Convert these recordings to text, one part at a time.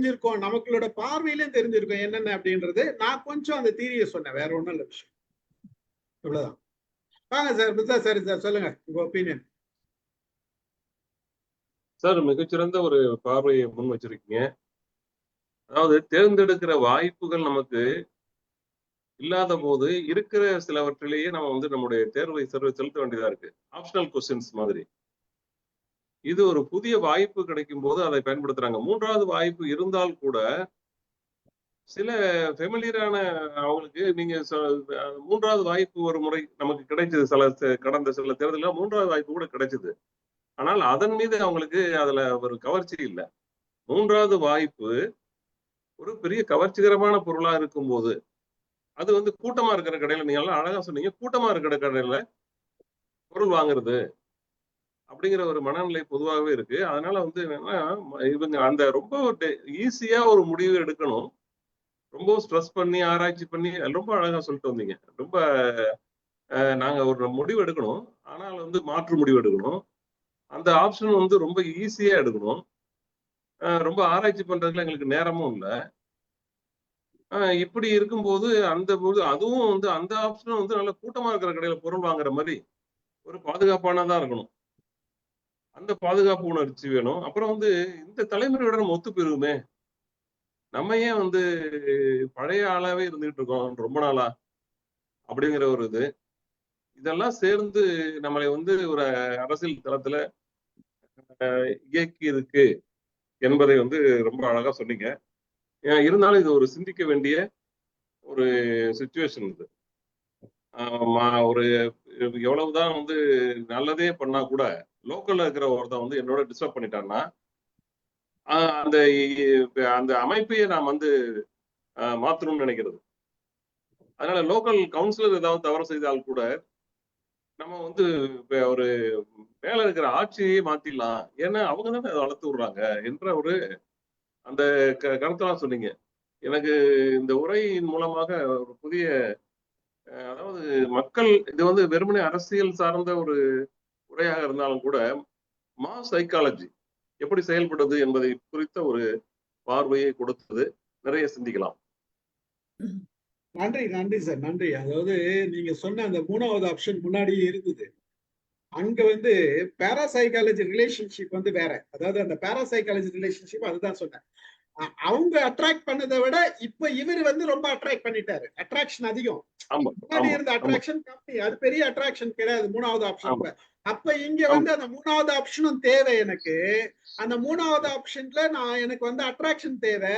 தெரிஞ்சிருக்கோம், நமக்களோட பார்வையிலும் தெரிஞ்சிருக்கும் என்னென்ன அப்படின்றது. நான் கொஞ்சம் அந்த தீரியை சொன்னேன், வேற ஒண்ணும் இல்ல விஷயம். இவ்வளவுதான். வாங்க சார், பித்தா சார், சார் சொல்லுங்க உங்க ஒப்பீனியன். சார், மிகச்சிறந்த ஒரு பார்வையை முன் வச்சிருக்கீங்க. அதாவது தேர்ந்தெடுக்கிற வாய்ப்புகள் நமக்கு இல்லாத போது இருக்கிற சிலவற்றிலேயே நம்ம வந்து நம்முடைய தேர்வை செலுத்த வேண்டியதா இருக்கு. ஆப்ஷனல் கொஸ்டின்ஸ் மாதிரி. இது ஒரு புதிய வாய்ப்பு கிடைக்கும் போது அதை பயன்படுத்துறாங்க. மூன்றாவது வாய்ப்பு இருந்தால் கூட சில ஃபெமிலியரான அவங்களுக்கு நீங்க மூன்றாவது வாய்ப்பு ஒரு முறை நமக்கு கிடைச்சது. கடந்த சில தேர்தலில் மூன்றாவது வாய்ப்பு கூட கிடைச்சது. ஆனால் அதன் மீது அவங்களுக்கு அதுல ஒரு கவர்ச்சி இல்லை. மூன்றாவது வாய்ப்பு ஒரு பெரிய கவர்ச்சிகரமான பொருளா இருக்கும்போது, அது வந்து கூட்டமா இருக்கிற கடையில, நீங்க எல்லாம் அழகா சொன்னீங்க, கூட்டமா இருக்கிற கடையில பொருள் வாங்குறது அப்படிங்கிற ஒரு மனநிலை பொதுவாகவே இருக்கு. அதனால வந்து என்னன்னா, இவங்க அந்த ரொம்ப ஈஸியா ஒரு முடிவு எடுக்கணும். ரொம்ப ஸ்ட்ரெஸ் பண்ணி ஆராய்ச்சி பண்ணி ரொம்ப அழகா சொல்லிட்டு வந்தீங்க. ரொம்ப நாங்க ஒரு முடிவு எடுக்கணும், ஆனால் வந்து மாற்று முடிவு எடுக்கணும். அந்த ஆப்ஷன் வந்து ரொம்ப ஈஸியா எடுக்கணும். ரொம்ப ஆராய்ச்சி பண்றதுல எங்களுக்கு நேரமும் இல்லை. இப்படி இருக்கும்போது அந்த போது அதுவும் வந்து அந்த ஆப்ஷனும் வந்து நல்ல கூட்டமா இருக்கிற கடையில பொருள் வாங்குற மாதிரி ஒரு பாதுகாப்பானதா இருக்கணும். அந்த பாதுகாப்பு உணர்ச்சி வேணும். அப்புறம் வந்து இந்த தலைமுறையோட நம்ம ஒத்து போயிருவோமே. நம்ம ஏன் வந்து பழைய ஆளாவே இருந்துகிட்டு இருக்கோம் ரொம்ப நாளா அப்படிங்கிற ஒரு இது. இதெல்லாம் சேர்ந்து நம்மளை வந்து ஒரு அரசியல் தளத்துல இயக்கி இருக்கு என்பதை வந்து ரொம்ப அழகா சொன்னீங்க. இருந்தாலும் இது ஒரு சிந்திக்க வேண்டிய ஒரு சிச்சுவேஷன் இது. ஒரு எவ்வளவுதான் வந்து நல்லதே பண்ணா கூட லோக்கல்ல இருக்கிற ஒருத்தன் வந்து என்னோட டிஸ்டர்ப் பண்ணிட்டான்னா அந்த அந்த அமைப்பையே நான் வந்து மாத்தணும்னு நினைக்கிறது. அதனால லோக்கல் கவுன்சிலர் ஏதாவது தவறு செய்தால் கூட நம்ம வந்து ஒரு மேல இருக்கிற ஆட்சியை மாத்திடலாம், ஏன்னா அவங்க தானே அதை வளர்த்து விடுறாங்க என்ற ஒரு அந்த கருத்தெல்லாம் சொன்னீங்க. எனக்கு இந்த உரையின் மூலமாக ஒரு புதிய அதாவது மக்கள் இது வந்து வெறுமனே அரசியல் சார்ந்த ஒரு உரையாக இருந்தாலும் கூட மாஸ் சைக்காலஜி எப்படி செயல்படுது என்பதை குறித்த ஒரு பார்வையை கொடுத்தது. நிறைய சிந்திக்கலாம். நன்றி, நன்றி சார், நன்றி. அதாவது நீங்க சொன்ன அந்த மூணாவது ஆப்ஷன் முன்னாடியே இருந்தது. அங்க வந்து பேராசைக்காலஜி ரிலேஷன்ஷிப் வந்து வேற. அதாவது அந்த பேராசைக்காலஜி ரிலேஷன்ஷிப் அதுதான் சொன்னேன். அவங்க அட்ராக்ட் பண்ணதை விட இப்ப இவர் வந்து ரொம்ப அட்ராக்ட் பண்ணிட்டாரு. அட்ராக்ஷன் அதிகம். முன்னாடி இருந்த அட்ராக்ஷன் கம்மி. அது பெரிய அட்ராக்ஷன் கிடையாது மூணாவது ஆப்ஷன். அப்ப இங்க வந்து அந்த மூணாவது ஆப்ஷனும் தேவை எனக்கு. அந்த மூணாவது ஆப்ஷன்ல நான் எனக்கு வந்து அட்ராக்ஷன் தேவை.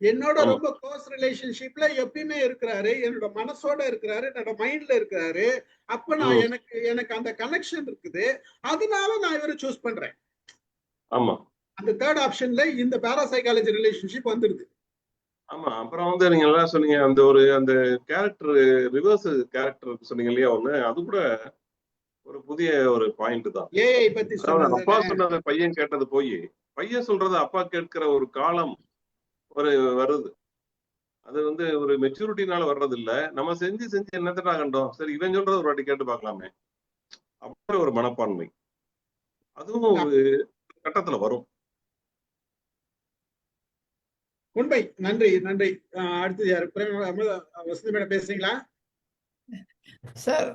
என்னோட ரொம்ப க்ளோஸ் ரிலேஷன்ஷிப்ல எப்பயுமே இருக்கிறாரு, என்னோட மனசோட இருக்கிறாரு, என்னோட மைண்ட்ல இருக்கிறாரு. அப்ப நான் எனக்கு அந்த கனெக்ஷன் இருக்குது. அதனால நான் இவரை சூஸ் பண்றேன். ஆமா, அந்த தேர்ட் ஆப்ஷன்ல இந்த பேராசைக்காலஜி ரிலேஷன்ஷிப் வந்துருது. ஆமா. அப்புறம் வந்து நீங்க எல்லாம் சொன்னீங்க அந்த ஒரு அந்த கேரக்டர் ரிவர்ஸ் கேரக்டர் சொன்னீங்க இல்லையா ஒண்ணு, அது கூட ஒரு புதிய ஒரு பாயிண்ட் தான். ஏஐ பத்தி சொன்னது. அப்பா சொன்னதை பையன் கேட்டது போய் பையன் சொல்றது அப்பா கேட்கிற ஒரு காலம் ஒரு வருது. அது வந்து ஒரு மெச்சூரிட்டினால வர்றது இல்ல. நம்ம செஞ்சு செஞ்சு என்னத்தடா கண்டோம், சரி இவன் சொல்றது ஒரு வாட்டி கேட்டு பார்க்கலாமே அப்படி ஒரு மனப்பான்மை, அதுவும் ஒரு கட்டத்துல வரும். உண்மை. நன்றி, நன்றி. அடுத்து யாரு? வசந்தி மேடம் பேசுறீங்களா சார்?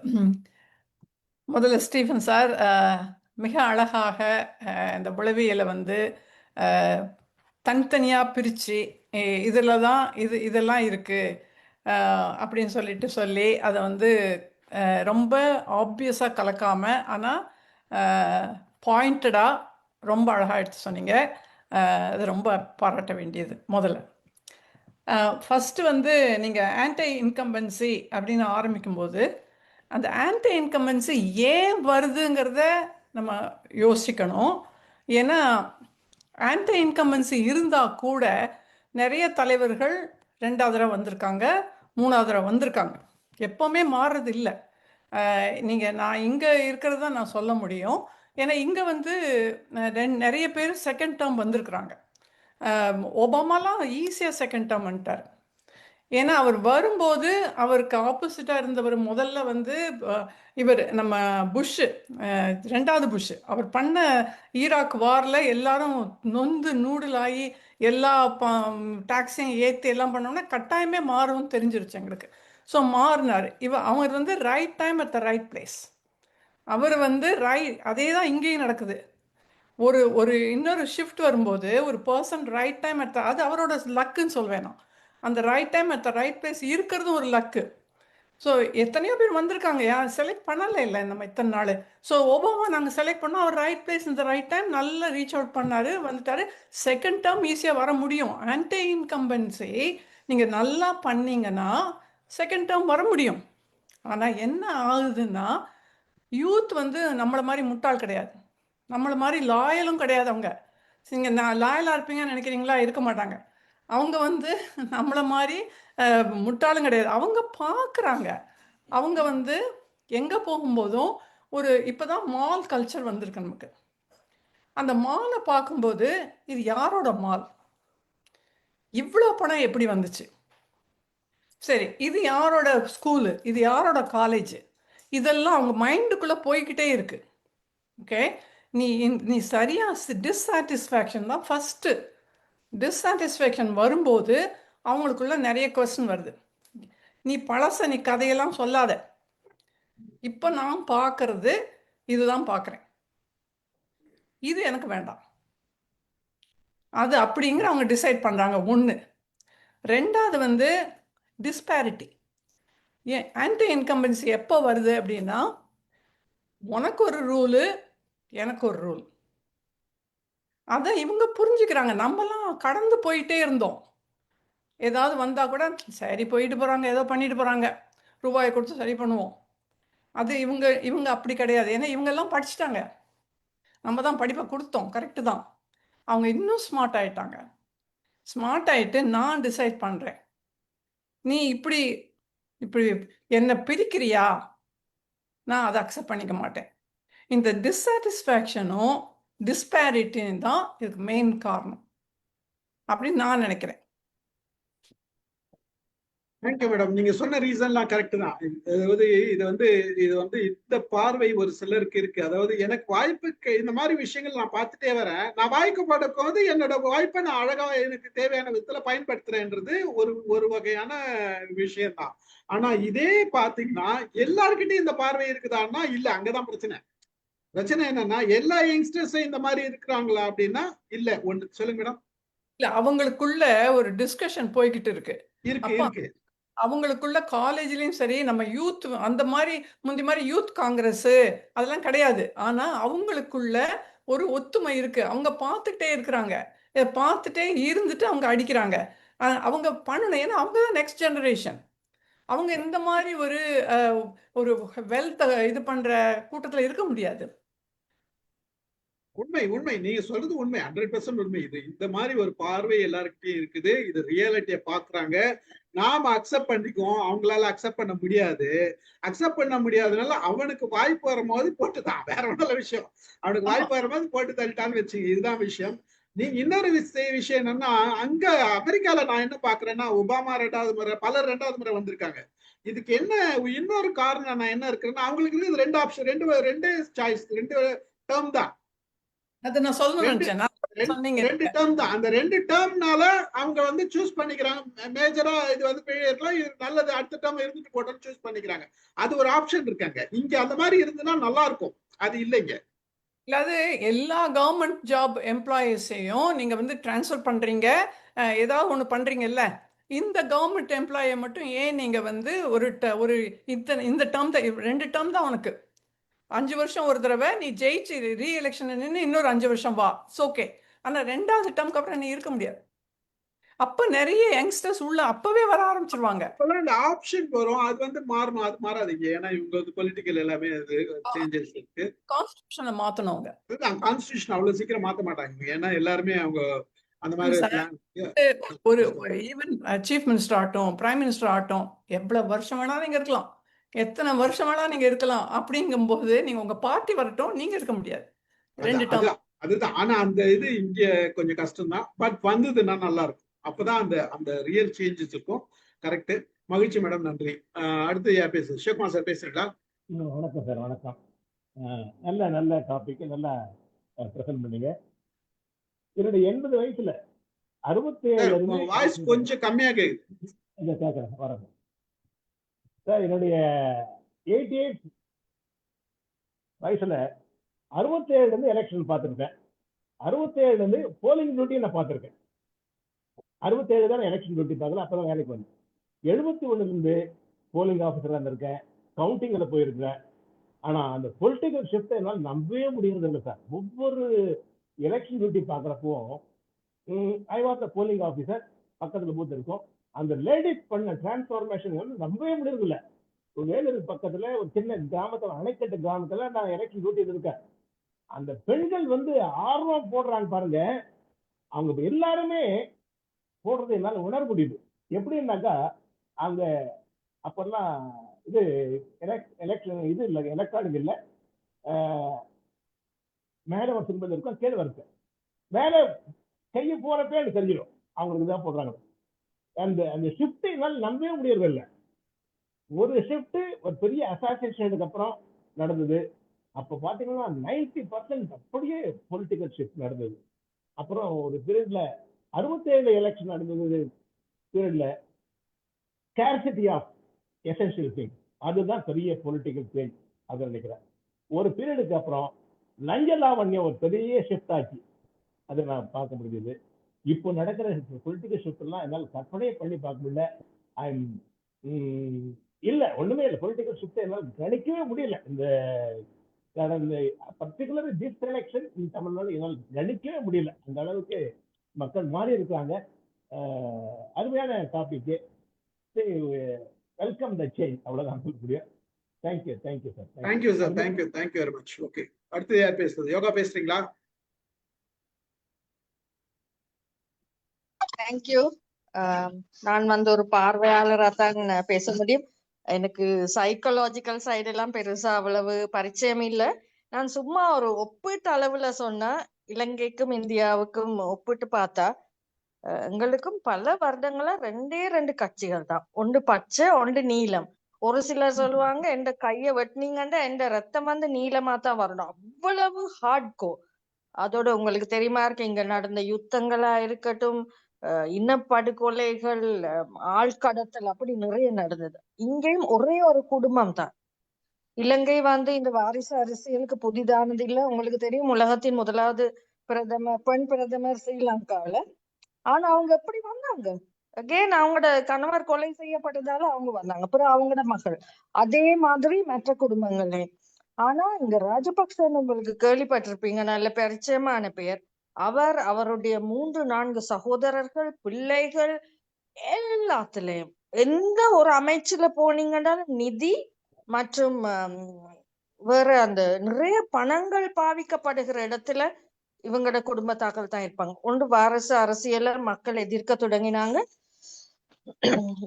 முதல்ல ஸ்டீஃபன் சார் மிக அழகாக இந்த உளவியலை வந்து தனித்தனியாக பிரித்து இதில் தான் இதெல்லாம் இருக்குது அப்படின்னு சொல்லி அதை வந்து ரொம்ப ஆப்வியஸாக கலக்காமல் ஆனால் பாயிண்டடாக ரொம்ப அழகாக எடுத்து சொன்னீங்க. அது ரொம்ப பாராட்ட வேண்டியது. முதல்ல ஃபஸ்ட்டு வந்து நீங்கள் ஆன்டி இன்கம்பன்சி அப்படின்னு ஆரம்பிக்கும்போது அந்த ஆன்டி இன்கம்பன்சி ஏன் வருதுங்கிறத நம்ம யோசிக்கணும். ஏன்னா ஆன்டி இன்கம்பன்சி இருந்தால் கூட நிறைய தலைவர்கள் 2வது தடவை வந்திருக்காங்க, 3வது தடவை வந்திருக்காங்க. எப்போவுமே மாறுறது இல்லை. நான் இங்கே இருக்கிறது தான் நான் சொல்ல முடியும். ஏன்னா இங்கே வந்து நிறைய பேர் செகண்ட் டேர்ம் வந்திருக்கிறாங்க. ஒபாமாலாம் ஈஸியாக செகண்ட் டேர்ம் வந்துட்டார். ஏன்னா அவர் வரும்போது அவருக்கு ஆப்போசிட்டா இருந்தவர் முதல்ல வந்து இவர் நம்ம புஷ், ரெண்டாவது புஷ் அவர் பண்ண ஈராக் வார்ல எல்லாரும் நொந்து நூடுல் ஆகி எல்லா டாக்ஸையும் ஏற்றி எல்லாம் பண்ணோம்னா கட்டாயமே மாறும்னு தெரிஞ்சிருச்சு எங்களுக்கு. ஸோ மாறினார். அவர் வந்து right time at the right place. அவர் வந்து அதே தான் இங்கேயும் நடக்குது. ஒரு இன்னொரு ஷிஃப்ட் வரும்போது ஒரு பர்சன் ரைட் டைம் அது அவரோட லக்குன்னு சொல்வேன் நான். அந்த right time at the right place இருக்கிறதும் ஒரு லக்கு. ஸோ எத்தனையோ பேர் வந்திருக்காங்க, யார் செலக்ட் பண்ணலை இல்லை நம்ம இத்தனை நாள். ஸோ ஒபாமா நாங்கள் செலக்ட் பண்ணோம், அவர் ரைட் பிளேஸ் இந்த ரைட் டைம் நல்லா ரீச் அவுட் பண்ணார், வந்துட்டார். செகண்ட் டேர்ம் ஈஸியாக வர முடியும். ஆன்டி இன்கம்பன்சி நீங்கள் நல்லா பண்ணீங்கன்னா செகண்ட் டேர்ம் வர முடியும். ஆனால் என்ன ஆகுதுன்னா யூத் வந்து நம்மளை மாதிரி முட்டாள் கிடையாது, நம்மளை மாதிரி லாயலும் கிடையாது. அவங்க நீங்கள் நான் லாயலாக இருப்பீங்கன்னு நினைக்கிறீங்களா? இருக்க மாட்டாங்க. அவங்க வந்து நம்மளை மாதிரி முட்டாளும் கிடையாது. அவங்க பார்க்குறாங்க. அவங்க வந்து எங்கே போகும்போதும் இப்போ தான் மால் கல்ச்சர் வந்திருக்கு நமக்கு. அந்த மாலை பார்க்கும்போது இது யாரோட மால், இவ்வளோ பணம் எப்படி வந்துச்சு, சரி இது யாரோட ஸ்கூலு, இது யாரோட காலேஜ், இதெல்லாம் அவங்க மைண்டுக்குள்ளே போய்கிட்டே இருக்கு. ஓகே, நீ சரியாக டிஸ்சாட்டிஸ்ஃபேக்ஷன் தான் ஃபஸ்ட்டு. டிஸ்சாட்டிஸ்ஃபேக்ஷன் வரும்போது அவங்களுக்குள்ள நிறைய கொஸ்டின் வருது. நீ பழச நீ கதையெல்லாம் சொல்லாத, இப்போ நான் பார்க்கறது இதுதான் பார்க்குறேன், இது எனக்கு வேண்டாம், அது அப்படிங்கிற அவங்க டிசைட் பண்ணுறாங்க. ஒன்று. ரெண்டாவது வந்து டிஸ்பேரிட்டி. ஏன் ஆன்டி இன்கம்பன்சி எப்போ வருது அப்படின்னா, உனக்கு ஒரு ரூலு எனக்கு ஒரு ரூல், அதை இவங்க புரிஞ்சுக்கிறாங்க. நம்மலாம் கடந்து போயிட்டே இருந்தோம். ஏதாவது வந்தால் கூட சரி போயிட்டு போகிறாங்க, ஏதோ பண்ணிட்டு போகிறாங்க, ரூபாயை கொடுத்து சரி பண்ணுவோம். அது இவங்க அப்படி கிடையாது. ஏன்னா இவங்கெல்லாம் படிச்சுட்டாங்க, நம்ம தான் படிப்பை கொடுத்தோம், கரெக்டு தான். அவங்க இன்னும் ஸ்மார்ட் ஆகிட்டாங்க. ஸ்மார்ட் ஆகிட்டு நான் டிசைட் பண்ணுறேன், நீ இப்படி இப்படி என்னை பிரிக்கிறியா, நான் அதை அக்செப்ட் பண்ணிக்க மாட்டேன். இந்த டிஸ்சாட்டிஸ்ஃபேக்ஷனும் டிஸ்பேரிட்டியும் தான் இதுக்கு மெயின் காரணம் அப்படின்னு நான் நினைக்கிறேன். Thank you madam. நீங்க சொன்ன ரீசன்லாம் கரெக்ட் தான். அதாவது இது வந்து இந்த பார்வை ஒரு சிலருக்கு இருக்கு. அதாவது எனக்கு வாய்ப்புக்கு இந்த மாதிரி விஷயங்கள் நான் பார்த்துட்டே வரேன். நான் வாய்க்கப்படும் போது என்னோட வாய்ப்பை நான் அழகா எனக்கு தேவையான விதத்துல பயன்படுத்துறேன்றது ஒரு வகையான விஷயம் தான். ஆனா இதே பாத்தீங்கன்னா எல்லாருக்கிட்டையும் இந்த பார்வை இருக்குதான்னா இல்ல, அங்கதான் பிரச்சனை. பிரச்சனை என்னன்னா எல்லா யங்ஸ்டர்ஸும் இந்த மாதிரி இருக்கிறாங்களா அப்படின்னா இல்ல. ஒன்று சொல்லுங்க மேடம். இல்ல, அவங்களுக்குள்ள ஒரு டிஸ்கஷன் போய்கிட்டு இருக்கு. இருக்கு. அவங்களுக்குள்ள காலேஜ்லயும் சரி, நம்ம யூத் அந்த மாதிரி முந்தி மாதிரி யூத் காங்கிரஸ் அதெல்லாம் கிடையாது. ஆனா அவங்களுக்குள்ள ஒரு ஒத்துமை இருக்கு. அவங்க பார்த்துட்டே இருக்கிறாங்க, பார்த்துட்டே இருந்துட்டு அவங்க அடிக்கிறாங்க. அவங்க பண்ணணும், ஏன்னா அவங்க தான் நெக்ஸ்ட் ஜெனரேஷன். அவங்க இந்த மாதிரி ஒரு வெல்த் இது பண்ற கூட்டத்துல இருக்க முடியாது. உண்மை நீங்க சொல்றது உண்மை, 100% உண்மை. இது இந்த மாதிரி ஒரு பார்வை எல்லாருக்கிட்டையும் இருக்குது. இது ரியாலிட்டியை பாக்குறாங்க. நாம அக்செப்ட் பண்ணிக்குவோம், அவங்களால அக்செப்ட் பண்ண முடியாது. அக்செப்ட் பண்ண முடியாதனால அவனுக்கு வாய்ப்பு வரும்போது போட்டுதான், வேற ஒன்றும் விஷயம். அவனுக்கு வாய்ப்பு வரும்போது போட்டு தள்ளிட்டான்னு வச்சுங்க, இதுதான் விஷயம். நீங்க இன்னொரு விஷயம் என்னன்னா, அங்க அமெரிக்கால நான் என்ன பாக்குறேன்னா, ஒபாமா 2வது முறை, பலர் 2வது முறை வந்திருக்காங்க. இதுக்கு என்ன இன்னொரு காரணம் நான் என்ன இருக்குன்னா, அவங்களுக்கு இது 2 ஆப்ஷன், ரெண்டு சாய்ஸ், 2 டேர்ம் தான். அது நான் சொல்லணும்னு நினைச்சேன். ரெண்டு டேர்ம் தான். அந்த 2 டேர்ம்னால அவங்க வந்து சூஸ் பண்ணிக்கிறாங்க. மேஜரா இது வந்து இருக்கலாம், இது நல்லது, அடுத்த டேர்ம் இருந்துட்டு போட்டோம்னு சூஸ் பண்ணிக்கிறாங்க. அது ஒரு ஆப்ஷன் இருக்காங்க. இங்க அந்த மாதிரி இருந்துன்னா நல்லா இருக்கும். அது இல்லைங்க. இல்லாது எல்லா கவர்மெண்ட் ஜாப் எம்ப்ளாயீஸையும் நீங்க வந்து டிரான்ஸ்ஃபர் பண்றீங்க, ஏதாவது ஒன்று பண்றீங்கல்ல. இந்த கவர்மெண்ட் எம்ப்ளாயை மட்டும் ஏன் நீங்க வந்து ஒரு இந்த டேர்ம் தான், 2 டேர்ம் தான் உனக்கு. 5 வருஷம் ஒரு தடவை நீ ஜெயிச்சு ரீஎலெக்ஷன் நின்று இன்னொரு 5 வருஷம் வா, ஓகே. ஆனால் 2வது டேர்ம்க்கு அப்புறம் நீ இருக்க முடியாது. அப்ப நிறைய யங்ஸ்டர்ஸ் உள்ள அப்பவே வர ஆரம்பிச்சிருவாங்க. இந்த ஆப்ஷன் வரும், அது வந்து மாறணும். அது மாறாதீங்க, ஏன்னா இவங்க வந்து பொலிட்டிக்கல் எல்லாமே அது சேஞ்சஸ் இருக்கு. கான்ஸ்டிடியூஷனை மாத்தணும். அவங்க கான்ஸ்டிடியூஷன் அவ்வளவு சீக்கிரம் மாத்த மாட்டாங்க, ஏன்னா எல்லாருமே அவங்க அந்த மாதிரி ஒரு ஈவன் சீஃப் மினிஸ்டர் ஆகட்டும், பிரைம் மினிஸ்டர் ஆகட்டும், எவ்வளவு வருஷம் வேணாலும் நீங்க இருக்கலாம், எத்தனை வருஷம் வேணா நீங்க இருக்கலாம். அப்படிங்கும்போது நீங்க உங்க பார்ட்டி வரட்டும், நீங்க இருக்க முடியாது. 2 டேர்ம் அதுதான். ஆனா அந்த இது இங்க கொஞ்சம் கஷ்டம் தான். பட் வந்ததுன்னா நல்லா இருக்கும். அப்பதான் அந்த ரியல் சேஞ்சஸ் இருக்கும். கரெக்ட். மகிழ்ச்சி மேடம், நன்றி. அடுத்து யார் பேசு? சிவகுமார் சார் பேசுறீங்களா? வணக்கம் சார், வணக்கம். நல்ல நல்ல டாபிக், நல்லா ப்ரெசென்ட் பண்ணீங்க. என்னுடைய 80 வயசுல 67 வாய்ஸ் கொஞ்சம் கம்மியா கேக்குது. கேட்கறேன் வரேன் சார். என்னுடைய 88 வயசுல 67 எலெக்ஷன் பார்த்துருக்கேன். 67 போலிங் டியூட்டி நான் பார்த்துருக்கேன். 67 தான் எலெக்ஷன் டியூட்டி பார்க்கல, அப்பதான் வேலைக்கு வந்தேன். 71 போலிங் ஆஃபீஸரா இருந்திருக்கேன், கவுண்டிங்ல போயிருக்கேன். ஆனா அந்த பொலிட்டிக்கல் ஷிஃப்ட் என்னால் நம்பவே முடியறது இல்லை சார். ஒவ்வொரு எலெக்ஷன் டியூட்டி பார்க்குறப்போ I was a polling officer, பக்கத்துல பூத் இருக்கும். அந்த லேடிஸ் பண்ண டிரான்ஸ்ஃபார்மேஷன் நம்பவே முடியறது இல்லை. ஒரு வேலூர் பக்கத்துல ஒரு சின்ன கிராமத்துல, அணைக்கட்டு கிராமத்துல நான் எலெக்ஷன் டியூட்டி இருக்கேன். அந்த பெண்கள் ஆர்வம் போடுறாங்க பாருங்க, அவங்க எல்லாருமே போடுறது என்னால உணர முடியுது. எப்படின்னாக்கா அங்க அப்பெல்லாம் இது எலெக்ஷன் இது இல்லை, எலக்ட்ரானிக் இல்லை, மேல ஒரு சிம்பிள் இருக்கும், கீழே இருக்கு. மேல கையை போறப்பே அது தெரிஞ்சிடும் அவங்களுக்கு தான் போடுறாங்க. அந்த ஷிஃப்ட் என்னால் நம்பவே முடியறது இல்லை. ஒரு ஷிஃப்ட் ஒரு பெரிய அசோசியேஷனுக்கு அப்புறம் நடந்தது. அப்ப பாத்தீங்கன்னா 90% அப்படியே பொலிட்டிக்கல் ஷிஃப்ட் நடந்தது. அப்புறம் ஒரு பீரியட்ல 67 எலெக்ஷன் நடந்தது பீரியட்ல ஸ்கேர்சிட்டி ஆஃப் எசென்ஷியல் திங், அதுதான் பெரிய பொலிட்டிக்கல் சேஞ்ச் அதை நினைக்கிறேன். ஒரு பீரியடுக்கு அப்புறம் லஞ்ச லாவண்யம் ஒரு பெரிய ஷிஃப்ட் ஆச்சு, அதை நான் பார்க்க முடியுது. இப்போ நடக்கிற பொலிட்டிக்கல் ஷிஃப்ட் எல்லாம் என்னால் கற்பனையே பண்ணி பார்க்க முடியல. இல்ல ஒண்ணுமே இல்லை, பொலிட்டிக்கல் ஷிஃப்ட் என்னால் கணிக்கவே முடியல. இந்த கடந்த பர்டிகுலர் திஸ் எலெக்ஷன் இன் தமிழ்நாடு என்னால் கணிக்கவே முடியல. அந்த அளவுக்கு மக்கள் மாறி இருக்காங்க. அருமையான டாபிக். வெல்கம் த சேஞ்ச், அவ்வளவுதான் சொல்ல முடியும். Thank you sir. Thank you sir, thank you very much. Okay, அடுத்து யார் பேசுறது? யோகா பேசுறீங்களா? தேங்க்யூ. நான் ஒரு பார்வையாளரா தான் பேச முடியும். எனக்கு சைக்கலாஜிக்கல் சைடு எல்லாம் பெருசா அவ்வளவு பரிச்சயம் இல்லை. நான் சும்மா ஒரு ஒப்பீட்டு அளவுல சொன்னா, இலங்கைக்கும் இந்தியாவுக்கும் ஒப்பிட்டு பார்த்தா எங்களுக்கும் பல வருடங்களா 2 கட்சிகள் தான். ஒன்று பச்சை, ஒன்று நீலம். ஒரு சிலர் சொல்லுவாங்க எந்த கைய வெட்டினீங்கன்னா எந்த ரத்தம் நீளமா தான் வரணும், அவ்வளவு ஹார்ட்கோ. அதோட உங்களுக்கு தெரியுமா இருக்கு, இங்க நடந்த யுத்தங்களா இருக்கட்டும், இனப்படுகொலைகள், ஆழ்கடத்தல், அப்படி நிறைய நடந்தது. இங்கேயும் ஒரே ஒரு குடும்பம் தான். இலங்கை இந்த வாரிசு அரசியலுக்கு புதிதானது இல்லை. உங்களுக்கு தெரியும், உலகத்தின் முதலாவது பெண் பிரதமர் ஸ்ரீலங்காவில. ஆனா அவங்க எப்படி வந்தாங்க? அகெயின் அவங்களோட கணவர் கொலை செய்யப்பட்டதால அவங்க வந்தாங்க, அப்புறம் அவங்களோட மகள். அதே மாதிரி மற்ற குடும்பங்களே. ஆனா இங்க ராஜபக்சன் உங்களுக்கு கேள்விப்பட்டிருப்பீங்க, நல்ல பரிச்சயமான பெயர். அவருடைய 3-4 சகோதரர்கள், பிள்ளைகள், எல்லாத்துலயும் எந்த ஒரு அமைச்சுல போனீங்கன்னாலும் நிதி மற்றும் வேற அந்த நிறைய பணங்கள் பாவிக்கப்படுகிற இடத்துல இவங்களோட குடும்பத்தாக்கள் தான் இருப்பாங்க. ஒன்று வாரிசு அரசியல மக்கள் எதிர்க்க தொடங்கினாங்க.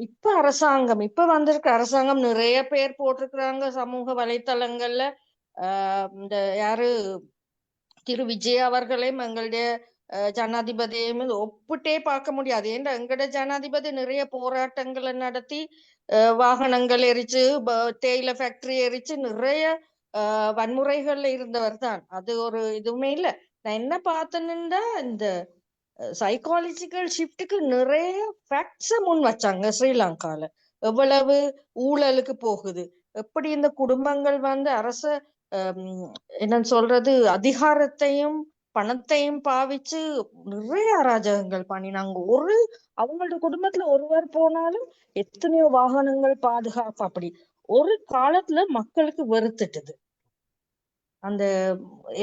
இப்ப வந்திருக்க அரசாங்கம் நிறைய பேர் போட்டிருக்கிறாங்க சமூக வலைத்தளங்கள்ல. இந்த யாரு திரு விஜய் அவர்களையும் எங்களுடைய ஜனாதிபதியையும் ஒப்பிட்டே பார்க்க முடியாது. ஏன்னா எங்களோட ஜனாதிபதி நிறைய போராட்டங்களை நடத்தி வாகனங்கள் எரிச்சு, தேயிலை ஃபேக்டரி எரிச்சு, நிறைய வன்முறைகள்ல இருந்தவர் தான். அது ஒரு இதுவுமே இல்லை. நான் என்ன பார்த்தேன்னா, இந்த சைக்காலஜிக்கல் ஷிஃப்ட்டுக்கு நிறைய ஃபேக்ட்ஸை முன் வச்சாங்க. ஸ்ரீலங்கால எவ்வளவு ஊழலுக்கு போகுது, எப்படி இந்த குடும்பங்கள் அரச என்னன்னு சொல்றது, அதிகாரத்தையும் பணத்தையும் பாவிச்சு நிறைய அராஜகங்கள் பண்ணினாங்க. அவங்களோட குடும்பத்துல ஒருவர் போனாலும் எத்தனையோ வாகனங்கள், பாதுகாப்பு, அப்படி ஒரு காலத்துல மக்களுக்கு வெறுத்துட்டுது. அந்த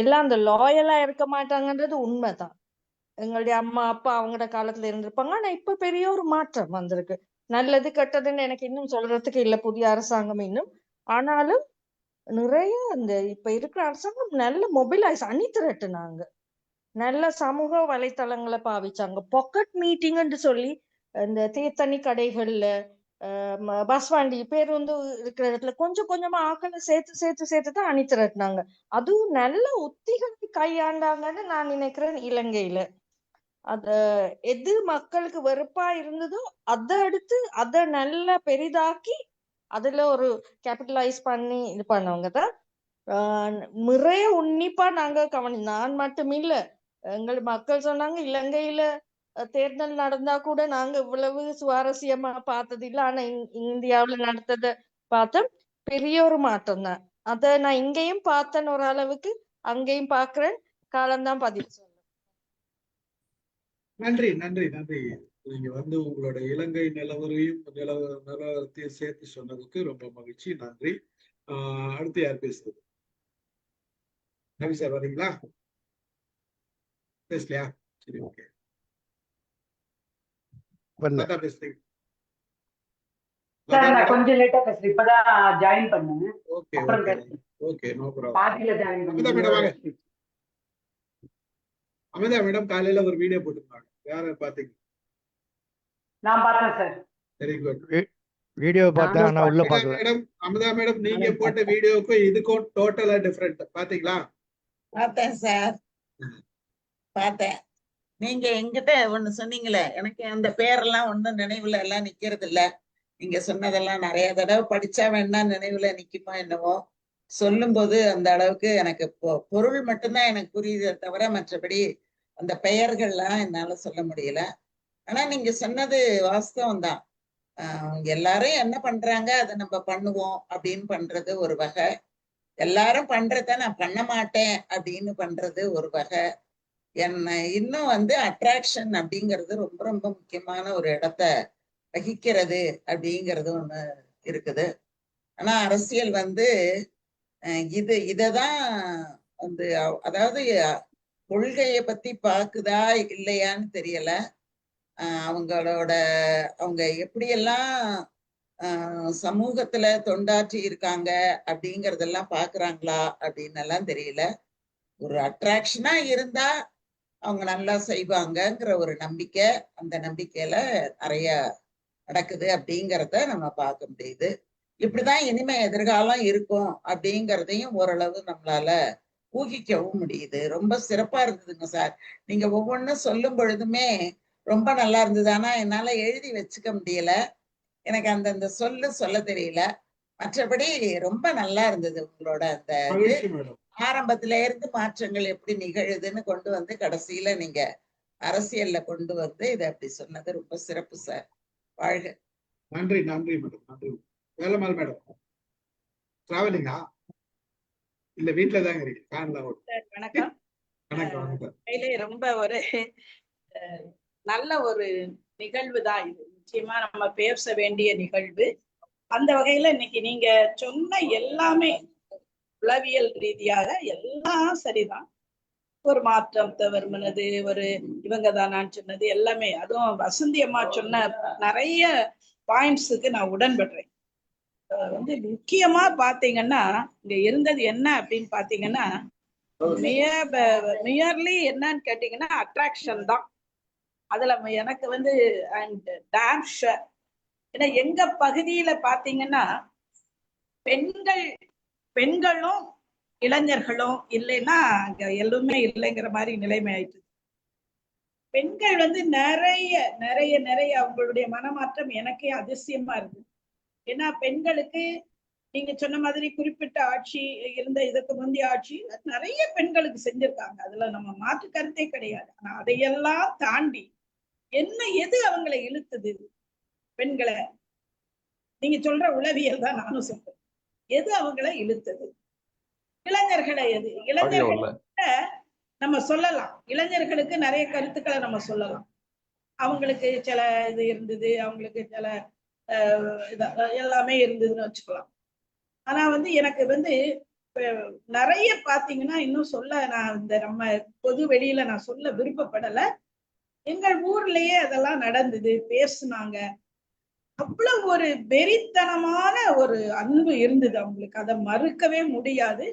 எல்லாம் அந்த லாயலா இருக்க மாட்டாங்கன்றது உண்மைதான். எங்களுடைய அம்மா அப்பா அவங்களோட காலத்துல இருந்திருப்பாங்க. ஆனா இப்ப பெரிய ஒரு மாற்றம் வந்திருக்கு. நல்லது கெட்டதுன்னு எனக்கு இன்னும் சொல்றதுக்கு இல்ல, புதிய அரசாங்கம் இன்னும். ஆனாலும் நிறைய இந்த இப்ப இருக்கிற அரசாங்கம் நல்ல மொபிலைஸ் அணி திரட்டுனாங்க, நல்ல சமூக வலைத்தளங்களை பாவிச்சாங்க. பாக்கெட் மீட்டிங்னு சொல்லி இந்த தீர்த்தண்ணி கடைகள்ல, பஸ் வண்டி, பேருந்து இருக்கிற இடத்துல கொஞ்சம் கொஞ்சமா ஆக்களை சேர்த்து தான் அணி திரட்டினாங்க. அதுவும் நல்ல உத்திகளை கையாண்டாங்கன்னு நான் நினைக்கிறேன் இலங்கையில. அது எது மக்களுக்கு வெறுப்பா இருந்ததோ அதை எடுத்து அதை நல்லா பெரிதாக்கி அதுல ஒரு கேபிட்டலைஸ் பண்ணி இது பண்ணவங்க தான் நிறைய உன்னிப்பா நாங்க நான் மட்டும் இல்ல எங்கள் மக்கள் சொன்னாங்க இலங்கையில தேர்தல் நடந்தா கூட நாங்க இவ்வளவு சுவாரஸ்யமா பார்த்தது இல்லை. ஆனா இந்தியாவுல நடத்தத பார்த்தா பெரிய ஒரு மாற்றம் தான். அத நான் இங்கேயும் பார்த்தேன் ஒரு அளவுக்கு, அங்கேயும் பாக்குறேன். காலம்தான் பதிவு சொல்ல. நன்றி நன்றி நன்றி. நீங்க வந்து உங்களோட இலங்கை நிலவரத்தையும் சேர்த்து சொன்னதுக்கு ரொம்ப மகிழ்ச்சி. நன்றி. அடுத்து யார் பேசுறது? ரவி சார் வரீங்களா? பேசலையா? சரி, ஓகே. பேசுறீங்க சார்? நான் கொஞ்சம் லேட்டா பேசுறேன், இப்பதான் ஜாயின் பண்ணேன். ஓகே அப்புறம் ஓகே பேசுறேன். Okay, no problem. பாதியில ஜாயின் அமிதா மேடம் வாங்க. பண்ணேன். அமிதா மேடம் காலையில ஒரு வீடியோ போட்டிருந்தாங்க, யார பாத்தீங்க? நான் பார்த்தேன் சார். Very good. வீடியோ பார்த்தேன், ஆனா உள்ள பார்க்கல. அமிதா மேடம் நீங்க போட்ட வீடியோக்கும் இதுக்கும் டோட்டலா டிஃபரெண்ட். பாத்தீங்களா? பார்த்தேன் சார், பார்த்தேன். நீங்க என்கிட்ட ஒண்ணு சொன்னீங்களே, எனக்கு அந்த பேரெல்லாம் ஒண்ணும் நினைவுல எல்லாம் நிக்கிறது இல்ல. நீங்க சொன்னதெல்லாம் நிறைய தடவை படிச்சா வேணா நினைவுல நிக்குமா என்னவோ. சொல்லும் போது அந்த அளவுக்கு எனக்கு பொருள் மட்டும்தான் எனக்கு புரியுதே தவிர மற்றபடி அந்த பெயர்கள்லாம் என்னால சொல்ல முடியல. ஆனா நீங்க சொன்னது வாஸ்தவம் தான். எல்லாரும் என்ன பண்றாங்க அதை நம்ம பண்ணுவோம் அப்படின்னு பண்றது ஒரு வகை, எல்லாரும் பண்றத நான் பண்ண மாட்டேன் அப்படின்னு பண்றது ஒரு வகை. என்ன இன்னும் வந்து அட்ராக்ஷன் அப்படிங்கிறது ரொம்ப ரொம்ப முக்கியமான ஒரு இடத்த வகிக்கிறது அப்படிங்கிறது ஒண்ணு இருக்குது. ஆனா அரசியல் வந்து இததான் வந்து அதாவது கொள்கைய பத்தி பாக்குதா இல்லையான்னு தெரியல. அவங்க எப்படியெல்லாம் சமூகத்துல தொண்டாற்றி இருக்காங்க அப்படிங்கறதெல்லாம் பாக்குறாங்களா அப்படின்னு எல்லாம் தெரியல. ஒரு அட்ராக்ஷனா இருந்தா அவங்க நல்லா செய்வாங்கங்கிற ஒரு நம்பிக்கை, அந்த நம்பிக்கையில நிறைய நடக்குது அப்படிங்கிறத நம்ம பார்க்க முடியுது. இப்படிதான் இனிமே எதிர்காலம் இருக்கும் அப்படிங்கிறதையும் ஓரளவு நம்மளால ஊகிக்கவும் முடியுது. ரொம்ப சிறப்பா இருந்ததுங்க சார். நீங்க ஒவ்வொன்றும் சொல்லும் பொழுதுமே ரொம்ப நல்லா இருந்தது. ஆனா என்னால எழுதி வச்சுக்க முடியல, எனக்கு அந்தந்த சொல்ல தெரியல. மற்றபடி ரொம்ப நல்லா இருந்தது உங்களோட அந்த ஆரம்பத்தில இருந்து மாற்றங்கள் எப்படி நிகழுதுன்னு கொண்டு வந்து கடைசியில நீங்க அரசியல்ல கொண்டு வந்து இதை அப்படி சொன்னது ரொம்ப சிறப்பு சார். வாழ்க. நன்றி நன்றி மேடம். நன்றி. வேலம்மாள் மேடம் டிராவலிங்கா இல்ல வீட்டுல தாங்க இருக்கு? வணக்கம். ரொம்ப ஒரு நல்ல ஒரு நிகழ்வு தான் இது. நிச்சயமா நம்ம பேச வேண்டிய நிகழ்வு. அந்த வகையில இன்னைக்கு நீங்க சொன்ன எல்லாமே உளவியல் ரீதியாக எல்லாம் சரிதான். ஒரு மாற்றம் வருமனது, ஒரு இவங்க தானான்னு சொன்னது எல்லாமே, அதுவும் வசந்தி அம்மா சொன்ன நிறைய பாயிண்ட்ஸுக்கு நான் உடன்படுறேன். வந்து முக்கியமா பாத்தீங்கன்னா இங்க இருந்தது என்ன அப்படின்னு பாத்தீங்கன்னா மியர்லி என்னன்னு கேட்டீங்கன்னா அட்ராக்ஷன் தான். அதுல எனக்கு வந்து அண்ட் டேம் ஷுர், ஏன்னா எங்க பகுதியில பாத்தீங்கன்னா பெண்களும் இளைஞர்களும் இல்லைன்னா அங்க எல்லுமே இல்லைங்கிற மாதிரி நிலைமை ஆயிட்டு. பெண்கள் வந்து நிறைய நிறைய நிறைய அவங்களுடைய மனமாற்றம் எனக்கே அதிசயமா இருக்கு. ஏன்னா பெண்களுக்கு நீங்க சொன்ன மாதிரி குறிப்பிட்ட ஆட்சி இருந்த இதுக்கு முந்தைய ஆட்சி நிறைய பெண்களுக்கு செஞ்சிருக்காங்க, அதுல நம்ம மாற்று கருத்தே கிடையாது. ஆனா அதையெல்லாம் தாண்டி எது அவங்களை இழுத்தது பெண்களை? நீங்க சொல்ற உளவியல் தான் நானும் சொல்றேன். எது அவங்களை இழுத்தது? இளைஞர்களை எது? இளைஞர்களை நம்ம சொல்லலாம், இளைஞர்களுக்கு நிறைய கருத்துக்களை நம்ம சொல்லலாம். அவங்களுக்கு சில இது இருந்தது, அவங்களுக்கு சில எல்லாமே இருந்ததுன்னு வச்சுக்கலாம். ஆனா வந்து எனக்கு வந்து நிறைய பாத்தீங்கன்னா இன்னும் சொல்ல நான் இந்த நம்ம பொது வெளியில நான் சொல்ல விருப்பப்படல. எங்கள் ஊர்லயே அதெல்லாம் நடந்தது, பேசுனாங்க. அவ்வளவு ஒரு வெறித்தனமான ஒரு அன்பு இருந்தது அவங்களுக்கு, அதை மறுக்கவே முடியாது.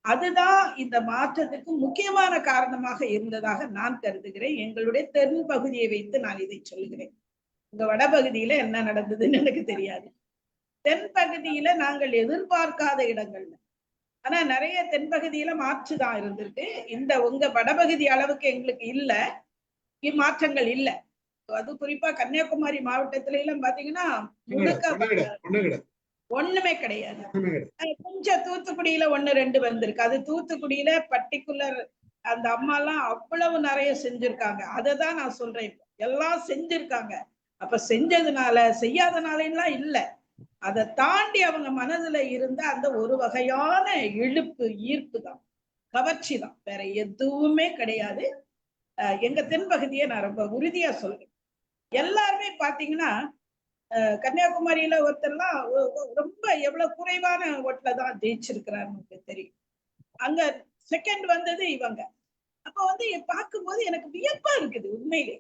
அதுதான் இந்த மாற்றத்துக்கு முக்கியமான காரணமாக இருந்ததாக நான் கருதுகிறேன். எங்களுடைய தென் பகுதியை வைத்து நான் இதை சொல்லுகிறேன். இந்த வடபகுதியில என்ன நடந்ததுன்னு எனக்கு தெரியாது. தென் பகுதியில நாங்கள் எதிர்பார்க்காத இடங்கள்ல, ஆனா நிறைய தென்பகுதியில மாற்றுதான் இருந்திருக்கு. இந்த உங்க வடபகுதி அளவுக்கு எங்களுக்கு இல்லை. மாற்றங்கள் இல்ல. அது குறிப்பா கன்னியாகுமரி மாவட்டத்துல எல்லாம் பாத்தீங்கன்னா ஒண்ணுமே கிடையாது. கொஞ்சம் தூத்துக்குடியில 1-2 வந்திருக்கு. அது தூத்துக்குடியில பர்டிகுலர் அந்த அம்மா எல்லாம் அவ்வளவு நிறைய செஞ்சிருக்காங்க. அததான் நான் சொல்றேன். எல்லாம் செஞ்சிருக்காங்க. அப்ப செஞ்சதுனால செய்யாதனாலாம் இல்ல. அதை தாண்டி அவங்க மனதுல இருந்த அந்த ஒரு வகையான இழுப்பு, ஈர்ப்பு தான், கவர்ச்சி தான், வேற எதுவுமே கிடையாது. எங்க தென்பகுதியை நான் ரொம்ப உறுதியா சொல்றேன். எல்லாருமே பாத்தீங்கன்னா கன்னியாகுமரியில ஒருத்தர்லாம் ரொம்ப எவ்வளவு குறைவான ஓட்டுல தான் ஜெயிச்சிருக்கிறாரு தெரியும். அங்க செகண்ட் வந்தது இவங்க. அப்ப வந்து பார்க்கும்போது எனக்கு வியப்பா இருக்குது. உண்மையிலே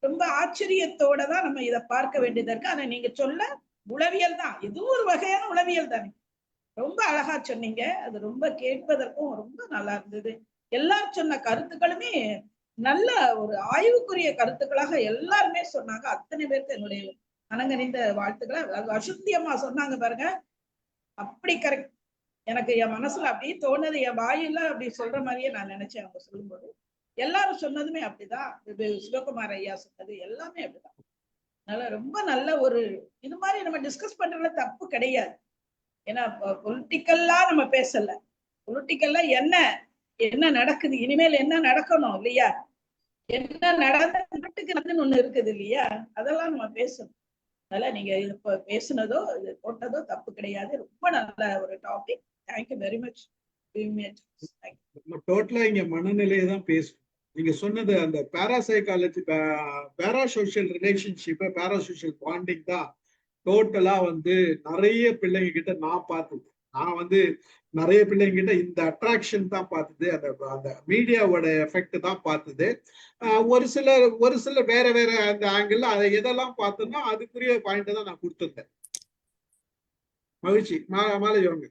ரொம்ப ஆச்சரியத்தோட தான் நம்ம இதை பார்க்க வேண்டியதா இருக்கு. ஆனா நீங்க சொல்ல உளவியல் தான், இதுவும் ஒரு வகையான உளவியல் தானே. ரொம்ப அழகா சொன்னீங்க. அது ரொம்ப கேட்பதற்கும் ரொம்ப நல்லா இருந்தது. எல்லாரும் சொன்ன கருத்துக்களுமே நல்ல ஒரு ஆய்வுக்குரிய கருத்துக்களாக எல்லாருமே சொன்னாங்க. அத்தனை பேருக்கு என்னுடைய மனங்கனிந்த வாழ்த்துக்களை. அசுத்தியமா சொன்னாங்க பாருங்க, அப்படி கரெக்ட். எனக்கு என் மனசுல அப்படியே தோணுது, என் வாயில அப்படி சொல்ற மாதிரியே நான் நினைச்சேன் அவங்க சொல்லும்போது. எல்லாரும் சொன்னதுமே அப்படிதான். சிவகுமார் ஐயா சொன்னது எல்லாமே அப்படிதான். அதனால ரொம்ப நல்ல ஒரு இது மாதிரி நம்ம டிஸ்கஸ் பண்றதுல தப்பு கிடையாது. ஏன்னா பொலிட்டிக்கல்லா நம்ம பேசல. பொலிட்டிக்கல்லா என்ன நடக்குது, இனிமேல் என்ன நடக்கணும் இல்லையா, என்ன நடந்த நாட்டுக்கு ஒண்ணு இருக்குது இல்லையா, அதெல்லாம் நம்ம பேசணும். அதனால நீங்க இப்ப பேசுனதோ இது போட்டதோ தப்பு கிடையாது. ரொம்ப நல்ல ஒரு டாபிக். Thank you very much. டோட்டலா இங்க மனநிலையை தான் பேசும். நீங்க சொன்னது அந்த பேராசைக்காலஜி, பேராசோஷியல் ரிலேஷன்ஷிப், பேராசோஷியல் பாண்டிங் தான் டோட்டலா வந்து நிறைய பிள்ளைங்க கிட்ட நான் பார்த்தது. நான் வந்து நிறைய பிள்ளைங்க கிட்ட இந்த அட்ராக்ஷன் தான் பார்த்தது, அந்த மீடியாவோட எஃபெக்ட் தான் பார்த்தது. ஒரு சில வேற அந்த ஆங்கிள் அதை எதெல்லாம் பார்த்தோம்னா அதுக்குரிய பாயிண்ட் தான் நான் கொடுத்துருந்தேன். மகிழ்ச்சி. மாலையோங்க.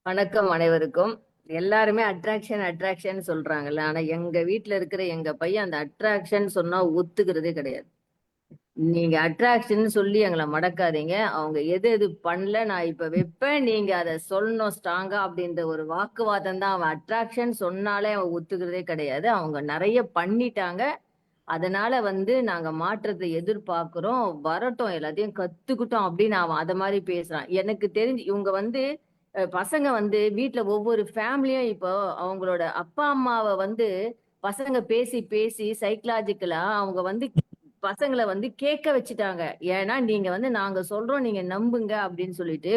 வணக்கம் அனைவருக்கும். எல்லாருமே அட்ராக்ஷன் சொல்றாங்கல்ல, ஆனா எங்க வீட்டுல இருக்கிற எங்க பையன் அந்த அட்ராக்ஷன் சொன்னா ஒத்துக்கிறதே கிடையாது. நீங்க அட்ராக்ஷன் சொல்லி எங்களை மடக்காதீங்க. அவங்க எது பண்ணல நான் இப்ப வைப்பேன், நீங்க அதை சொல்லணும் ஸ்ட்ராங்கா அப்படின்ற ஒரு வாக்குவாதம் தான். அவன் அட்ராக்ஷன் சொன்னாலே அவன் ஒத்துக்கிறதே கிடையாது. அவங்க நிறைய பண்ணிட்டாங்க. அதனால வந்து நாங்க மாற்றத்தை எதிர்பார்க்கிறோம், வரட்டும், எல்லாத்தையும் கத்துக்கிட்டோம் அப்படின்னு அவன் அதை மாதிரி பேசுறான். எனக்கு தெரிஞ்சு இவங்க வந்து பசங்க வந்து வீட்டுல ஒவ்வொரு ஃபேமிலியும் இப்போ அவங்களோட அப்பா அம்மாவை வந்து பசங்க பேசி சைக்கலாஜிக்கலா அவங்க வந்து பசங்களை வந்து கேட்க வச்சுட்டாங்க. ஏன்னா நீங்க வந்து நாங்க சொல்றோம் நீங்க நம்புங்க அப்படின்னு சொல்லிட்டு.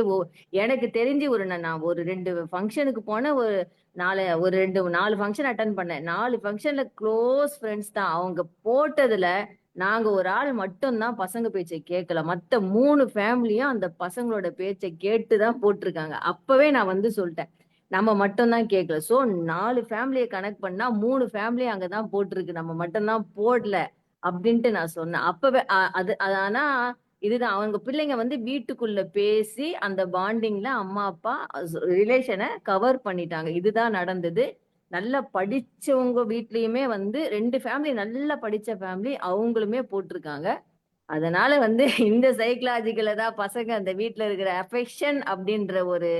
எனக்கு தெரிஞ்சு நான் ஒரு 2 ஃபங்க்ஷனுக்கு போனேன், ஒரு 4 ஃபங்க்ஷன் அட்டன் பண்ணேன். 4 ஃபங்க்ஷன்ல க்ளோஸ் ஃப்ரெண்ட்ஸ் தான். அவங்க போட்டதுல நாங்க ஒரு ஆள் மட்டும்தான் பசங்க பேச்சை கேட்கல. மத்த 3 ஃபேமிலியும் அந்த பசங்களோட பேச்சை கேட்டுதான் போட்டிருக்காங்க. அப்பவே நான் வந்து சொல்லிட்டேன், நம்ம மட்டும்தான் கேட்கல. சோ 4 ஃபேமிலியை கனெக்ட் பண்ணா 3 ஃபேமிலி அங்கதான் போட்டிருக்கு, நம்ம மட்டும்தான் போடல அப்படின்ட்டு நான் சொன்னேன். அப்பவே ஆனா இதுதான் அவங்க பிள்ளைங்க வந்து வீட்டுக்குள்ள பேசி அந்த பாண்டிங்ல அம்மா அப்பா ரிலேஷனை கவர் பண்ணிட்டாங்க. இதுதான் நடந்தது. நல்லா படிச்சவங்க வீட்லயுமே வந்து 2 ஃபேமிலி நல்லா படிச்ச ஃபேமிலி அவங்களுமே போட்டிருக்காங்க. அதனால வந்து இந்த சைக்கலாஜிக்கல தான் பசங்க அந்த வீட்டுல இருக்கிற அஃபெக்ஷன் அப்படின்ற ஒரு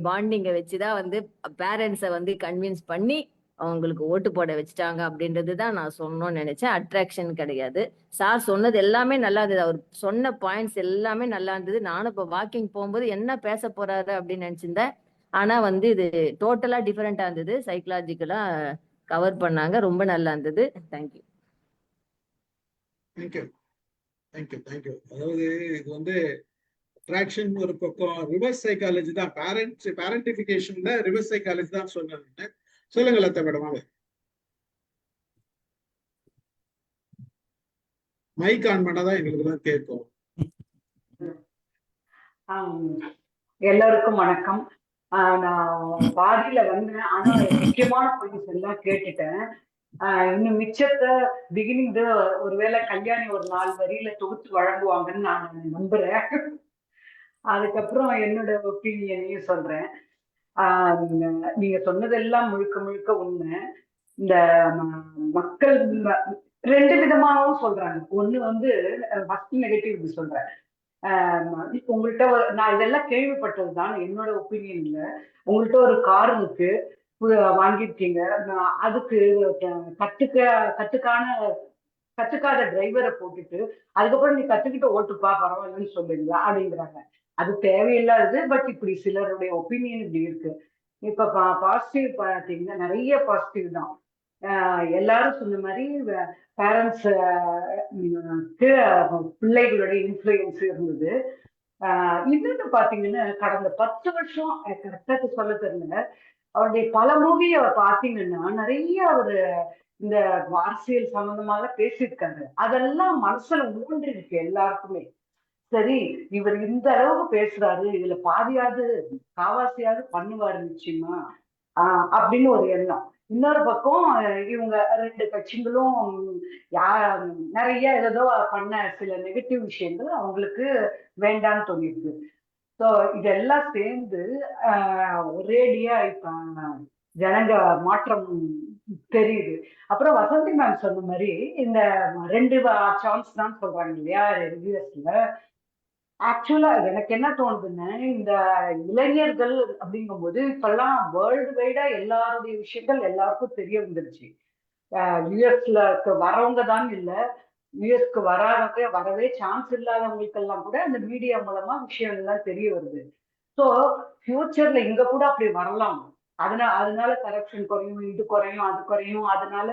பாண்டிங்கை வச்சுதான் வந்து பேரண்ட்ஸை வந்து கன்வின்ஸ் பண்ணி அவங்களுக்கு ஓட்டு போட வச்சுட்டாங்க அப்படின்றது தான் நான் சொல்லணும்னு நினைச்சேன். அட்ராக்ஷன் கிடையாது. சார் சொன்னது எல்லாமே நல்லா இருந்தது. அவர் சொன்ன பாயிண்ட்ஸ் எல்லாமே நல்லா இருந்தது. நானும் இப்போ வாக்கிங் போகும்போது என்ன பேச போறாரு அப்படின்னு நினைச்சிருந்தேன். ஆனா வந்து இது டோட்டலா டிஃபரெண்டா இருந்தது. சைக்கலாஜிக்கலா கவர் பண்ணாங்க. ரொம்ப நல்லா இருந்தது. தேங்க்யூ. தேங்க்யூ. அதாவது இது வந்து அட்ராக்ஷன் ஒரு பக்கம், ரிவர்ஸ் சைக்காலஜி தான், பேரண்டிஃபிகேஷன்ல ரிவர்ஸ் சைக்காலஜி தான் சொன்னேன். சொல்லுங்க லதா மேடம். வாங்க, மைக் ஆன் பண்ணாதான் எங்களுக்கு தான் கேட்கும். எல்லாருக்கும் வணக்கம். நான் பாதியில வந்தேன், ஆனா முக்கியமான பாயிண்ட்ஸ் எல்லாம் கேட்டுட்டேன். இன்னும் மிச்சத்தை பிகினிங் ஒருவேளை கல்யாணி ஒரு 4 வரியில தொகுத்து வழங்குவாங்கன்னு நான் நம்புறேன். அதுக்கப்புறம் என்னோட ஒப்பீனியனையும் சொல்றேன். நீங்க சொன்னதெல்லாம் முழுக்க உண்மை. இந்த மக்கள் 2 விதமாகவும் சொல்றாங்க. ஒண்ணு வந்து ஃபர்ஸ்ட் நெகட்டிவ் சொல்றேன். உங்கள்கிட்ட நான் இதெல்லாம் கேள்விப்பட்டதுதான், என்னோட ஒப்பீனியன்ல. உங்கள்கிட்ட ஒரு கார் இருக்கு, வாங்கியிருக்கீங்க. அதுக்கு கத்துக்காத டிரைவரை போட்டுட்டு அதுக்கப்புறம் நீ கத்துக்கிட்ட ஓட்டுப்பா பரவாயில்லன்னு சொல்லுங்களா அப்படிங்கிறாங்க. அது தேவையில்லாதது. பட் இப்படி சிலருடைய ஒப்பீனியன் இப்படி இருக்கு. இப்ப பாசிட்டிவ் பார்த்தீங்கன்னா நிறைய பாசிட்டிவ் தான். எல்லாரும் சொன்ன மாதிரி பேரண்ட்ஸ் பிள்ளைகளுடைய இன்ஃப்ளூயன்ஸ் இருந்தது. இன்னொன்னு பாத்தீங்கன்னா கடந்த 10 வருஷம் கரெக்டா சொல்ல தெரியல, அவருடைய பல மூவி பாத்தீங்கன்னா நிறைய அவரு இந்த அரசியல் சம்பந்தமாக பேசியிருக்காரு. அதெல்லாம் மனசுல ஊன்றி இருக்கு எல்லாருக்குமே. சரி, இவர் இந்த அளவுக்கு பேசுறாரு, இதுல பாதியாவது காவாசியாவது பண்ணுவாரு நிச்சயமா அப்படின்னு ஒரு எண்ணம். இன்னொரு பக்கம் இவங்க 2 கட்சிகளும் நிறைய ஏதோ பண்ண சில நெகட்டிவ் விஷயங்கள் அவங்களுக்கு வேண்டான்னு தோணிருக்கு. ஸோ இதெல்லாம் சேர்ந்து ஒரேடியா இப்ப ஜனங்க மாற்றம் தெரியுது. அப்புறம் வசந்தி மேம் சொன்ன மாதிரி இந்த 2 சான்ஸ் தான் சொல்றாங்க இல்லையா யூஎஸ்ல. ஆக்சுவலா எனக்கு என்ன தோணுதுன்னா, இந்த இளைஞர்கள் அப்படிங்கும்போது இப்பெல்லாம் வேர்ல்டு வைடா எல்லாருடைய விஷயங்கள் எல்லாருக்கும் தெரிய வந்துருச்சு. யூஎஸ்ல வரவங்க தான் இல்ல, யூஎஸ்க்கு வராதவங்க, வரவே சான்ஸ் இல்லாதவங்களுக்கு எல்லாம் கூட அந்த மீடியா மூலமா விஷயங்கள்லாம் தெரிய வருது. ஸோ ஃபியூச்சர்ல இங்க கூட அப்படி வரலாம். அதனால கரப்ஷன் குறையும், இது குறையும், அது குறையும், அதனால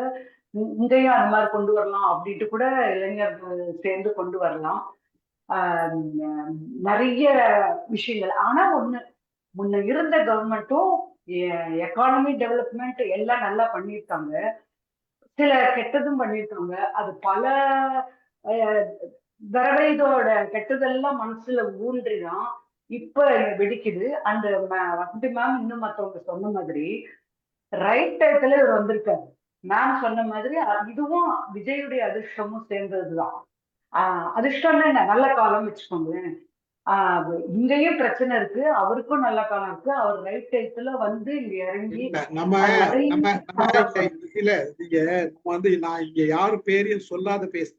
இங்கேயும் அந்த மாதிரி கொண்டு வரலாம் அப்படின்ட்டு கூட இளைஞர்கள் சேர்ந்து கொண்டு வரலாம். நிறைய விஷயங்கள். ஆனா முன்ன இருந்த கவர்மெண்ட்டும் எக்கானமி டெவலப்மெண்ட் எல்லாம் நல்லா பண்ணியிருக்காங்க, சில கெட்டதும் பண்ணியிருக்காங்க. அது பல தடவை இதோட கெட்டதெல்லாம் மனசுல ஊன்றிதான் இப்ப வெடிக்குது. அந்த வசந்தி மேம் இன்னும் மற்றவங்க சொன்ன மாதிரி ரைட் டயத்துல இவர் வந்திருக்காரு. மேம் சொன்ன மாதிரி இதுவும் விஜயுடைய அதிர்ஷ்டமும் சேர்ந்ததுதான். அதிர்ஷ்டம்னா என்ன, நல்ல காலம் வச்சுக்கோங்க. இங்கேயும் பிரச்சனை இருக்கு, அவருக்கும் நல்ல காலம் இருக்கு. அவர் ரைட் டயத்துல வந்து இங்க இறங்கி இல்ல நீங்க வந்து நான் இங்க யாரு பேரையும் சொல்லாத பேசுறேன்.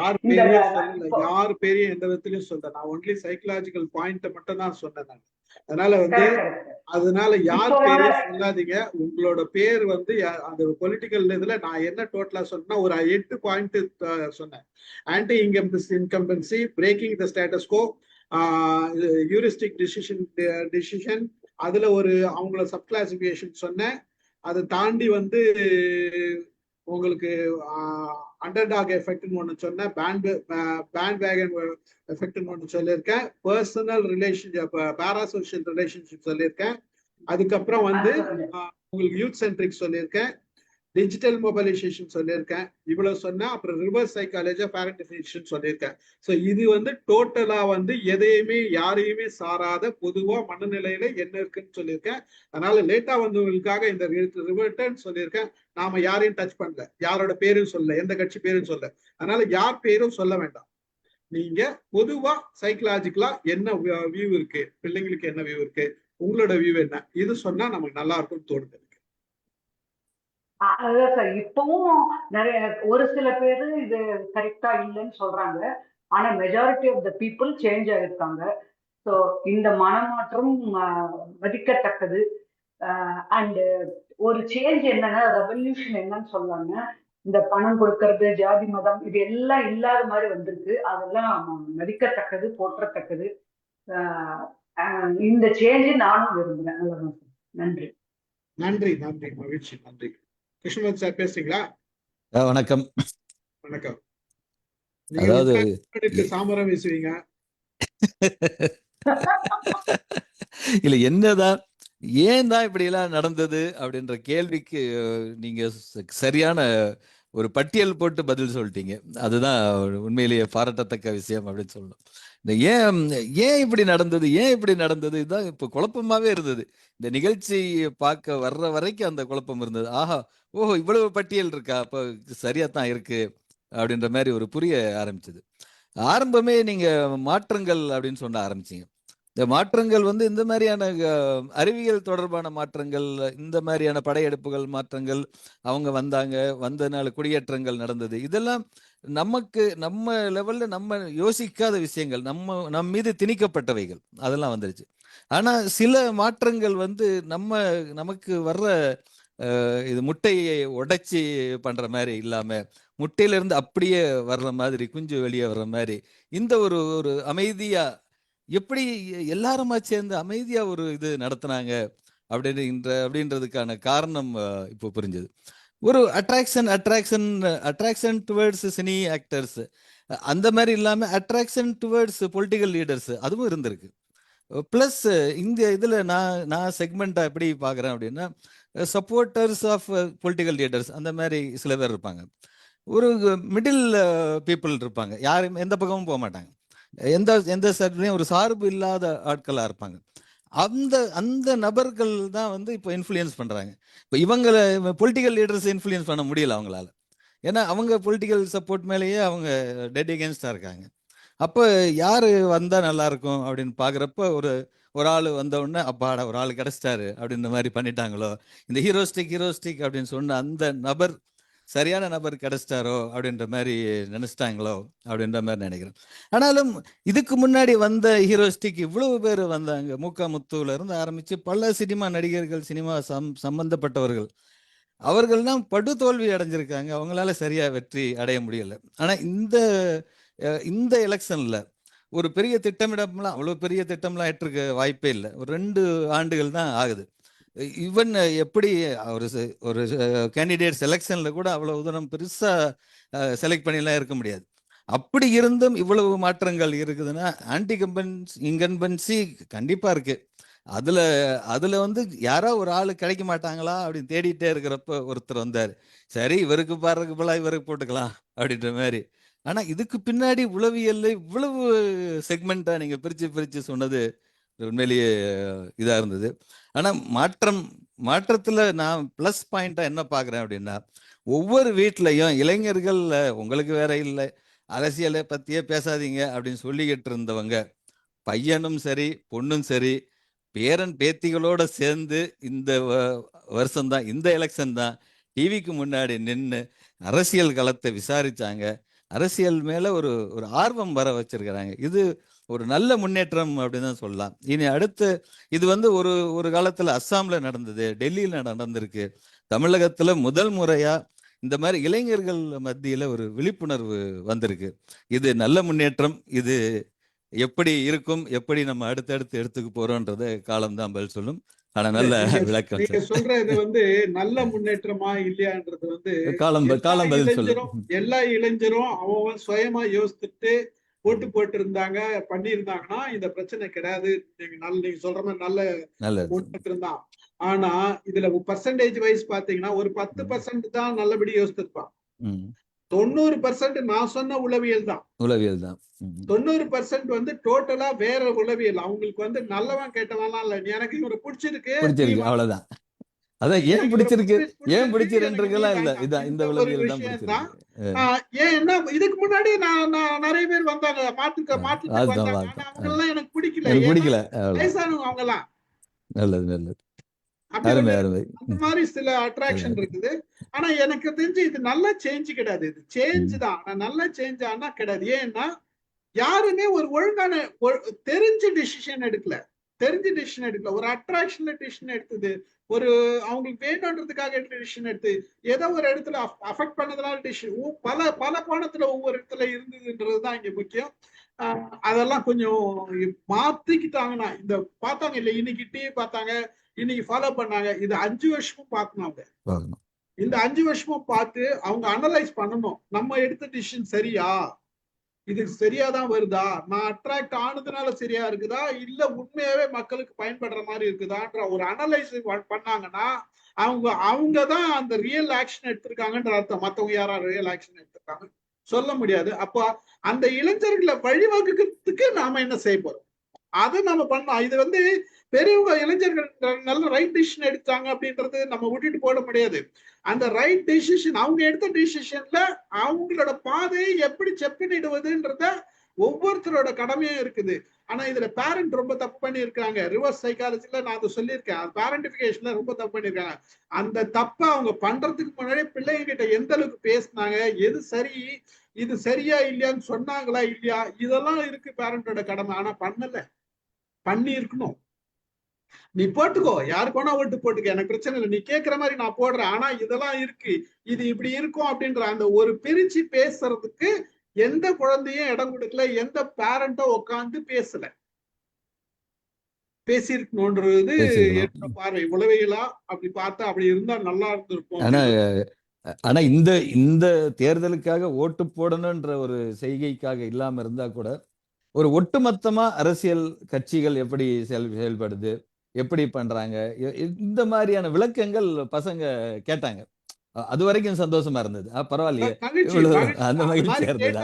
யாரு பேரையும் சொல்லல, யாரு பேரையும் எந்த விதத்திலயும் சொல்ல. நான் ஒன்லி சைக்கலாஜிக்கல் பாயிண்ட மட்டும் தான் சொன்னேன் நான். அதனால யார் பேரையும் சொல்லாதீங்க. உங்களோட பேர் வந்து அந்த பொலிட்டிக்கல் இதுல நான் என்ன டோட்டலா சொன்னா ஒரு 8 பாயிண்ட் சொன்னேன். Anti incumbency, breaking the status quo, heuristic decision, அதுல ஒரு அவங்கள சப் கிளாசிபிகேஷன் சொன்னேன். அதை தாண்டி வந்து உங்களுக்கு அண்டர்டாக் எஃபெக்ட்னு ஒன்று சொன்னேன், பேண்ட் வேகன் எஃபெக்ட்னு ஒன்று சொல்லியிருக்கேன், பர்சனல் ரிலேஷன்ஷிப், பாராசோஷியல் ரிலேஷன்ஷிப் சொல்லியிருக்கேன். அதுக்கப்புறம் வந்து உங்களுக்கு யூத் சென்ட்ரிக் சொல்லியிருக்கேன், டிஜிட்டல் மொபைலைசேஷன் சொல்லியிருக்கேன். இவ்வளவு சொன்னா அப்புறம் reverse psychology of parent definition சொல்லியிருக்கேன். ஸோ இது வந்து டோட்டலா வந்து எதையுமே யாரையுமே சாராத பொதுவா மனநிலையில என்ன இருக்குன்னு சொல்லியிருக்கேன். அதனால லேட்டா வந்தவங்களுக்காக இந்த ரிவர்ட்டன் சொல்லியிருக்கேன். நாம யாரையும் டச் பண்ணல, யாரோட பேரும் சொல்ல, எந்த கட்சி பேரும் சொல்ல. அதனால யார் பேரும் சொல்ல வேண்டாம். நீங்க பொதுவா சைக்கலாஜிக்கலா என்ன வியூ இருக்கு, பிள்ளைங்களுக்கு என்ன வியூ இருக்கு, உங்களோட வியூ என்ன, இது சொன்னா நமக்கு நல்லா இருக்கும்னு தோணுது. அதான் சார், இப்பவும் நிறைய ஒரு சில பேரு இது கரெக்டா இல்லைன்னு சொல்றாங்க. ஆனா majority of the people change ஆயிருக்காங்க. ஸோ இந்த மனமாற்றம் மதிக்கத்தக்கது. அண்ட் ஒரு சேஞ்ச் என்னன்னா, ரெவல்யூஷன் என்னன்னு சொல்லுவாங்க, இந்த பணம் கொடுக்கறது, ஜாதி மதம் இது எல்லாம் இல்லாத மாதிரி வந்திருக்கு. அதெல்லாம் மதிக்கத்தக்கது, போற்றத்தக்கது. இந்த சேஞ்ச் நானும் விரும்புறேன். நன்றி நன்றி நன்றி மகிழ்ச்சி, நன்றி. கிருஷ்ணமூர்த்தி சார் பேசுறீங்களா? வணக்கம். வணக்கம். அதாவது சாமரம் வீசுவீங்க இல்ல, என்னதான் ஏன் தான் இப்படி எல்லாம் நடந்தது அப்படின்ற கேள்விக்கு நீங்க சரியான ஒரு பட்டியல் போட்டு பதில் சொல்லிட்டீங்க. அதுதான் உண்மையிலேயே பாராட்டத்தக்க விஷயம் அப்படின்னு சொல்லணும். இந்த ஏன் இப்படி நடந்தது இதுதான் இப்ப குழப்பமாவே இருந்தது. இந்த நிகழ்ச்சி பார்க்க வர்ற வரைக்கும் அந்த குழப்பம் இருந்தது. ஆஹா, ஓஹோ, இவ்வளவு பட்டியல் இருக்கா, அப்ப சரியாத்தான் இருக்கு அப்படின்ற மாதிரி ஒரு புரிய ஆரம்பிச்சது. ஆரம்பமே நீங்க மாற்றங்கள் அப்படின்னு சொல்ல ஆரம்பிச்சீங்க. இந்த மாற்றங்கள் வந்து இந்த மாதிரியான அறிவியல் தொடர்பான மாற்றங்கள், இந்த மாதிரியான படையெடுப்புகள் மாற்றங்கள், அவங்க வந்தாங்க, வந்தனால குடியேற்றங்கள் நடந்தது, இதெல்லாம் நமக்கு நம்ம லெவல்ல நம்ம யோசிக்காத விஷயங்கள், நம் மீது திணிக்கப்பட்டவைகள், அதெல்லாம் வந்துருச்சு. ஆனா சில மாற்றங்கள் வந்து நமக்கு வர்ற இது முட்டையை உடைச்சி பண்ற மாதிரி இல்லாம, முட்டையில இருந்து அப்படியே வர்ற மாதிரி, குஞ்சு வெளியே வர்ற மாதிரி, இந்த ஒரு ஒரு அமைதியா எப்படி எல்லாருமா சேர்ந்து அமைதியா ஒரு இது நடத்துனாங்க அப்படின்றதுக்கான காரணம் இப்போ புரிஞ்சது. ஒரு அட்ராக்ஷன் டுவர்ட்ஸ் சினி ஆக்டர்ஸ் அந்த மாதிரி இல்லாம அட்ராக்ஷன் டுவர்ட்ஸ் பொலிட்டிக்கல் லீடர்ஸ் அதுவும் இருந்திருக்கு. பிளஸ் இந்த இதுல நான் செக்மெண்டா எப்படி பாக்குறேன் அப்படின்னா, சப்போர்ட்டர்ஸ் ஆஃப் பொலிட்டிக்கல் லீடர்ஸ் அந்த மாதிரி சில பேர் இருப்பாங்க. ஒரு மிடில் பீப்புள் இருப்பாங்க, யாரும் எந்த பக்கமும் போக மாட்டாங்க, எந்த சர்லையும் ஒரு சார்பு இல்லாத ஆட்களா இருப்பாங்க. அந்த நபர்கள் தான் வந்து இப்போ இன்ஃப்ளூயன்ஸ் பண்றாங்க. இப்போ இவங்களை பொலிட்டிக்கல் லீடர்ஸ் இன்ஃப்ளூயன்ஸ் பண்ண முடியல அவங்களால. ஏன்னா அவங்க பொலிட்டிக்கல் சப்போர்ட் மேலேயே அவங்க டெட் எகேன்ஸ்டா இருக்காங்க. அப்போ யாரு வந்தா நல்லா இருக்கும் அப்படின்னு பாக்குறப்ப ஒரு ஆள் வந்த உடனே அப்பாடா ஒரு ஆள் கிடைச்சிட்டாரு அப்படின்ற மாதிரி பண்ணிட்டாங்களோ, இந்த ஹீரோஸ்டிக் அப்படின்னு சொன்ன அந்த நபர் சரியான நபர் கிடைச்சிட்டாரோ அப்படின்ற மாதிரி நினைச்சிட்டாங்களோ அப்படின்ற மாதிரி நினைக்கிறேன். ஆனாலும் இதுக்கு முன்னாடி வந்த ஹீரோஸ்டிக் இவ்வளவு பேர் வந்தாங்க. மூக்கா முத்துவுல இருந்து ஆரம்பிச்சு பல சினிமா நடிகர்கள், சினிமா சம்பந்தப்பட்டவர்கள், அவர்கள்லாம் படு தோல்வி அடைஞ்சிருக்காங்க. அவங்களால சரியா வெற்றி அடைய முடியல. ஆனா இந்த எலெக்ஷன்ல ஒரு பெரிய திட்டமிடம்லாம், அவ்வளவு பெரிய திட்டம்லாம் ஏற்றிருக்க வாய்ப்பே இல்லை. ஒரு 2 ஆண்டுகள் தான் ஆகுது. ஈவன் எப்படி ஒரு கேண்டிடேட் செலெக்ஷன்ல கூட அவ்வளவு தூரம் பெருசா செலக்ட் பண்ணிலாம் இருக்க முடியாது. அப்படி இருந்தும் இவ்வளவு மாற்றங்கள் இருக்குதுன்னா ஆன்டி இன்கம்பன்சி கண்டிப்பா இருக்கு. அதுல வந்து யாரோ ஒரு ஆளு கிடைக்க மாட்டாங்களா அப்படின்னு தேடிட்டே இருக்கிறப்ப ஒருத்தர் வந்தாரு. சரி இவருக்கு பாடுறதுக்கு போல இவருக்கு போட்டுக்கலாம் அப்படின்ற மாதிரி. ஆனா இதுக்கு பின்னாடி உளவியல்ல இவ்வளவு செக்மெண்டா நீங்க பிரிச்சு சொன்னது உண்மையிலேயே இதா இருந்தது. ஆனா மாற்றத்துல நான் பிளஸ் பாயிண்டா என்ன பாக்குறேன் அப்படின்னா, ஒவ்வொரு வீட்லயும் இளைஞர்கள் உங்களுக்கு வேற இல்லை, அரசியலை பத்தியே பேசாதீங்க அப்படின்னு சொல்லிக்கிட்டு இருந்தவங்க, பையனும் சரி பொண்ணும் சரி, பேரன் பேத்திகளோட சேர்ந்து இந்த வருஷம்தான், இந்த எலெக்ஷன் தான் டிவிக்கு முன்னாடி நின்று அரசியல் களத்தை விசாரிச்சாங்க. அரசியல் மேல ஒரு ஆர்வம் வர வச்சிருக்கிறாங்க. இது ஒரு நல்ல முன்னேற்றம் அப்படின்னு தான் சொல்லலாம். இனி அடுத்து இது வந்து ஒரு காலத்துல அஸ்ஸாம்ல நடந்தது, டெல்லியில நடந்திருக்கு. தமிழகத்துல முதல் முறையா இந்த மாதிரி இளைஞர்கள் மத்தியில ஒரு விழிப்புணர்வு வந்திருக்கு. இது நல்ல முன்னேற்றம். இது எப்படி இருக்கும், எப்படி நம்ம அடுத்தடுத்து எடுத்துக்க போறோம்ன்றத காலம்தான் பதில் சொல்லும். ஆனா நல்ல விளக்கம் நீங்க சொல்ற இது வந்து நல்ல முன்னேற்றமா இல்லையான்றது வந்து காலம் பதில் சொல்லும். எல்லா இளைஞரும் அவன் சுயமா யோசித்துட்டு போட்டு இருந்தாங்க, பண்ணியிருந்தாங்கன்னா இந்த பிரச்சனை கிடையாது. நீங்க சொல்ற மாதிரி நல்ல முன்னேற்றம் தான். ஆனா இதுல பர்சன்டேஜ் வைஸ் பாத்தீங்கன்னா ஒரு 10% தான் நல்லபடி யோசிச்சிருப்பான். 90% நான் சொன்ன உளவியல் தான். 90% வந்து டோட்டலா வேற உளவியல். அவங்களுக்கு வந்து நல்லவன் கேட்டவன்லாம் இல்ல, எனக்கு இவரை பிடிச்சிருக்கு அவ்வளவுதான். அதான் ஏன் பிடிச்சிருக்குலாம் இல்ல, இதான் இந்த உளவியல் தான் பிடிச்சிருக்கு. ஏன் என்ன இதுக்கு முன்னாடி நான் நிறைய பேர் வந்தாங்க, மாட்டுக்கு வந்தாங்க, ஆனா அவங்க எல்லாம் எனக்கு பிடிக்கல. வயசானவங்க அவங்க எல்லாம். நல்லது. அந்த மாதிரி சில அட்ராக்ஷன் இருக்குது. ஆனா எனக்கு தெரிஞ்சு இது நல்ல சேஞ்ச் கிடையாது. இது சேஞ்ச் தான், ஆனா நல்ல சேஞ்ச் ஆனா கிடையாது. ஏன்னா யாருமே ஒரு ஒழுங்கான தெரிஞ்ச டிசிஷன் எடுக்கல. ஒரு அட்ராக்ஷன்ல டிசிஷன் எடுத்தது, ஒரு அவங்களுக்கு வேணும்ன்றதுக்காக டிசிஷன் எடுத்து ஏதோ ஒரு இடத்துல அஃபெக்ட் பண்ணதுனால டிசிஷன் பல கோணத்துல ஒவ்வொரு இடத்துல இருந்ததுன்றதுதான் இங்க முக்கியம். அதெல்லாம் கொஞ்சம் மாத்திக்கிட்டாங்கன்னா, இந்த பார்த்தாங்க இல்ல, இன்னைக்கு டிவி பார்த்தாங்க, இன்னைக்கு ஃபாலோ பண்ணாங்க, இது 5 வருஷமும் பார்க்கணும். அவங்க இந்த 5 வருஷமும் பார்த்து அவங்க அனலைஸ் பண்ணணும். நம்ம எடுத்த டிசிஷன் சரியா, இது சரியாதான் வருதா, நான் அட்ராக்ட் ஆனதுனால சரியா இருக்குதா, இல்ல உண்மையாவே மக்களுக்கு பயன்படுற மாதிரி இருக்குதான்ற ஒரு அனலைஸ் பண்ணாங்கன்னா அவங்கதான் அந்த ரியல் ஆக்ஷன் எடுத்திருக்காங்கன்ற அர்த்தம். மத்தவங்க யாராவது ரியல் ஆக்ஷன் எடுத்திருக்காங்க சொல்ல முடியாது. அப்போ அந்த இளைஞர்களை வழிவகுக்கிறதுக்கு நாம என்ன செய்ய போறோம், அதை நம்ம பண்ணோம். இது வந்து பெரியவங்க இளைஞர்கள் நல்ல ரைட் டிசிஷன் எடுத்தாங்க அப்படின்றது நம்ம விட்டுட்டு போட முடியாது. அந்த ரைட் டிசிஷன், அவங்க எடுத்த டிசிஷன்ல அவங்களோட பாதையை எப்படி செப்பனிடுவதுன்றத ஒவ்வொருத்தரோட கடமையும் இருக்குது. ஆனா இதுல பேரண்ட் ரொம்ப தப்பு பண்ணியிருக்காங்க. ரிவர்ஸ் சைக்காலஜில நான் அதை சொல்லியிருக்கேன், பேரண்டிபிகேஷன்ல ரொம்ப தப்பு பண்ணியிருக்காங்க. அந்த தப்பை அவங்க பண்றதுக்கு முன்னாடி பிள்ளைங்க கிட்ட எந்த அளவுக்கு பேசினாங்க, எது சரி இது சரியா இல்லையான்னு சொன்னாங்களா இல்லையா, இதெல்லாம் இருக்கு பேரண்டோட கடமை. ஆனா பண்ணல, பண்ணி இருக்கணும். நீ போட்டுக்கோ, யாருக்கு வேணா ஓட்டு போட்டுக்க, எனக்கு பிரச்சனை இல்லை, நீ கேட்கிற மாதிரி நான் போடுறேன், ஆனா இதெல்லாம் இருக்கு, இது இப்படி இருக்கும் அப்படின்ற அந்த ஒரு பிரிச்சு பேசுறதுக்கு எந்த குழந்தையும் இடம் கொடுக்கல, எந்த பேரண்டும் உட்காந்து பேசல. பேசியிருக்கணும்ன்றது என்னோட பார்வை. உளவியலா அப்படி பார்த்தா அப்படி இருந்தா நல்லா இருந்திருக்கும். ஆனா இந்த தேர்தலுக்காக ஓட்டு போடணும்ன்ற ஒரு செய்கைக்காக இல்லாம இருந்தா கூட ஒரு ஒட்டுமொத்தமா அரசியல் கட்சிகள் எப்படி செயல்படுது, எப்படி பண்றாங்க, இந்த மாதிரியான விளக்கங்கள் பசங்க கேட்டாங்க. அது வரைக்கும் சந்தோஷமா இருந்தது. பரவாயில்லையே, அந்த மகிழ்ச்சியா இருந்தது.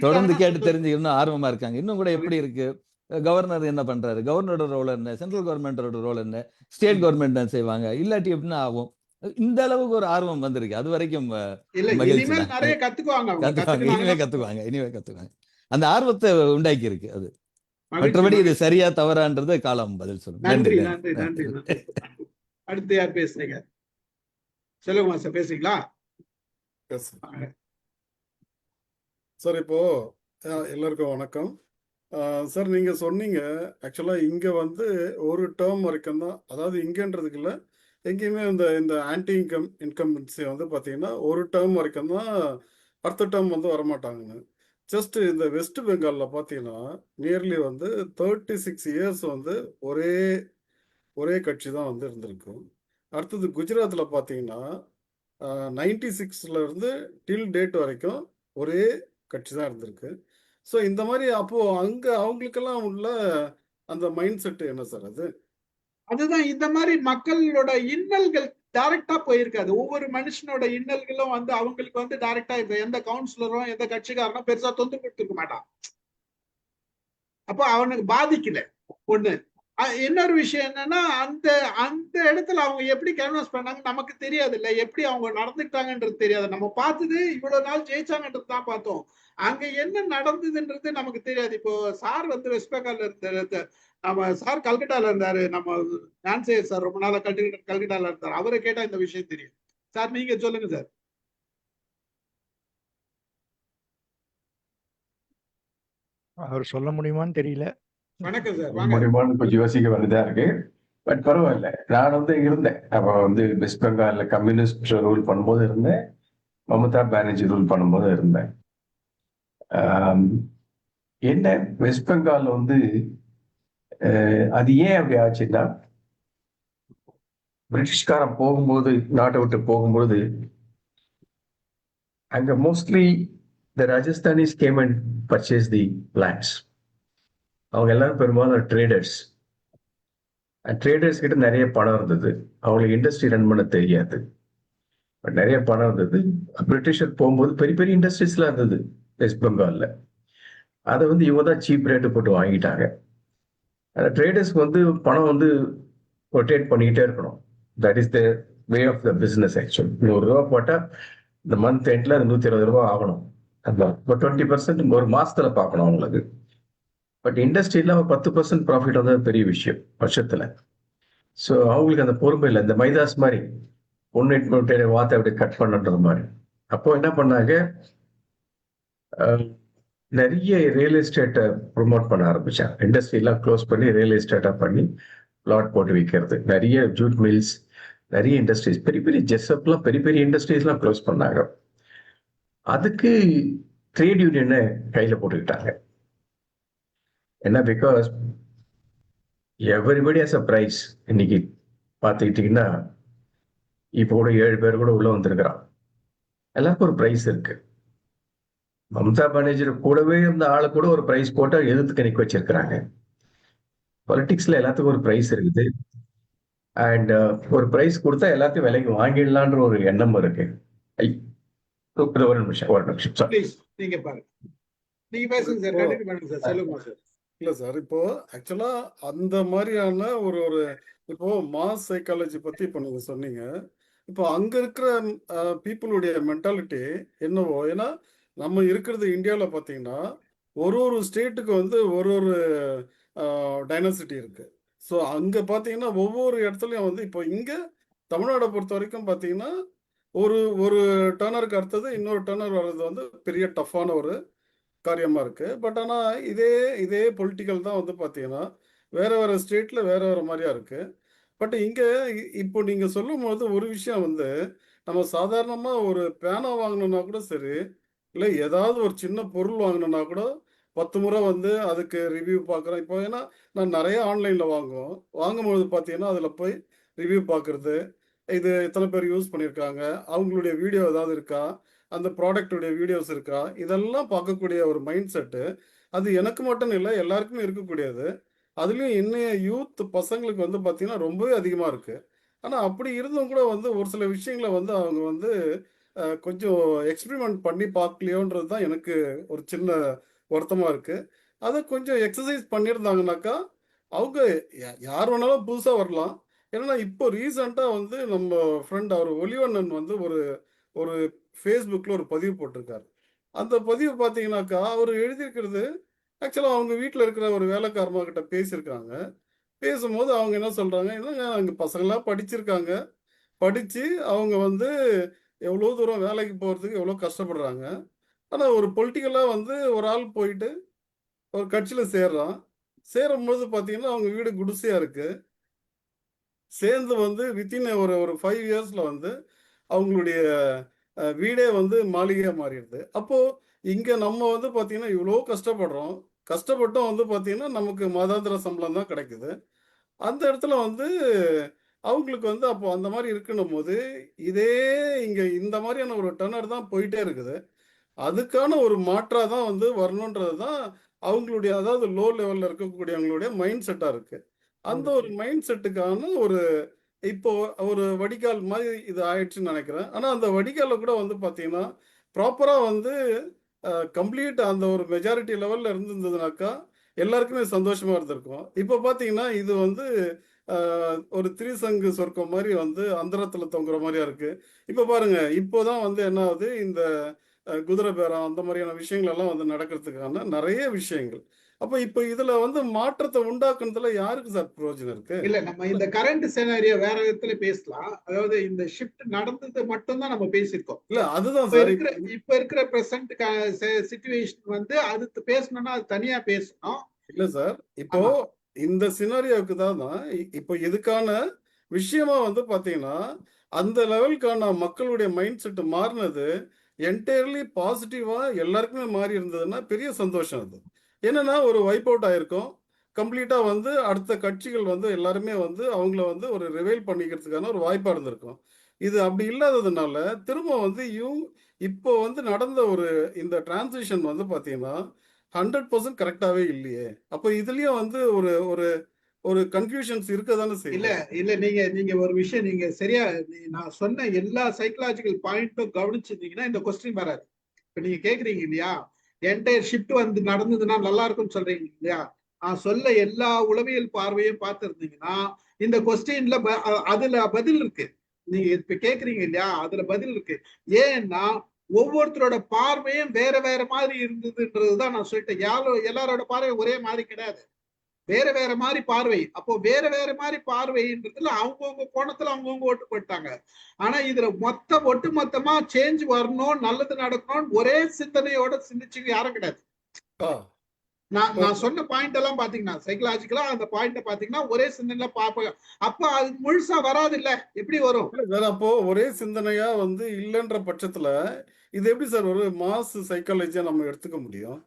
தொடர்ந்து கேட்டு தெரிஞ்சு இன்னும் ஆர்வமா இருக்காங்க. இன்னும் கூட எப்படி இருக்கு, கவர்னர் என்ன பண்றாரு, கவர்னரோட ரோல் என்ன, சென்ட்ரல் கவர்மெண்டோட ரோல் என்ன, ஸ்டேட் கவர்மெண்ட் என்ன செய்வாங்க, இல்லாட்டி எப்படின்னா ஆகும். இந்த அளவுக்கு ஒரு ஆர்வம் வந்திருக்கு. அது வரைக்கும் மகிழ்ச்சி தான். கத்துக்குவாங்க, இனிமே கத்துக்குவாங்க. அந்த ஆர்வத்தை உண்டாக்கி இருக்கு அது. மற்றபடி இது சரியா தவறான்றது காலம் பதில் சொல்லும். நன்றி நன்றி நன்றி. அடுத்து யார் பேசுறீங்க? செல்வகுமார் சார் பேசுறீங்களா? சார் இப்போ எல்லாருக்கும் வணக்கம். சார் நீங்க சொன்னீங்க ஆக்சுவலா இங்க வந்து ஒரு டேர்ம் வரைக்கும் தான், அதாவது இங்கன்றதுக்கு இல்லை, எங்கேயுமே இந்த ஆன்டி இன்கம்பன்சி வந்து பார்த்தீங்கன்னா ஒரு டேர்ம் வரைக்கும் தான், அடுத்த டேர்ம் வந்து வரமாட்டாங்கன்னு. ஜஸ்ட் இந்த வெஸ்ட் பெங்காலில் பார்த்தீங்கன்னா நியர்லி வந்து 36 இயர்ஸ் வந்து ஒரே கட்சி தான் வந்து இருந்திருக்கு. அடுத்தது குஜராத்தில் பார்த்தீங்கன்னா 96 இருந்து டில் டேட் வரைக்கும் ஒரே கட்சி தான் இருந்திருக்கு. ஸோ இந்த மாதிரி அப்போ அங்கே அவங்களுக்கெல்லாம் உள்ள அந்த மைண்ட் செட் என்ன சார் அது? அதுதான் இந்த மாதிரி மக்களோட இன்னல்கள் டைரக்டா போயிருக்காது. ஒவ்வொரு மனுஷனோட இன்னல்களும் வந்து அவங்களுக்கு வந்து டைரக்டா இருக்கு. எந்த கவுன்சிலரும் எந்த கட்சிக்காரனும் பெருசா தொந்தரவு கொடுத்துருக்க மாட்டான். அப்போ அவனுக்கு பாதிக்கல. ஒண்ணு. இன்னொரு விஷயம் என்னன்னா, அந்த அந்த இடத்துல அவங்க எப்படி கேன்வாஸ் பண்ணாங்க நமக்கு தெரியாது இல்ல, எப்படி அவங்க நடந்துக்கிட்டாங்கன்றது தெரியாது. நம்ம பார்த்தது இவ்வளவு நாள் ஜெயிச்சாங்கன்றது தான் பார்த்தோம். அங்க என்ன நடந்ததுன்றது நமக்கு தெரியாது. இப்போ சார் வந்து வெஸ்ட் பெங்கால்ல இருந்தாரு, நம்ம சார் கல்கட்டால இருந்தாரு, நம்ம நான்சேர் சார் ரொம்ப நாளா கல்கட்டால இருந்தாரு, அவரை கேட்டா இந்த விஷயம் தெரியும். சார் நீங்க சொல்லுங்க சார். அவர் சொல்ல முடியுமான்னு தெரியல. வணக்கம் சார். முடியுமான்னு கொஞ்சம் யோசிக்க வேண்டியதா இருக்கு. பட் பரவாயில்ல, நான் வந்து இருந்தேன். அப்ப வந்து வெஸ்ட் பெங்கால்ல கம்யூனிஸ்ட் ரூல் பண்ணும்போது இருந்தேன், மமதா பானர்ஜி ரூல் பண்ணும்போது இருந்தேன். என்ன வெஸ்ட் பெங்கால் வந்து அது ஏன் அப்படி ஆச்சுன்னா, பிரிட்டிஷ்காரன் போகும்போது, நாட்டை விட்டு போகும்போது, அங்க mostly the Rajasthanis came and purchase the lands. அவங்க எல்லாரும் பெரும்பாலும் ட்ரேடர்ஸ். ட்ரேடர்ஸ் கிட்ட நிறைய பணம் இருந்தது. அவங்களுக்கு இண்டஸ்ட்ரி ரன் பண்ண தெரியாது, பட் நிறைய பணம் இருந்தது. பிரிட்டிஷர் போகும்போது பெரிய பெரிய இண்டஸ்ட்ரீஸ்லாம் இருந்தது வெஸ்ட் பெங்கால்ல. அதை வந்து இவங்க தான் சீப் ரேட்டு போட்டு வாங்கிட்டாங்க. அந்த ட்ரேடர்ஸ்க்கு வந்து பணம் வந்து ரொட்டேட் பண்ணிக்கிட்டே இருக்கணும். That is the way of the business. Actually 100 ரூபா போட்டால் இந்த மந்த் எண்டில் அது 120 ரூபா ஆகணும். அதுதான் இப்போ 20% ஒரு மாசத்துல பார்க்கணும் அவங்களுக்கு. பட் இண்டஸ்ட்ரியில 10% ப்ராஃபிட் வந்து பெரிய விஷயம் வருஷத்துல. ஸோ அவங்களுக்கு அந்த பொறுமை இல்லை. இந்த மைதாஸ் மாதிரி 1 வார்த்தை அப்படி கட் பண்ணுறது மாதிரி. அப்போ என்ன பண்ணாங்க, நிறைய ரியல் எஸ்டேட்டை ப்ரொமோட் பண்ண ஆரம்பிச்சாங்க. இண்டஸ்ட்ரியெல்லாம் க்ளோஸ் பண்ணி ரியல் எஸ்டேட்டாக பண்ணி பிளாட் போட்டு விற்கிறது. நிறைய ஜூட் மில்ஸ், நிறைய இண்டஸ்ட்ரீஸ், பெரிய பெரிய ஜெஸ்அப்லாம் பெரிய பெரிய இண்டஸ்ட்ரீஸ்லாம் க்ளோஸ் பண்ணாங்க. அதுக்கு ட்ரேட் யூனியனை கையில் போட்டுக்கிட்டாங்க. என்ன, because everybody has a price. இன்னைக்கு பார்த்துக்கிட்டிங்கன்னா இப்போ கூட 7 பேர் கூட உள்ள வந்திருக்கிறான். எல்லாருக்கும் ஒரு பிரைஸ் இருக்கு. மம்தா பானர்ஜி கூடவே இருந்த ஆளை கூட ஒரு பிரைஸ் போட்டா எதிர்த்து நிக்க வச்சிருக்கிறாங்க. பொலிட்டிக்ஸ்ல எல்லாத்துக்கும் ஒரு பிரைஸ் இருக்குது. அண்ட் ஒரு பிரைஸ் கொடுத்தா எல்லாத்தையும் விலைக்கு வாங்கிடலான்ற ஒரு எண்ணம் இருக்கு. ஒரு நிமிஷம் நீங்க பாருங்க, நீங்க பேசுங்க சார், கண்டினியூ பண்ணுங்க சார், சொல்லுங்க சார். இல்ல சார், இப்போ ஆக்சுவலா அந்த மாதிரியான ஒரு இப்போ மாஸ் சைக்காலஜி பத்தி இப்போ நீங்க சொன்னீங்க. இப்போ அங்க இருக்கிற பீப்புளுடைய மென்டாலிட்டி என்னவோ, ஏன்னா நம்ம இருக்கிறது இந்தியாவில் பார்த்தீங்கன்னா ஒரு ஸ்டேட்டுக்கு வந்து ஒரு டைனசிட்டி இருக்கு. ஸோ அங்கே பார்த்தீங்கன்னா ஒவ்வொரு இடத்துலையும் வந்து இப்போ இங்கே தமிழ்நாடை பொறுத்த வரைக்கும் பார்த்தீங்கன்னா ஒரு ஒரு டர்னருக்கு அடுத்தது இன்னொரு டர்னர் வர்றது வந்து பெரிய டஃப்பான ஒரு காரியமாக இருக்கு. பட் ஆனால் இதே பொலிட்டிக்கல் தான் வந்து பார்த்தீங்கன்னா வேற வேற ஸ்டேட்ல வேற வேற மாதிரியா இருக்கு. பட் இங்கே இப்போ நீங்கள் சொல்லும் போது ஒரு விஷயம் வந்து நம்ம சாதாரணமாக ஒரு பேனா வாங்கணும்னா கூட சரி, இல்லை ஏதாவது ஒரு சின்ன பொருள் வாங்கணும்னா கூட 10 முறை வந்து அதுக்கு ரிவ்யூ பார்க்குறோம். இப்போ ஏன்னா நான் நிறைய ஆன்லைனில் வாங்கும்போது பார்த்தீங்கன்னா அதில் போய் ரிவ்யூ பார்க்குறது, இது எத்தனை பேர் யூஸ் பண்ணியிருக்காங்க, அவங்களுடைய வீடியோ ஏதாவது இருக்கா, அந்த ப்ராடக்டுடைய வீடியோஸ் இருக்கா, இதெல்லாம் பார்க்கக்கூடிய ஒரு மைண்ட் செட்டு அது எனக்கு மட்டும் இல்லை எல்லாருக்குமே இருக்கக்கூடியது. அதுலேயும் இன்னைய யூத் பசங்களுக்கு வந்து பார்த்தீங்கன்னா ரொம்பவே அதிகமாக இருக்குது. ஆனால் அப்படி இருந்தும் கூட வந்து ஒரு சில விஷயங்களை வந்து அவங்க வந்து கொஞ்சம் எக்ஸ்பெரிமெண்ட் பண்ணி பார்க்கலையோன்றது தான் எனக்கு ஒரு சின்ன வருத்தமாக இருக்குது. அதை கொஞ்சம் எக்ஸசைஸ் பண்ணியிருந்தாங்கனாக்கா அவங்க யார் வேணாலும் புதுசாக வரலாம். ஏன்னா இப்போ ரீசண்டாக வந்து நம்ம ஃப்ரெண்ட் அவர் ஒளிவண்ணன் வந்து ஒரு ஒரு ஃபேஸ்புக்கில் ஒரு பதிவு போட்டிருக்காரு. அந்த பதிவு பார்த்தீங்கன்னாக்கா அவர் எழுதியிருக்கிறது ஆக்சுவலாக அவங்க வீட்டில் இருக்கிற ஒரு வேலைக்காரமா கிட்ட பேசியிருக்காங்க. பேசும்போது அவங்க என்ன சொல்கிறாங்க, என்னங்க அங்கே பசங்களாம் படிச்சிருக்காங்க, படித்து அவங்க வந்து எவ்வளோ தூரம் வேலைக்கு போகிறதுக்கு எவ்வளோ கஷ்டப்படுறாங்க. ஆனால் ஒரு பொலிட்டிக்கலாக வந்து ஒரு ஆள் போயிட்டு ஒரு கட்சியில் சேர்றான். சேரும்போது பார்த்தீங்கன்னா அவங்க வீடு குடிசையாக இருக்குது. சேர்ந்து வந்து வித்தின் ஒரு ஒரு 5 இயர்ஸில் வந்து அவங்களுடைய வீடே வந்து மாளிகையாக மாறிடுது. அப்போது இங்கே நம்ம வந்து பார்த்தீங்கன்னா இவ்வளோ கஷ்டப்படுறோம். கஷ்டப்பட்டும் வந்து பார்த்தீங்கன்னா நமக்கு மாதாந்திர சம்பளம் தான் கிடைக்குது. அந்த இடத்துல வந்து அவங்களுக்கு வந்து அப்போ அந்த மாதிரி இருக்கணும் போது இதே இங்கே இந்த மாதிரியான ஒரு டர்னர் தான் போயிட்டே இருக்குது. அதுக்கான ஒரு மாற்றாக தான் வந்து வரணுன்றது தான் அவங்களுடைய, அதாவது லோ லெவலில் இருக்கக்கூடியவங்களுடைய மைண்ட் செட்டாக இருக்குது. அந்த ஒரு மைண்ட் செட்டுக்கான ஒரு இப்போ ஒரு வடிகால் மாதிரி இது ஆயிடுச்சுன்னு நினைக்கிறேன். ஆனால் அந்த வடிகாலில் கூட வந்து பார்த்தீங்கன்னா ப்ராப்பராக வந்து கம்ப்ளீட் அந்த ஒரு மெஜாரிட்டி லெவலில் இருந்திருந்ததுனாக்கா எல்லாருக்குமே சந்தோஷமா இருந்திருக்கும். இப்போ பார்த்தீங்கன்னா இது வந்து ஒரு திரிசங்கு சொர்க்கம் மாதிரி வந்து அந்தரத்தில் தொங்குற மாதிரியா இருக்கு. இப்போ பாருங்க, இப்போதான் வந்து என்ன ஆகுது, இந்த குதிரை பேரம் அந்த மாதிரியான விஷயங்கள் எல்லாம் வந்து நடக்கிறதுக்கான நிறைய விஷயங்கள். அப்ப இப்ப இதுல வந்து மாற்றத்தை உண்டாக்குனதுல யாருக்கு சார் பிரயோஜனம் இருக்கு? இல்ல, நம்ம இந்த கரண்ட் சினாரியோ வேற விதத்துல பேசலாம். அதாவது இந்த ஷிஃப்ட் நடந்தது மட்டும் தான் நம்ம பேசியிருக்கோம். இல்ல அதுதான் இப்ப சார். இருக்கிற இப்ப இருக்கிற பிரசன்ட் சிச்சுவேஷன் வந்து அது பேசணும்னா அது தனியா பேசணும். இல்ல சார், இப்போ ஆமா. இந்த சினாரியோவுக்கு தான் இப்போ இதுக்கான விஷயமா வந்து பாத்தீங்கன்னா அந்த லெவலுக்கான மக்களுடைய மைண்ட் செட் மாறினது என்டையர்லி பாசிட்டிவா எல்லாருக்குமே மாறி இருந்ததுன்னா பெரிய சந்தோஷம் அது. என்னன்னா ஒரு வைப் அவுட் ஆயிருக்கும் கம்ப்ளீட்டா வந்து அடுத்த கட்சிகள் வந்து எல்லாருமே வந்து அவங்கள வந்து ஒரு ரிவைல் பண்ணிக்கிறதுக்கான ஒரு வாய்ப்பா இருந்திருக்கும். இது அப்படி இல்லாததுனால திரும்ப வந்து இப்போ வந்து நடந்த ஒரு இந்த டிரான்சிஷன் வந்து பாத்தீங்கன்னா 100% கரெக்டாவே இல்லையே. அப்ப இதுலயும் வந்து ஒரு ஒரு ஒரு கன்ஃபியூஷன்ஸ் இருக்க தானே இல்ல செய்யும். இல்ல நீங்க ஒரு விஷயம் நீங்க சரியா நான் சொன்ன எல்லா சைக்கலாஜிக்கல் பாயிண்ட்டும் கவனிச்சிருந்தீங்கன்னா இந்த கொஸ்டின் வராது. இப்ப நீங்க கேக்குறீங்க இல்லையா, என்டையர் ஷிஃப்ட் வந்து நடந்ததுன்னா நல்லா இருக்கும்னு சொல்றீங்க இல்லையா, நான் சொல்ல எல்லா உளவியல் பார்வையும் பார்த்திருந்தீங்கன்னா இந்த கொஸ்டின்ல அதுல பதில் இருக்கு. நீங்க இப்ப கேக்குறீங்க இல்லையா, அதுல பதில் இருக்கு. ஏன்னா ஒவ்வொருத்தரோட பார்வையும் வேற வேற மாதிரி இருந்ததுன்றதுதான் நான் சொல்லிட்டேன். எல்லாரோட பார்வையும் ஒரே மாதிரி கிடையாது, வேற வேற மாதிரி பார்வை. அப்போ வேற வேற மாதிரி பார்வைன்றதுல அவங்கவுங்க கோணத்துல அவங்கவுங்க ஓட்டு போட்டாங்க. ஆனா இதுல ஒட்டு மொத்தமா சேஞ்ச் வரணும், நல்லது நடக்கணும் ஒரே சிந்தனையோட சிந்திச்சு யாரும் கிடையாது. நான் சொன்ன பாயிண்ட் எல்லாம் பாத்தீங்கன்னா சைக்கலாஜிக்கலா அந்த பாயிண்ட பாத்தீங்கன்னா ஒரே சிந்தனையில பாப்பாங்க. அப்ப அது முழுசா வராது இல்ல, எப்படி வரும்? அப்போ ஒரே சிந்தனையா வந்து இல்லைன்ற பட்சத்துல இது எப்படி சார் ஒரு மாஸ் சைக்காலஜியா நம்ம எடுத்துக்க முடியும்?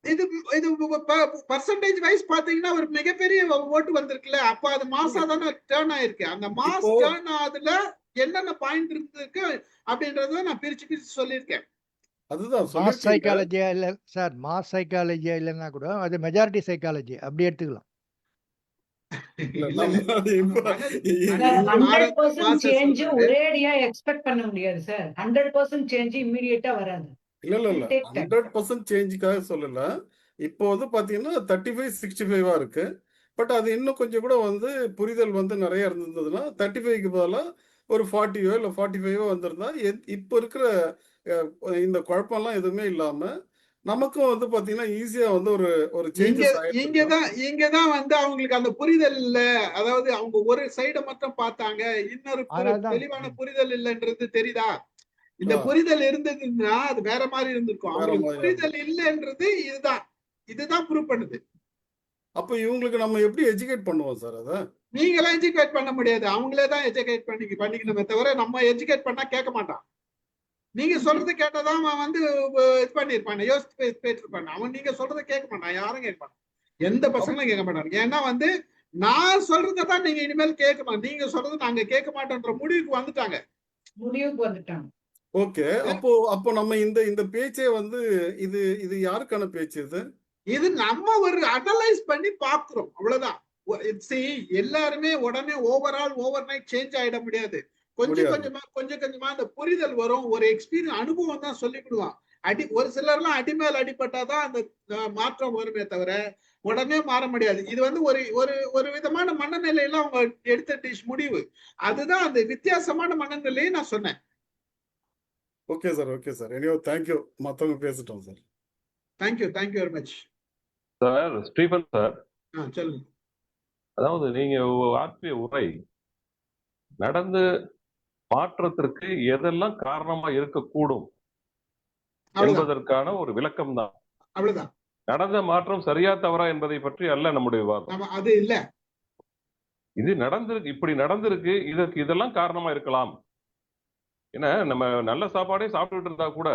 இது இது பர்சன்டேஜ் வைஸ் பாத்தீங்கன்னா ஒரு மிகப்பெரிய ஓட்டு வந்திருக்குல்ல, அப்ப அது மாசா தானே டேர்ன் ஆயிருக்கு. அந்த மாஸ் டேர்ன் ஆகுதுல என்னென்ன பாயிண்ட் இருக்கு அப்படின்றத நான் பிரிச்சு சொல்லியிருக்கேன். அதுதான் மாஸ் சைக்காலஜியா இல்ல சார், மாஸ் சைக்காலஜியா இல்லைன்னா கூட அது மெஜாரிட்டி சைக்காலஜி அப்படி எடுத்துக்கலாம். 100% சேஞ்ச் ஒரேடியா எக்ஸ்பெக்ட் பண்ண முடியாது சார். 100% சேஞ்ச் இமிடியேட்டா வராது. இல்ல 100% சேஞ்சுக்காக சொல்லல. இப்போ வந்து பாத்தீங்கன்னா 35-65 இருக்கு. பட் அது இன்னும் கொஞ்சம் கூட வந்து புரிதல் வந்து நிறைய இருந்ததுன்னா 35க்கு பதிலா ஒரு 40 இல்ல 45 வந்திருந்தா இப்போ இருக்கிற இந்த குழப்பம்லாம் எதுவுமே இல்லாம நமக்கும் வந்து பாத்தீங்கன்னா ஈஸியா வந்து ஒரு ஒரு இங்க சேஞ்சஸ் ஆயிட்டு இருக்கும். இங்கதான் வந்து அவங்களுக்கு அந்த புரிதல் இல்ல. அதாவது அவங்க ஒரு சைட மட்டும் பார்த்தாங்க, இன்னொரு அதனால்தான் தெளிவான புரிதல் இல்லைன்றது தெரியுதா? இந்த ஆ, புரிதல் இருந்ததுன்னா அது வேற மாதிரி இருந்திருக்கும். வேற அவங்களுக்கு மாதிரி புரிதல் இல்லைன்றது இதுதான் ப்ரூவ் பண்ணுது. அப்ப இவங்களுக்கு நம்ம எப்படி எஜுகேட் பண்ணுவோம் சார் அத? நீங்களாம் எஜுகேட் பண்ண முடியாது. அவங்களே தான் எஜுகேட் பண்ணிக்கணுமே தவிர நம்ம எஜுகேட் பண்ணா கேட்க மாட்டான். நீங்க சொல்றது கேட்டதான் அவன் வந்து இது பண்ணிருப்பான், யோசிச்சு பேசிருப்பான். அவன் நீங்க சொல்றதை கேட்க மாட்டான், யாரும் கேட்க மாட்டான். எந்த பசங்களும் கேட்க மாட்டாங்க. ஏன்னா வந்து நான் சொல்றதான் நீங்க இனிமேல் கேட்கணும், நீங்க சொல்றது நாங்க கேட்க மாட்டோம்ன்ற முடிவுக்கு வந்துட்டாங்க. முடிவுக்கு வந்துட்டாங்க. ஓகே. அப்போ நம்ம இந்த இந்த பேச்சே வந்து இது இது யாருக்கான பேச்சு இது? இது நம்ம ஒரு அனலைஸ் பண்ணி பாக்குறோம், அவ்வளவுதான். எல்லாருமே உடனே ஓவர் நைட் சேஞ்ச் ஆயிட முடியாது. கொஞ்சம் கொஞ்சமா அந்த புரிதல் வரும். ஒரு எக்ஸ்பீரியன்ஸ் அனுபவம் தான் சொல்லி கொடுவான். ஒரு சிலர்லாம் அடிமேல் அடிபட்டாதான் அந்த மாற்றம் வருமே தவிர உடனே மாற முடியாது. இது வந்து ஒரு விதமான மனநிலையில அவங்க எடுத்த முடிவு. அதுதான் அந்த வித்தியாசமான மனநிலையை நான் சொன்னேன். Okay sir. எனியோ தேங்க்யூ. மத்தவங்க பேசிட்டோம் sir. Thank you very much sir. Stephen sir, சொல்லுங்க. அதாவது நீங்க ஆற்றிய உரை நடந்து மாற்றத்திற்கு எதெல்லாம் காரணமா இருக்கக்கூடும் என்பதற்கான ஒரு விளக்கம் தான். அவ்வளவுதான். நடந்த மாற்றம் சரியா தவறா என்பதை பற்றி அல்ல நம்முடைய விவாதம். அது இல்ல, இது நடந்திருக்கு, இப்படி நடந்திருக்கு, இதற்கு இதெல்லாம் காரணமா இருக்கலாம். ஏன்னா நம்ம நல்ல சாப்பாடே சாப்பிட்டுட்டு இருந்தா கூட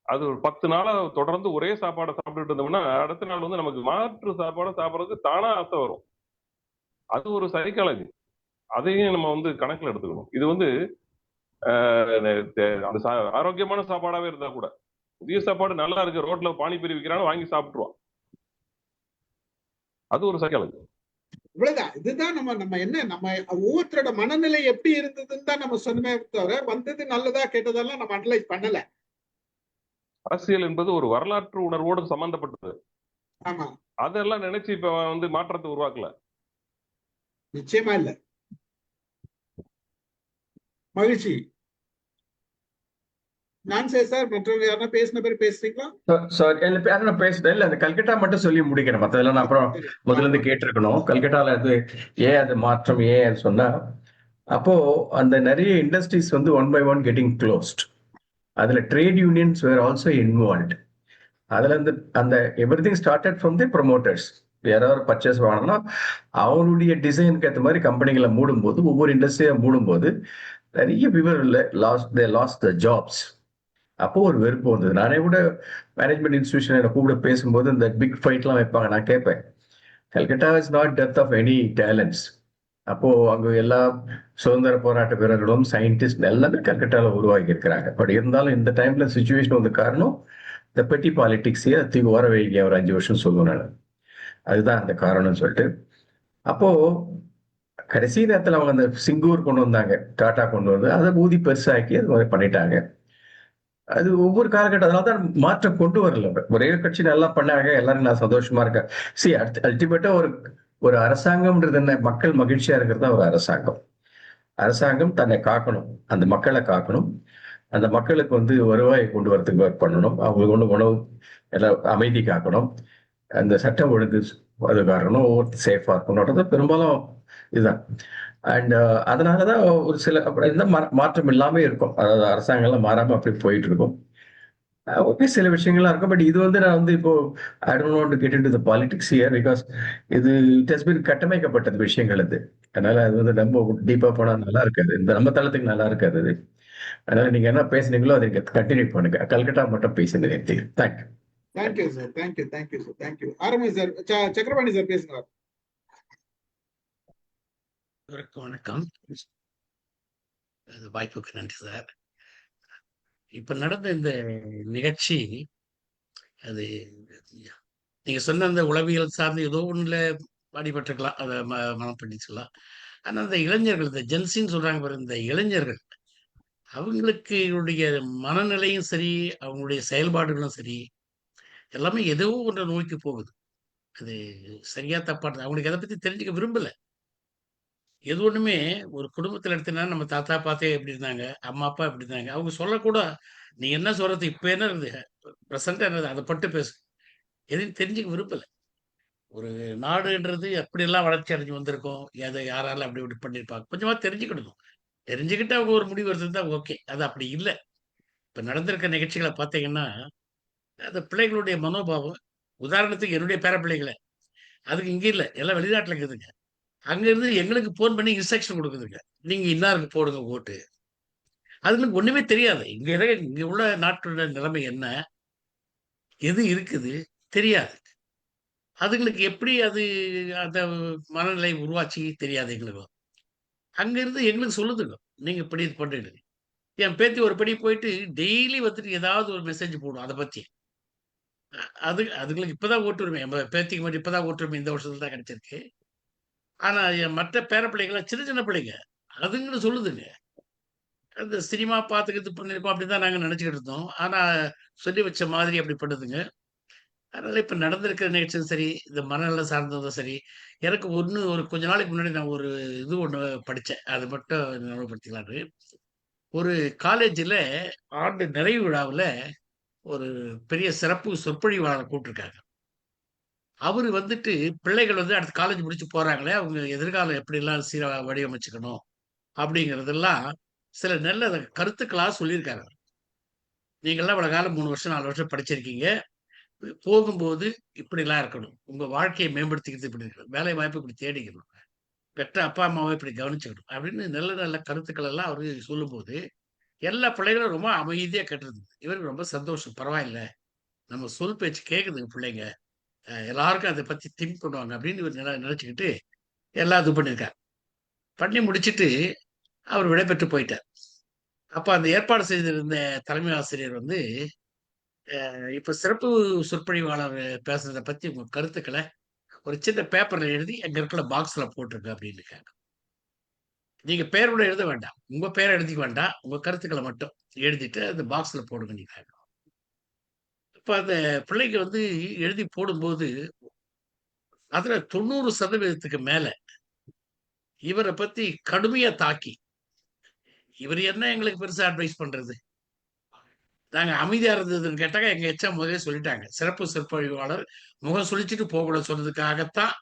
அது ஒரு 10 நாளா தொடர்ந்து ஒரே சாப்பாடை சாப்பிட்டுட்டு இருந்தோம்னா அடுத்த நாள் வந்து நமக்கு மாற்று சாப்பாடை சாப்பிட்றதுக்கு தானா ஆசை வரும். அது ஒரு சைக்காலஜி. அதையும் நம்ம வந்து கணக்குல எடுத்துக்கணும். இது வந்து அந்த ஆரோக்கியமான சாப்பாடாவே இருந்தா கூட புதிய சாப்பாடு நல்லா இருக்கு, ரோட்ல பானிபூரி விற்கிறான்னு வாங்கி சாப்பிட்டுருவான். அது ஒரு சைக்காலஜி. இவ்வளவுதான். இதுதான் நம்ம என்ன, நம்ம ஒவ்வொருத்தரோட மனநிலை எப்படி இருந்ததுன்னு தான் நம்ம சொன்னமே தவிர வந்தது நல்லதா கெட்டதெல்லாம் நம்ம அனலைஸ் பண்ணல. அரசியல் என்பது ஒரு வரலாற்று உணர்வோடு சம்பந்தப்பட்டது. ஆமா, அதெல்லாம் நினைச்சு இப்ப வந்து மாற்றத்தை உருவாக்கல. நிச்சயமா இல்ல. மகிழ்ச்சி. நான் சார் மற்றவங்க யாரா பேசின பேர் பேசுறீங்களா? நான் பேசுறேன் இல்ல, அந்த கல்கட்டா மட்டும் சொல்லி முடிக்கிறேன். மத்ததெல்லாம் நான் அப்புறம் முதல்ல இருந்து கேட்டிருக்கணும். கல்கட்டால அது ஏன் அது மாற்றம் ஏன் சொன்னா, அப்போ அந்த நிறைய இண்டஸ்ட்ரீஸ் வந்து one by one getting closed. அதுல trade unions were also involved. அதுல இருந்து அந்த everything started from the promoters. யாராவது பர்ச்சேஸ் வாங்கினா அவருடைய டிசைனுக்கு ஏற்ற மாதிரி கம்பெனிகளை மூடும்போது, ஒவ்வொரு இண்டஸ்ட்ரியா மூடும்போது நிறைய பீப்புள் லாஸ்ட் த ஜாப்ஸ். அப்போ ஒரு வெறுப்பு வந்தது. நானே கூட மேனேஜ்மெண்ட் இன்ஸ்டிடியூஷன் கூட பேசும்போது இந்த பிக் ஃபைட்லாம் வைப்பாங்க. நான் கேட்பேன், Calcutta is not death of any talents. அப்போ அங்க எல்லா சுதந்திர போராட்ட வீரர்களும் சயின்டிஸ்ட் எல்லாமே கல்கட்டாவில் உருவாக்கி இருக்கிறாங்க. பட் இருந்தாலும் இந்த டைம்ல சுச்சுவேஷன் வந்து காரணம் இந்த பெட்டி பாலிடிக்ஸையே தூக்கி ஓர வைங்க ஒரு 5 வருஷம் சொல்லுவேன் நான். அதுதான் அந்த காரணம்னு சொல்லிட்டு, அப்போ கடைசி நேரத்தில் அவங்க அந்த சிங்கூர் கொண்டு வந்தாங்க, டாடா கொண்டு வந்து அதை ஊதி பெருசாக்கி அது மாதிரி பண்ணிட்டாங்க. அது ஒவ்வொரு காலகட்டத்தினால தான் மாற்றம் கொண்டு வரல. ஒரே கட்சி நல்லா பண்ணாங்க, எல்லாரும் நான் சந்தோஷமா இருக்கேன். அல்டிமேட்டா ஒரு அரசாங்கம்ன்றது என்ன, மக்கள் மகிழ்ச்சியா இருக்கிறது தான் ஒரு அரசாங்கம். அரசாங்கம் தன்னை காக்கணும், அந்த மக்களை காக்கணும், அந்த மக்களுக்கு வந்து வருவாயை கொண்டு வரதுக்கு ஒர்க் பண்ணணும், அவங்களுக்கு ஒன்று உணவு அமைதி காக்கணும், அந்த சட்டம் ஒழுங்கு அது காரணம், ஒவ்வொருத்தர் சேஃபா இருக்கணும்ன்றது பெரும்பாலும் இதுதான். அண்ட் அதனாலதான் ஒரு சில இந்த மாற்றம் இல்லாம இருக்கும். அதாவது அரசாங்கம்லாம் மாறாம அப்படி போயிட்டு இருக்கும். ஓகே, சில விஷயங்கள்லாம் இருக்கும். பட் இது வந்து நான் வந்து இப்போ I don't want to get into the politics here because இது இட் ஹஸ் பீன் கட்டமைக்கப்பட்டது விஷயங்கள் அது. அதனால அது வந்து நம்ம டீப்பா போனா நல்லா இருக்காது, இந்த நம்ம தளத்துக்கு நல்லா இருக்காது அது. அதனால நீங்க என்ன பேசுனீங்களோ அதை கண்டினியூ பண்ணுங்க. கல்கட்டா மட்டும் பேசுங்க. தேங்க்யூ. Thank you sir. தேங்க்யூ. ஆரம்பி சார், சக்கரபாணி சார் பேசுங்க. வணக்கம். வாய்ப்புக்கு நன்றி சார். இப்ப நடந்த இந்த நிகழ்ச்சி, அது நீங்க சொன்ன அந்த உளவியல் சார்ந்து ஏதோ ஒண்ணுல அடிபட்டிருக்கலாம், அதை மனம் பண்ணிக்கலாம். ஆனா அந்த இளைஞர்கள், இந்த ஜென்சின்னு சொல்றாங்க பாரு, இந்த இளைஞர்கள் அவங்களுக்கு மனநிலையும் சரி, அவங்களுடைய செயல்பாடுகளும் சரி, எல்லாமே ஏதோ ஒன்றை நோக்கி போகுது. அது சரியா தப்பானது அவங்களுக்கு எதை பத்தி தெரிஞ்சுக்க விரும்பல. எது ஒண்ணுமே ஒரு குடும்பத்துல எடுத்தீங்கன்னா நம்ம தாத்தா பாத்தே எப்படி இருந்தாங்க, அம்மா அப்பா எப்படி இருந்தாங்க, அவங்க சொல்லக்கூட நீ என்ன சொல்றது இப்ப என்ன இருக்குது, ப்ரெசென்டா என்னது அதை பட்டு பேசு. எதையும் தெரிஞ்சுக்க விருப்பல. ஒரு நாடுன்றது எப்படியெல்லாம் வளர்ச்சி அடைஞ்சு வந்திருக்கோம், எதை யாரால அப்படி இப்படி பண்ணியிருப்பாங்க, கொஞ்சமா தெரிஞ்சுக்கிடணும். தெரிஞ்சுக்கிட்டு அவங்க ஒரு முடிவு எடுத்தா ஓகே. அது அப்படி இல்ல. இப்ப நடந்திருக்க நிகழ்ச்சிகளை பார்த்தீங்கன்னா, அந்த பிள்ளைகளுடைய மனோபாவம், உதாரணத்துக்கு என்னுடைய பேர பிள்ளைகள, அதுக்கு இங்க இல்ல, எல்லாம் வெளிநாட்டுல இருக்குதுங்க. அங்க இருந்து எங்களுக்கு போன் பண்ணி இன்ஸ்ட்ரக்ஷன் கொடுக்குதுங்க. நீங்க இன்னாருக்கு போடுங்க ஓட்டு. அதுங்களுக்கு ஒண்ணுமே தெரியாது. இங்க உள்ள நாட்டோட நிலைமை என்ன, எது இருக்குது தெரியாது. அதுங்களுக்கு எப்படி அது அந்த மனநிலை உருவாச்சு தெரியாது எங்களுக்கும். அங்க இருந்து எங்களுக்கு சொல்லுதுங்க. நீங்க இப்படி இது பண்றீங்க. என் பேத்தி ஒரு படி போயிட்டு டெய்லி வந்துட்டு ஏதாவது ஒரு மெசேஜ் போடும் அத பத்தி. அதுங்களுக்கு இப்பதான் ஓட்டுரிமை. நம்ம பேத்திக்கு மட்டும் இப்பதான் ஓட்டுரிமை இந்த வருஷத்துல தான் கிடைச்சிருக்கு. ஆனா என் மற்ற பேர பிள்ளைங்கலாம் சின்ன சின்ன பிள்ளைங்க. அதுங்களும் சொல்லுதுங்க. அந்த சினிமா பார்த்துக்கிட்டு பண்ணிருக்கோம் அப்படிதான் நாங்க நினைச்சுக்கிட்டு இருந்தோம். ஆனா சொல்லி வச்ச மாதிரி அப்படி பண்ணுதுங்க. அதனால இப்ப நடந்திருக்கிற நிகழ்ச்சியும் சரி, இந்த மனநலம் சார்ந்ததும் சரி, எனக்கு ஒரு கொஞ்ச நாளைக்கு முன்னாடி நான் ஒரு இது ஒண்ணு படிச்சேன். அது மட்டும் ஞாபகப்படுத்திக்கலான்னு. ஒரு காலேஜ்ல ஆண்டு நிறைவு விழாவுல ஒரு பெரிய சிறப்பு சொற்பொழிவாளர் கூப்பிட்டுருக்காங்க. அவரு வந்துட்டு பிள்ளைகள் வந்து அடுத்து காலேஜ் முடிச்சு போறாங்களே, அவங்க எதிர்காலம் எப்படிலாம் வடிவமைச்சுக்கணும் அப்படிங்கிறதெல்லாம் சில நல்ல கருத்துக்களா சொல்லியிருக்காரு. நீங்கள்லாம் இவ்வளவு காலம் 3 வருஷம் 4 வருஷம் படிச்சிருக்கீங்க. போகும்போது இப்படிலாம் இருக்கணும். உங்க வாழ்க்கையை மேம்படுத்திக்கிறது இப்படி இருக்கணும். வேலை வாய்ப்பு இப்படி தேடிக்கணும். பெற்ற அப்பா அம்மாவை இப்படி கவனிச்சுக்கணும். அப்படின்னு நல்ல நல்ல கருத்துக்கள் எல்லாம் அவரு சொல்லும்போது, எல்லா பிள்ளைகளும் ரொம்ப அமைதியா கேட்டிருந்தது. இவருக்கு ரொம்ப சந்தோஷம். பரவாயில்ல. நம்ம சொல் பேச்சு கேக்குதுங்க பிள்ளைங்க. எல்லாருக்கும் அதை பத்தி திங்க் பண்ணுவாங்க அப்படின்னு இவர் நினைச்சுக்கிட்டு எல்லாம் இது பண்ணியிருக்காரு. பண்ணி முடிச்சிட்டு அவர் விடைபெற்று போயிட்டார். அப்ப அந்த ஏற்பாடு செய்திருந்த தலைமை ஆசிரியர் வந்து இப்ப சிறப்பு சொற்பொழிவாளர் பேசுறதை பத்தி உங்க கருத்துக்களை ஒரு சின்ன பேப்பர்ல எழுதி அங்க இருக்கிற பாக்ஸ்ல போட்டிருக்கு அப்படின்னு இருக்காங்க. நீங்க பேர் கூட எழுத வேண்டாம். உங்க பேரை எழுதிக்க வேண்டாம். உங்க கருத்துக்களை மட்டும் எழுதிட்டு அந்த பாக்ஸ்ல போடுங்க நீங்க. இப்ப அந்த பிள்ளைங்க வந்து எழுதி போடும்போது அதுல 90% மேல இவரை பத்தி கடுமையா தாக்கி, இவர் என்ன எங்களுக்கு பெருசா அட்வைஸ் பண்றது, நாங்க அமைதியா இருந்ததுன்னு கேட்டாங்க. எங்க எச்சம் முதலே சொல்லிட்டாங்க, சிறப்பு சொற்பொழிவாளர் முகம் சுழிச்சிட்டு போகக்கூடாது சொன்னதுக்காகத்தான்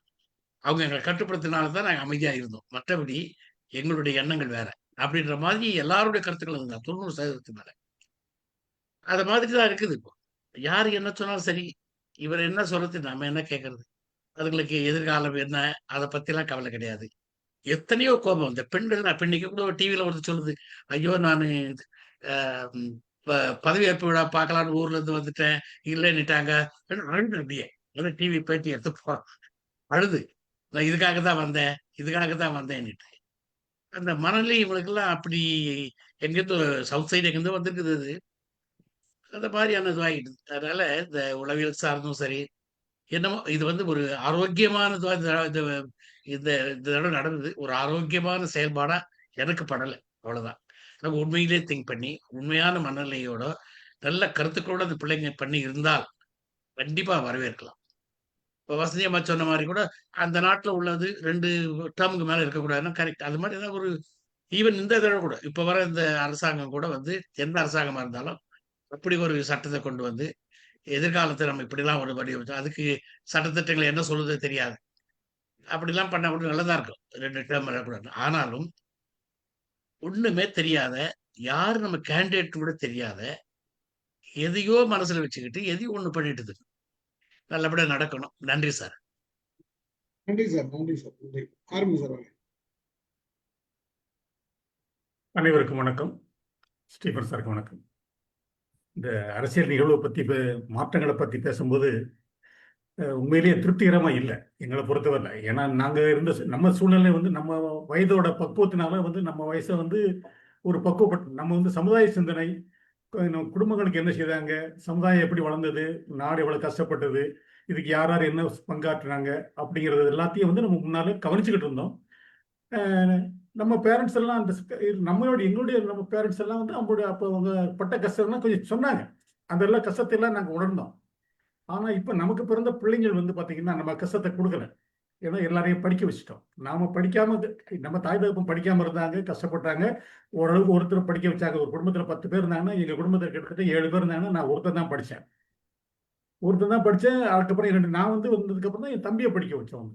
அவங்க எங்களை கட்டுப்படுத்தினால்தான் நாங்க அமைதியா இருந்தோம். மற்றபடி எங்களுடைய எண்ணங்கள் வேற அப்படின்ற மாதிரி எல்லாருடைய கருத்துக்கள் இருந்தா 90% மேல. அது மாதிரிதான் இருக்குது. இப்போ யாரு என்ன சொன்னாலும் சரி, இவர் என்ன சொல்றது நம்ம என்ன கேட்கறது, அதுங்களுக்கு எதிர்காலம் என்ன அதை பத்தி எல்லாம் கவலை கிடையாது. எத்தனையோ கோபம் இந்த பெண்கள். நான் இன்னைக்கு கூட டிவியில ஒருத்தர் சொல்லுது, ஐயோ நான் பதவியேற்பு விழா பார்க்கலான்னு ஊர்ல இருந்து வந்துட்டேன், இல்லைன்னுட்டாங்க. அழுது அப்படியே டிவி பேட்டி எடுத்து அழுது, நான் இதுக்காக தான் வந்தேன், இதுக்காக தான் வந்தேன்னுட்டு. அந்த மனநிலை இவங்களுக்கெல்லாம் அப்படி எங்கேருந்து சவுத் சைடு எங்கேருந்து வந்திருக்குது அது. அந்த மாதிரியான இதுவாகிடுது. அதனால இந்த உளவியல் சார்ந்தும் சரி, என்னமோ இது வந்து ஒரு ஆரோக்கியமான இந்த தடவை நடந்தது ஒரு ஆரோக்கியமான செயல்பாடா எனக்கு படலை. அவ்வளவுதான். நம்ம உண்மையிலே திங்க் பண்ணி உண்மையான மனநிலையோட நல்ல கருத்துக்களோட அந்த பிள்ளைங்க பண்ணி இருந்தால் கண்டிப்பா வரவேற்கலாம். இப்போ வசதி அம்மா சொன்ன மாதிரி கூட அந்த நாட்டில் உள்ளது 2 டேர்முக்கு மேல இருக்கக்கூடாதுன்னா கரெக்ட். அது மாதிரி ஏதாவது ஒரு ஈவன் இந்த தடவை கூட இப்ப வர இந்த அரசாங்கம் கூட வந்து எந்த அரசாங்கமா இருந்தாலும் அப்படி ஒரு சட்டத்தை கொண்டு வந்து எதிர்காலத்தை நம்ம இப்படிலாம் ஒரு வடிவமைச்சோம், அதுக்கு சட்டத்திட்டங்கள் என்ன சொல்லுது தெரியாது, அப்படிலாம் பண்ண கூட நல்லதா இருக்கும். 2 டேர்ம் வரக்கூடாது. ஆனாலும் ஒண்ணுமே தெரியாத, யாரு நம்ம கேண்டிடேட் கூட தெரியாத, எதையோ மனசுல வச்சுக்கிட்டு எதையும் ஒண்ணு பண்ணிட்டு இருக்கு. நல்லபடியா நடக்கணும். நன்றி சார். நன்றி சார். நன்றி சார். நன்றி. ஆரம்பி சார். அனைவருக்கும் வணக்கம். ஸ்டீபன் சாருக்கு வணக்கம். இந்த அரசியல் நிகழ்வை பத்தி மாற்றங்களை பத்தி பேசும்போது உண்மையிலேயே திருப்திகரமா இல்லை எங்களை பொறுத்தவரை. ஏன்னா நாங்க இருந்த நம்ம சூழ்நிலை வந்து நம்ம வயதோட பக்குவத்தினால வந்து நம்ம வயசை வந்து ஒரு பக்குவப்பட்டு நம்ம வந்து சமுதாய சிந்தனை, குடும்பங்களுக்கு என்ன செய்தாங்க, சமுதாயம் எப்படி வளர்ந்தது, நாடு எவ்வளவு கஷ்டப்பட்டது, இதுக்கு யார் யார் என்ன பங்காற்றுனாங்க அப்படிங்கிறது எல்லாத்தையும் வந்து நம்ம முன்னாலே கவனிச்சுக்கிட்டு இருந்தோம். நம்ம பேரண்ட்ஸ் எல்லாம் அந்த எங்களுடைய நம்ம பேரண்ட்ஸ் எல்லாம் வந்து அவங்களுடைய அப்போ அவங்க பட்ட கஷ்டம்லாம் கொஞ்சம் சொன்னாங்க. அந்த எல்லா கஷ்டத்தை எல்லாம் நாங்கள் உணர்ந்தோம். ஆனா இப்ப நமக்கு பிறந்த பிள்ளைங்கள் வந்து பாத்தீங்கன்னா நம்ம கஷ்டத்தை கொடுக்கல. ஏன்னா எல்லாரையும் படிக்க வச்சுட்டோம். நாம படிக்காம நம்ம தாய் தகப்பன் படிக்காம இருந்தாங்க, கஷ்டப்பட்டாங்க. ஓரளவுக்கு ஒருத்தர் படிக்க வச்சாங்க. ஒரு குடும்பத்துல 10 பேர் இருந்தாங்கன்னா எங்க குடும்பத்துல கிட்டத்தட்ட 7 பேர் இருந்தாங்கன்னா நான் ஒருத்தர் தான் படிச்சேன். அதுக்கப்புறம் நான் வந்ததுக்கு அப்புறம் தான் என் தம்பியை படிக்க வச்சோம்.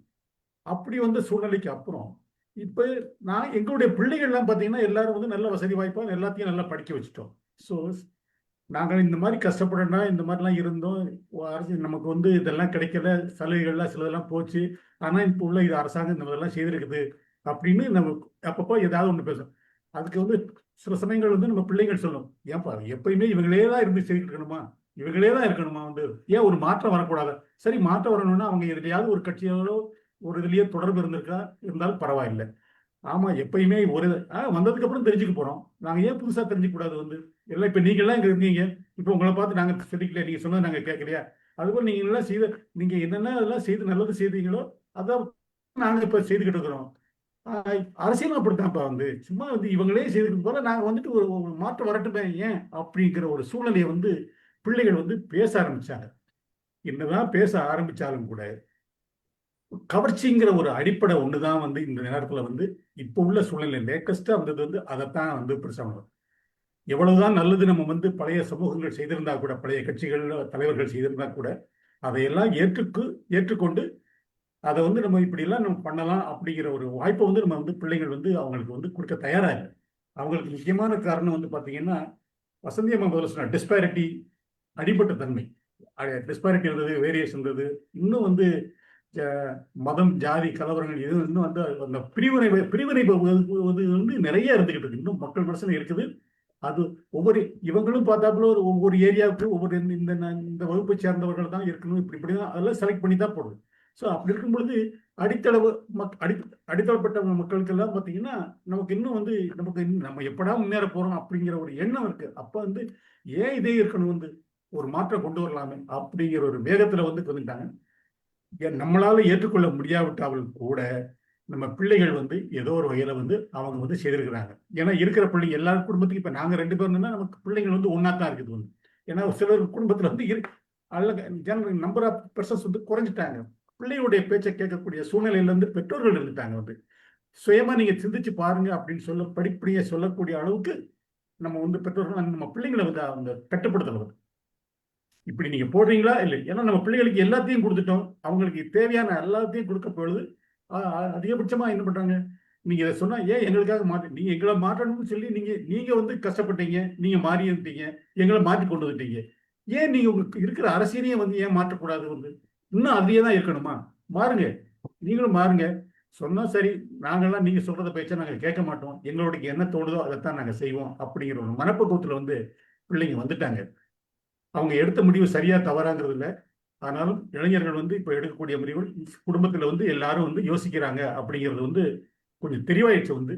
அப்படி வந்த சூழ்நிலைக்கு அப்புறம் இப்ப நான் எங்களுடைய பிள்ளைகள்லாம் பார்த்தீங்கன்னா எல்லாரும் வந்து நல்ல வசதி வாய்ப்பா எல்லாத்தையும் நல்லா படிக்க வச்சுட்டோம். ஸோ நாங்கள் இந்த மாதிரி கஷ்டப்படனா இந்த மாதிரிலாம் இருந்தோம். அரசு நமக்கு வந்து இதெல்லாம் கிடைக்கல, சலுகைகள்லாம் சிலதெல்லாம் போச்சு. ஆனா இப்போ உள்ள இது அரசாங்கம் இந்த மாதிரிலாம் செய்திருக்குது அப்படின்னு நம்ம அப்பப்போ ஏதாவது ஒன்று பேசும். அதுக்கு வந்து சில சமயங்கள் வந்து நம்ம பிள்ளைகள் சொல்லும், ஏன்பா எப்பயுமே இவங்களே தான் இருந்து செய்துட்டு இருக்கணுமா, இவங்களே தான் இருக்கணுமா, வந்து ஏன் ஒரு மாற்றம் வரக்கூடாது? சரி, மாற்றம் வரணும்னா அவங்க எதுலையாவது ஒரு கட்சியோட ஒரு இதுலயே தொடர்பு இருந்தாலும் பரவாயில்லை. ஆமா, எப்பயுமே ஒரு வந்ததுக்கு அப்புறம் தெரிஞ்சுக்க போறோம். நாங்க ஏன் புதுசா தெரிஞ்சுக்க கூடாது? வந்து எல்லாம் இப்ப நீங்க எல்லாம் இங்க இருக்கீங்க, இப்ப உங்களை பார்த்து நாங்க தெரிவிக்கல, நீங்க சொன்னது நாங்க கேட்கலையா? அதுபோல் நீங்க எல்லாம் நீங்க என்னென்ன அதெல்லாம் செய்து நல்லது செய்தீங்களோ அதான் நாங்க இப்ப செய்துக்கிட்டு இருக்கிறோம். அரசியலும் அப்படித்தான்ப்பா. வந்து சும்மா வந்து இவங்களே செய்துக்கிட்டு போல நாங்க வந்துட்டு ஒரு மாற்றம் வரட்டுமே ஏன் அப்படிங்கிற ஒரு சூழ்நிலையை வந்து பிள்ளைகள் வந்து பேச ஆரம்பிச்சாங்க. என்னதான் பேச ஆரம்பிச்சாலும் கூட கவர்ச்சிங்கிற ஒரு அடிப்படை ஒண்ணுதான் வந்து இந்த நேரத்துல வந்து இப்ப உள்ள சூழ்நிலை லேட்டஸ்டா வந்தது வந்து அதைத்தான் வந்து பிரச்சனை. எவ்வளவுதான் நல்லது நம்ம வந்து பழைய சமூகங்கள் செய்திருந்தா கூட, பழைய கட்சிகள் தலைவர்கள் செய்திருந்தா கூட அதையெல்லாம் ஏற்றுக்கொண்டு அதை வந்து நம்ம இப்படி எல்லாம் நம்ம பண்ணலாம் அப்படிங்கிற ஒரு வாய்ப்பை வந்து நம்ம வந்து பிள்ளைகள் வந்து அவங்களுக்கு வந்து கொடுக்க தயாரா இல்லை. அவங்களுக்கு முக்கியமான காரணம் வந்து பாத்தீங்கன்னா, வசந்தி அம்மா முதல்ல சொன்ன டிஸ்பாரிட்டி, அடிப்பட்ட தன்மை. டிஸ்பாரிட்டி இருந்தது, வேரியேஷன் இருந்தது. இன்னும் வந்து மதம், ஜாதி கலவரங்கள் இது இன்னும் வந்து அந்த பிரிவினை வந்து நிறைய இருந்துகிட்டு இருக்கு. இன்னும் மக்கள் மனசுல இருக்குது. அது இவங்களும் பார்த்தாப்புல ஒவ்வொரு ஏரியாவுக்கு ஒவ்வொரு இந்த வகுப்பை சேர்ந்தவர்கள் தான் இருக்கணும், இப்படிதான் அதெல்லாம் செலக்ட் பண்ணி தான் போடுது. ஸோ அப்படி இருக்கும் பொழுது அடித்தளப்பட்ட மக்களுக்கு எல்லாம் பார்த்தீங்கன்னா நமக்கு இன்னும் வந்து நம்ம எப்படா முன்னேற போறோம் அப்படிங்கிற ஒரு எண்ணம் இருக்கு. அப்ப வந்து ஏன் இதே இருக்கணும், வந்து ஒரு மாற்றம் கொண்டு வரலாமே அப்படிங்கிற ஒரு வேகத்துல வந்து வந்துட்டாங்க. நம்மளால ஏற்றுக்கொள்ள முடியாவிட்டாலும் கூட நம்ம பிள்ளைகள் வந்து ஏதோ ஒரு வகையில வந்து அவங்க வந்து செய்திருக்கிறாங்க. ஏன்னா இருக்கிற பிள்ளைங்க எல்லா குடும்பத்துக்கும் இப்ப நாங்க 2 பேர் இருந்தா நமக்கு பிள்ளைகள் வந்து ஒன்னா தான் இருக்குது வந்து. ஏன்னா சிலர் குடும்பத்துல வந்து நம்பர் ஆஃப் பர்சன்ஸ் வந்து குறைஞ்சிட்டாங்க. பிள்ளைகளுடைய பேச்சை கேட்கக்கூடிய சூழ்நிலையில இருந்து பெற்றோர்கள் இருந்துட்டாங்க. வந்து சுயமா நீங்க சிந்திச்சு பாருங்க அப்படின்னு படிப்படியா சொல்லக்கூடிய அளவுக்கு நம்ம வந்து பெற்றோர்கள் நம்ம பிள்ளைங்களை வந்து அவங்க கட்டுப்படுத்துறது. இப்படி நீங்க போடுறீங்களா இல்லை? ஏன்னா நம்ம பிள்ளைகளுக்கு எல்லாத்தையும் கொடுத்துட்டோம், அவங்களுக்கு தேவையான எல்லாத்தையும் கொடுக்க பொழுது அதிகபட்சமா என்ன பண்றாங்க, நீங்க இதை சொன்னா ஏன் எங்களுக்காக நீங்க எங்களை மாற்றணும்னு சொல்லி நீங்க வந்து கஷ்டப்பட்டீங்க, நீங்க மாறி இருந்தீங்க, எங்களை மாற்றி கொண்டு வந்துட்டீங்க. ஏன் நீங்க உங்களுக்கு இருக்கிற அரசியலையும் வந்து ஏன் மாற்றக்கூடாது? வந்து இன்னும் அதையே தான் இருக்கணுமா? மாறுங்க, நீங்களும் மாறுங்க. சொன்னா சரி, நாங்கெல்லாம் நீங்க சொல்றத பேச்சா நாங்க கேட்க மாட்டோம், எங்களுடைய என்ன தோணுதோ அதைத்தான் நாங்க செய்வோம் அப்படிங்கிற ஒரு மனப்பக்குவத்துல வந்து பிள்ளைங்க வந்துட்டாங்க. அவங்க எடுத்த முடிவு சரியா தவறாங்கிறது இல்லை. ஆனாலும் இளைஞர்கள் வந்து இப்ப எடுக்கக்கூடிய முடிவுகள் குடும்பத்துல வந்து எல்லாரும் வந்து யோசிக்கிறாங்க அப்படிங்கிறது வந்து கொஞ்சம் தெளிவாயிடுச்சு. வந்து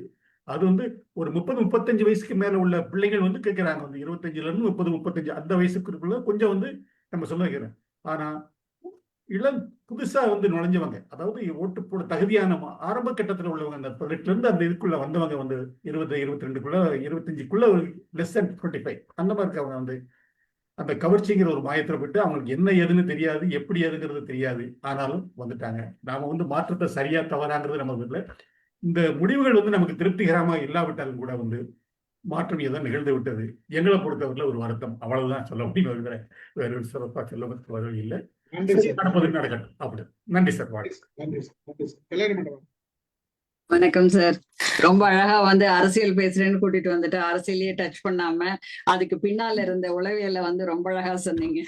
அது வந்து ஒரு 30-35 வயசுக்கு மேல உள்ள பிள்ளைகள் வந்து கேட்கிறாங்க. வந்து 25ல இருந்து 30-35 அந்த வயசுக்குள்ள கொஞ்சம் வந்து நம்ம சொல்ல வைக்கிறேன். ஆனா புதுசா வந்து நுழைஞ்சவங்க, அதாவது ஓட்டு போட தகுதியான ஆரம்ப கட்டத்துல உள்ளவங்க, அந்த 18ல இருந்து அந்த இதுக்குள்ள வந்தவங்க வந்து 20-22க்குள்ள 25க்குள்ள லெஸ் than 25 அந்த மாதிரி இருக்கவங்க வந்து அந்த கவர்ச்சிங்கிற ஒரு மாயத்துல போயிட்டு அவங்களுக்கு என்ன ஏதுன்னு தெரியாது, எப்படி ஏதுங்கிறது தெரியாது. ஆனாலும் வந்துட்டாங்க. நாம வந்து மாற்றத்தை சரியா தவறாங்கிறது நமக்கு இல்லை. இந்த முடிவுகள் வந்து நமக்கு திருப்திகரமா இல்லாவிட்டாலும் கூட வந்து மாற்றம் ஏதோ நிகழ்ந்து விட்டது. எங்களை பொறுத்தவரையில ஒரு வருத்தம், அவ்வளவுதான் சொல்ல முடியும். வேற ஒரு சிறப்பா சொல்ல இல்லை. நடப்பது நடக்கட்டும். அப்படி நன்றி சார். நன்றி சார். வணக்கம் சார். ரொம்ப அழகா வந்து அரசியல் பேசுறேன்னு கூட்டிட்டு வந்துட்டு அரசியலையே டச் பண்ணாம அதுக்கு பின்னால இருந்த உளவியலை வந்து ரொம்ப அழகா சொன்னீங்க.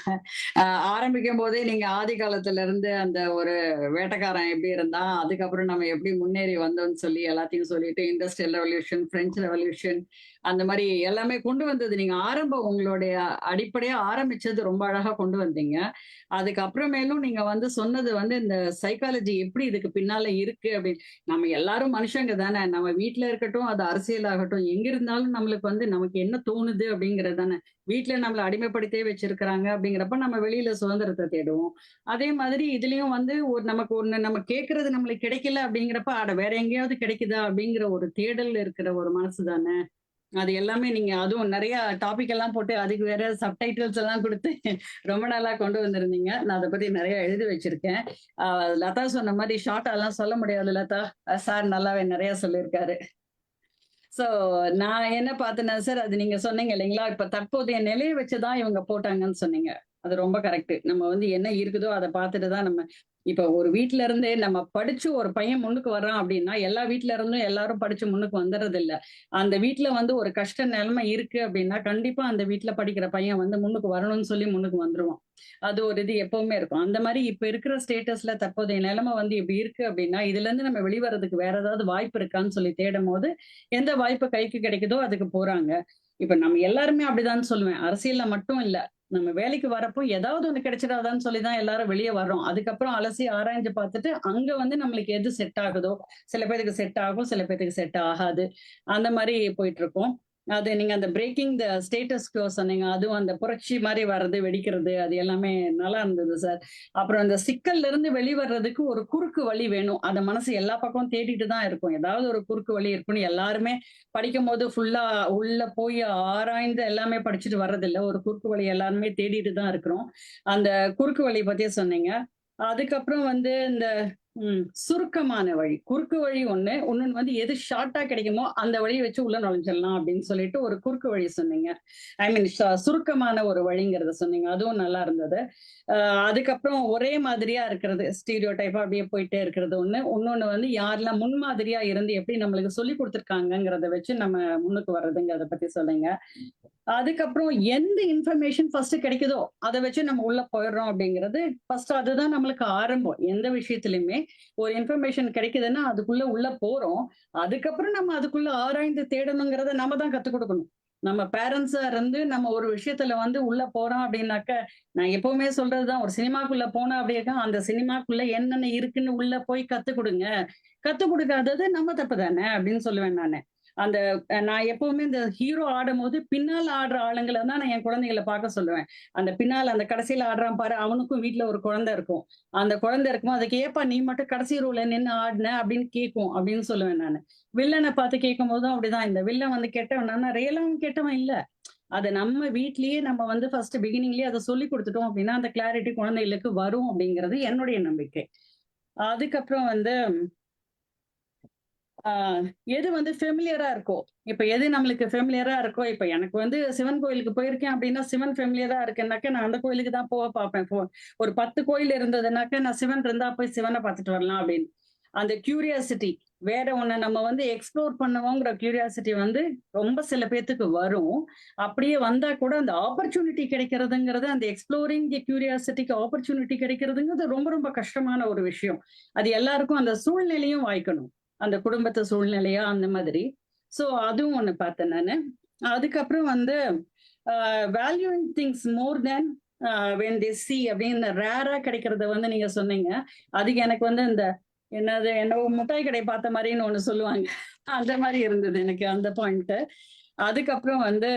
ஆரம்பிக்கும் போதே நீங்க ஆதி காலத்துல இருந்து அந்த ஒரு வேட்டைக்காரன் எப்படி இருந்தா, அதுக்கப்புறம் நம்ம எப்படி முன்னேறி வந்தோம்னு சொல்லி எல்லாத்தையும் சொல்லிட்டு இண்டஸ்ட்ரியல் ரெவல்யூஷன், பிரெஞ்சு ரெவல்யூஷன், அந்த மாதிரி எல்லாமே கொண்டு வந்தது நீங்க உங்களுடைய அடிப்படையா ஆரம்பிச்சது ரொம்ப அழகா கொண்டு வந்தீங்க. அதுக்கப்புறமேலும் நீங்க வந்து சொன்னது வந்து இந்த சைக்காலஜி எப்படி இதுக்கு பின்னால இருக்கு அப்படின்னு. நம்ம எல்லாரும் மனுஷங்க தானே, நம்ம வீட்டுல இருக்கட்டும், அது அரசியல் ஆகட்டும், எங்க இருந்தாலும் நம்மளுக்கு வந்து நமக்கு என்ன தோணுது அப்படிங்கிறது தானே. வீட்டுல நம்மளை அடிமைப்படுத்தே வச்சிருக்கிறாங்க அப்படிங்கிறப்ப நம்ம வெளியில சுதந்திரத்தை தேடுவோம். அதே மாதிரி இதுலயும் வந்து நமக்கு ஒண்ணு நம்ம கேட்கறது நம்மளுக்கு கிடைக்கல அப்படிங்கிறப்ப வேற எங்கேயாவது கிடைக்குதா அப்படிங்கிற ஒரு தேடல் இருக்கிற ஒரு மனசு தானே. அது எல்லாமே நீங்க அதுவும் நிறைய டாபிக் எல்லாம் போட்டு அதுக்கு வேற சப்டைட்டில்ஸ் எல்லாம் கொடுத்து ரொம்ப நல்லா கொண்டு வந்திருந்தீங்க. நான் அதை பத்தி நிறைய எழுதி வச்சிருக்கேன். லதா சொன்ன மாதிரி ஷார்ட்டா எல்லாம் சொல்ல முடியாது லதா. சார் நல்லாவே நிறைய சொல்லியிருக்காரு. சோ நான் என்ன பார்த்தேன்னா சார், அது நீங்க சொன்னீங்க இல்லைங்களா, இப்ப தற்போதைய நிலையை வச்சுதான் இவங்க போட்டாங்கன்னு சொன்னீங்க. அது ரொம்ப கரெக்ட். நம்ம வந்து என்ன இருக்குதோ அதை பார்த்துட்டு தான் நம்ம இப்ப ஒரு வீட்ல இருந்தே நம்ம படிச்சு ஒரு பையன் முன்னுக்கு வர்றான் அப்படின்னா எல்லா வீட்ல இருந்தும் எல்லாரும் படிச்சு முன்னுக்கு வந்துடுறது இல்ல. அந்த வீட்ல வந்து ஒரு கஷ்ட நிலைமை இருக்கு அப்படின்னா கண்டிப்பா அந்த வீட்ல படிக்கிற பையன் வந்து முன்னுக்கு வரணும்னு சொல்லி முன்னுக்கு வந்துருவான். அது ஒரு இது எப்பவுமே இருக்கும். அந்த மாதிரி இப்ப இருக்கிற ஸ்டேட்டஸ்ல தற்போதைய நிலைமை வந்து இப்படி இருக்கு அப்படின்னா இதுல இருந்து நம்ம வெளிவரதுக்கு வேற ஏதாவது வாய்ப்பு இருக்கான்னு சொல்லி தேடும் போது எந்த வாய்ப்பு கைக்கு கிடைக்குதோ அதுக்கு போறாங்க. இப்ப நம்ம எல்லாருமே அப்படிதான் சொல்லுவேன். அரசியல்ல மட்டும் இல்ல, நம்ம வேலைக்கு வரப்போ ஏதாவது ஒண்ணு கிடைச்சிடாதான்னு சொல்லிதான் எல்லாரும் வெளியே வர்றோம். அதுக்கப்புறம் அலசி ஆராய்ஞ்சு பார்த்துட்டு அங்க வந்து நம்மளுக்கு எது செட் ஆகுதோ, சில பேருக்கு செட் ஆகும், சில பேருக்கு செட் ஆகாது. அந்த மாதிரி போயிட்டு இருக்கோம். அது நீங்க அந்த பிரேக்கிங் த ஸ்டேட்டஸ் கோ சொன்னீங்க, அதுவும் அந்த புரட்சி மாதிரி வர்றது, வெடிக்கிறது, அது எல்லாமே நல்லா இருந்தது சார். அப்புறம் அந்த சிக்கல்ல இருந்து வெளிவர்றதுக்கு ஒரு குறுக்கு வழி வேணும். அந்த மனசு எல்லா பக்கமும் தேடிட்டு தான் இருக்கும். ஏதாவது ஒரு குறுக்கு வழி இருக்குன்னு எல்லாருமே படிக்கும் போது ஃபுல்லா உள்ள போய் ஆராய்ந்து எல்லாமே படிச்சுட்டு வர்றதில்ல. ஒரு குறுக்கு வழி எல்லாருமே தேடிட்டு தான் இருக்கிறோம். அந்த குறுக்கு வழி பத்தியே சொன்னீங்க. அதுக்கப்புறம் வந்து இந்த சுருக்கமான வழி, குறுக்கு வழி ஒண்ணு, இன்னொன்னு வந்து எது ஷார்ட்டா கிடைக்குமோ அந்த வழியை வச்சு உள்ள நுழைஞ்சிடலாம் அப்படின்னு சொல்லிட்டு ஒரு குறுக்கு வழி சொன்னீங்க. ஐ மீன் சுருக்கமான ஒரு வழிங்கிறத சொன்னீங்க. அதுவும் நல்லா இருந்தது. அதுக்கப்புறம் ஒரே மாதிரியா இருக்கிறது, ஸ்டீரியோ டைப்பா அப்படியே போயிட்டே இருக்கிறது ஒண்ணு. இன்னொன்னு வந்து யாரெல்லாம் முன்மாதிரியா இருந்து எப்படி நம்மளுக்கு சொல்லி கொடுத்துருக்காங்கிறத வச்சு நம்ம முன்னுக்கு வர்றதுங்கிறத பத்தி சொன்னீங்க. அதுக்கப்புறம் எந்த இன்ஃபர்மேஷன் ஃபர்ஸ்ட் கிடைக்குதோ அதை வச்சு நம்ம உள்ள போயிடுறோம் அப்படிங்கிறது ஃபர்ஸ்ட். அதுதான் நம்மளுக்கு ஆரம்பம். எந்த விஷயத்திலுமே ஒரு இன்ஃபர்மேஷன் கிடைக்குதுன்னா அதுக்குள்ள உள்ள போறோம். அதுக்கப்புறம் நம்ம அதுக்குள்ள ஆராய்ந்து தேடணுங்கிறத நம்ம தான் கத்துக் கொடுக்கணும். நம்ம பேரண்ட்ஸா இருந்து நம்ம ஒரு விஷயத்துல வந்து உள்ள போறோம் அப்படின்னாக்க, நான் எப்பவுமே சொல்றதுதான், ஒரு சினிமாக்குள்ள போனா அப்படின்னா அந்த சினிமாக்குள்ள என்னென்ன இருக்குன்னு உள்ள போய் கத்துக் கொடுங்க. கத்துக் கொடுக்காதது நம்ம தப்பு தானே அப்படின்னு சொல்லுவேன் நானு. அந்த நான் எப்பவுமே இந்த ஹீரோ ஆடும் போது பின்னால் ஆடுற ஆளுங்களை தான் நான் என் குழந்தைகளை பார்க்க சொல்லுவேன். அந்த பின்னால் அந்த கடைசியில ஆடுறான் பாரு, அவனுக்கும் வீட்டுல ஒரு குழந்தை இருக்கும். அந்த குழந்தை இருக்குமோ அதுக்கு ஏப்பா நீ மட்டும் கடைசி ரோல நின்று ஆடின அப்படின்னு கேட்கும் அப்படின்னு சொல்லுவேன் நான். வில்லனை பார்த்து கேட்கும் போதும் அப்படிதான், இந்த வில்லன் வந்து கெட்டவன், ரியலாவும் கெட்டவன் இல்ல. அதை நம்ம வீட்லயே நம்ம வந்து ஃபர்ஸ்ட் பிகினிங்லயே அதை சொல்லி கொடுத்துட்டோம் அப்படின்னா அந்த கிளாரிட்டி குழந்தைகளுக்கு வரும் அப்படிங்கிறது என்னுடைய நம்பிக்கை. அதுக்கப்புறம் வந்து எது வந்து ஃபெமிலியரா இருக்கோ, இப்ப எது நம்மளுக்கு ஃபெமிலியரா இருக்கோ, இப்ப எனக்கு வந்து சிவன் கோயிலுக்கு போயிருக்கேன் அப்படின்னா சிவன் ஃபெமிலியரா இருக்குன்னாக்க நான் அந்த கோயிலுக்கு தான் போக பார்ப்பேன். ஒரு 10 கோயில் இருந்ததுனாக்க நான் சிவன் இருந்தா போய் சிவனை பார்த்துட்டு வரலாம் அப்படின்னு. அந்த கியூரியாசிட்டி, வேற ஒண்ணு நம்ம வந்து எக்ஸ்ப்ளோர் பண்ணுவோங்கிற கியூரியாசிட்டி வந்து ரொம்ப சில பேர்த்துக்கு வரும். அப்படியே வந்தா கூட அந்த ஆப்பர்ச்சுனிட்டி கிடைக்கிறதுங்கிறது, அந்த எக்ஸ்ப்ளோரிங் கியூரியாசிட்டிக்கு ஆப்பர்ச்சுனிட்டி கிடைக்கிறதுங்கிறது ரொம்ப ரொம்ப கஷ்டமான ஒரு விஷயம். அது எல்லாருக்கும் அந்த சூழ்நிலையும் வாய்க்கணும், அந்த குடும்பத்து சூழ்நிலையா அந்த மாதிரி. சோ அதுவும் ஒண்ணு பார்த்தேன் நானு. அதுக்கப்புறம் வந்து valuing things more than when they see அப்படின்னு ரேரா கிடைக்கிறத வந்து நீங்க சொன்னீங்க. அதுக்கு எனக்கு வந்து இந்த என்னவோ முட்டாய் கடை பார்த்த மாதிரின்னு ஒண்ணு சொல்லுவாங்க, அந்த மாதிரி இருந்தது எனக்கு அந்த பாயிண்ட். அதுக்கப்புறம் வந்து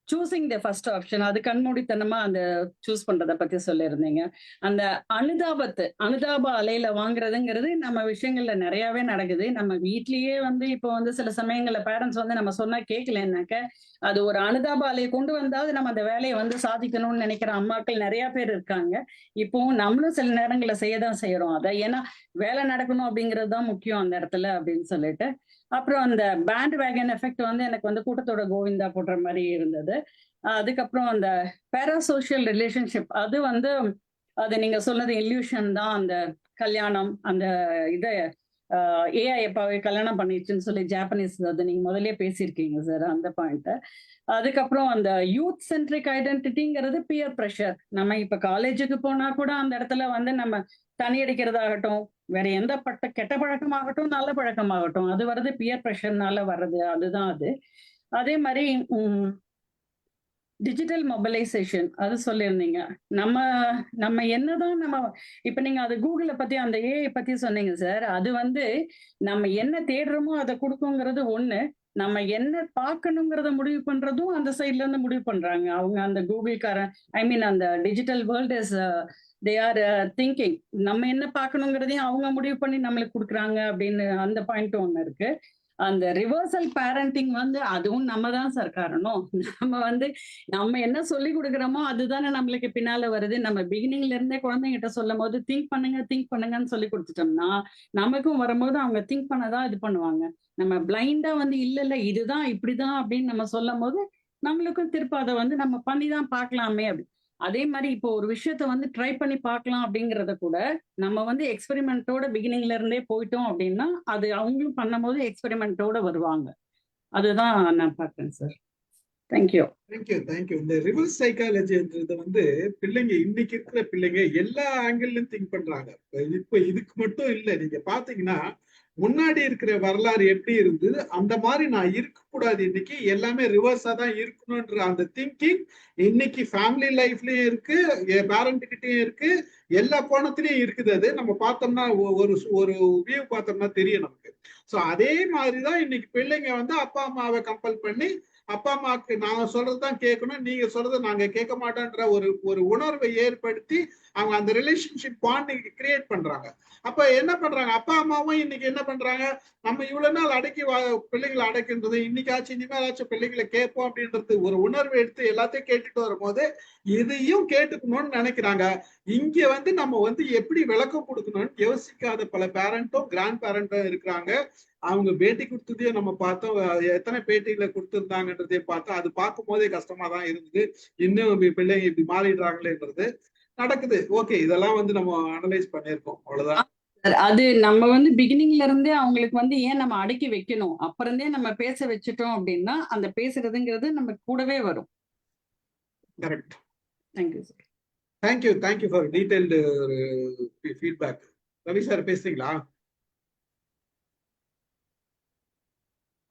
சூசிங் த ஃபர்ஸ்ட் ஆப்ஷன், அது கண்மூடித்தனமா அந்த சூஸ் பண்றதை பத்தி சொல்லியிருந்தீங்க. அந்த அனுதாப அலையில வாங்குறதுங்கிறது நம்ம விஷயங்கள்ல நிறையவே நடக்குது. நம்ம வீட்லயே வந்து இப்போ வந்து சில சமயங்கள்ல பேரண்ட்ஸ் வந்து நம்ம சொன்னா கேட்கலன்னாக்க அது ஒரு அனுதாப அலையை கொண்டு வந்தாவது நம்ம அந்த வேலையை வந்து சாதிக்கணும்னு நினைக்கிற அம்மாக்கள் நிறைய பேர் இருக்காங்க. இப்போவும் நம்மளும் சில நேரங்களை செய்யதான் செய்யறோம் அதை, ஏன்னா வேலை நடக்கணும் அப்படிங்கிறது தான் முக்கியம் அந்த இடத்துல அப்படின்னு சொல்லிட்டு. அப்புறம் அந்த பேண்ட் வேகன் எஃபெக்ட் வந்து எனக்கு வந்து கூட்டத்தோட கோவிந்தா போடுற மாதிரி இருந்தது. அதுக்கப்புறம் அந்த பேராசோஷியல் ரிலேஷன்ஷிப், அது வந்து அது நீங்க சொன்னது இல்யூஷன் தான். அந்த கல்யாணம், அந்த இதை ஏஐ எப்பாவே கல்யாணம் பண்ணிடுச்சுன்னு சொல்லி ஜாப்பனீஸ், அது நீங்க முதலே பேசியிருக்கீங்க சார் அந்த பாயிண்ட். அதுக்கப்புறம் அந்த யூத் சென்ட்ரிக் ஐடென்டிட்டிங்கிறது பியர் ப்ரெஷர். நம்ம இப்ப காலேஜுக்கு போனா கூட அந்த இடத்துல வந்து நம்ம தனி அடிக்கிறதாகட்டும், வேற எந்த கெட்ட பழக்கமாகட்டும் நல்ல பழக்கமாகட்டும், அது வர்றது பியர் ப்ரெஷர்னால வர்றது, அதுதான் அது. அதே மாதிரி டிஜிட்டல் மொபைலைசேஷன் அது சொல்லியிருந்தீங்க. நம்ம என்னதான் நம்ம இப்ப நீங்க அது கூகுளை பத்தி அந்த ஏஐ பத்தி சொன்னீங்க சார். அது வந்து நம்ம என்ன தேடுறோமோ அதை கொடுக்குங்கிறது ஒண்ணு, நம்ம என்ன பார்க்கணுங்கிறத முடிவு பண்றதும் அந்த சைட்ல இருந்து முடிவு பண்றாங்க அவங்க. அந்த கூகுள்காரன், ஐ மீன் அந்த digital world is they are thinking, நம்ம என்ன பார்க்கணுங்கிறதையும் அவங்க முடிவு பண்ணி நம்மளுக்கு கொடுக்குறாங்க அப்படின்னு அந்த பாயிண்ட் ஒண்ணு இருக்கு. அந்த ரிவர்சல் பேரண்டிங் வந்து அதுவும் நம்ம தான் சார் காரணம். நம்ம என்ன சொல்லி கொடுக்குறோமோ அதுதானே நம்மளுக்கு பின்னால வருது. நம்ம பிகினிங்ல இருந்தே குழந்தைங்கிட்ட சொல்லும் போது திங்க் பண்ணுங்கன்னு சொல்லி கொடுத்துட்டோம்னா நமக்கும் வரும்போது அவங்க திங்க் பண்ணதான் இது பண்ணுவாங்க. நம்ம பிளைண்டா இல்ல இதுதான் இப்படிதான் அப்படின்னு நம்ம சொல்லும் போது நம்மளுக்கும் திருப்ப அதை நம்ம பண்ணிதான் பார்க்கலாமே அப்படி. அதே மாதிரி இப்போ ஒரு விஷயத்த ட்ரை பண்ணி பார்க்கலாம் அப்படிங்கறத கூட நம்ம எக்ஸ்பெரிமெண்டோட பிகினிங்ல இருந்தே போயிட்டோம் அப்படின்னா அது அவங்களும் பண்ணும் போது எக்ஸ்பெரிமெண்டோட வருவாங்க. அதுதான் நான் பார்க்கிறேன் சார். தேங்க்யூ. தேங்க்யூ. இந்த ரிவர்ஸ் சைக்காலஜின்றது பிள்ளைங்க இன்னைக்கு இருக்கிற பிள்ளைங்க எல்லா ஆங்கிள்லயும் திங்க் பண்றாங்க. இப்ப இதுக்கு மட்டும் இல்ல, நீங்க பாத்தீங்கன்னா முன்னாடி இருக்கிற வரலாறு எப்படி இருந்தது அந்த மாதிரி நான் இருக்கக்கூடாது, இன்னைக்கு எல்லாமே ரிவர்ஸா தான் இருக்கணும்ன்ற அந்த திங்கிங் இன்னைக்கு ஃபேமிலி லைஃப்லயும் இருக்கு, பேரண்ட் கிட்டயும் இருக்கு, எல்லா கோணத்திலயும் இருக்குது. அது நம்ம பார்த்தோம்னா ஒரு ஒரு வியூ பார்த்தோம்னா தெரியும் நமக்கு. சோ அதே மாதிரிதான் இன்னைக்கு பிள்ளைங்க அப்பா அம்மாவை கம்பல் பண்ணி அப்பா அம்மாவுக்கு நாங்க சொல்றதுதான் கேட்கணும், நீங்க சொல்றதை நாங்க கேட்க மாட்டோன்ற ஒரு உணர்வை ஏற்படுத்தி அவங்க அந்த ரிலேஷன்ஷிப் பாண்ட் கிரியேட் பண்றாங்க. அப்ப என்ன பண்றாங்க, அப்பா அம்மாவும் இன்னைக்கு என்ன பண்றாங்க, நம்ம இவ்வளவு நாள் அடக்கி பிள்ளைங்களை அடக்கின்றது, இன்னைக்காச்சும் இனிமேலாச்சும் பிள்ளைங்களை கேட்போம் அப்படின்றது ஒரு உணர்வு எடுத்து எல்லாத்தையும் கேட்டுட்டு வரும்போது இதையும் கேட்டுக்கணும்னு நினைக்கிறாங்க. இங்க நம்ம எப்படி விளக்கம் கொடுக்கணும்னு யோசிக்காத பல பேரண்ட்டும் கிராண்ட் பேரண்ட்டும் இருக்கிறாங்க. அவங்க பேட்டி கொடுத்ததையும் நம்ம பார்த்தோம், எத்தனை பேட்டியில கொடுத்துருந்தாங்கன்றதையும் பார்த்தோம். அது பார்க்கும் போதே கஷ்டமா தான் இருந்தது, இன்னும் பிள்ளைங்க இப்படி மாறிடுறாங்களேன்றது நடக்குது. ஓகே, இதெல்லாம் நம்ம அனலைஸ் பண்ணியிருக்கோம், அவ்வளவுதான். அது நம்ம பிகினிங்ல இருந்தே அவங்களுக்கு ஏன் நம்ம அடக்கி வைக்கணும், அப்புறம் இருந்தே நம்ம பேச வச்சுட்டோம் அப்படின்னா அந்த பேசுறதுங்கிறது நம்ம கூடவே வரும். Correct. Thank you sir. Thank you for detailed feedback. Ravi sir பேசுறீங்களா?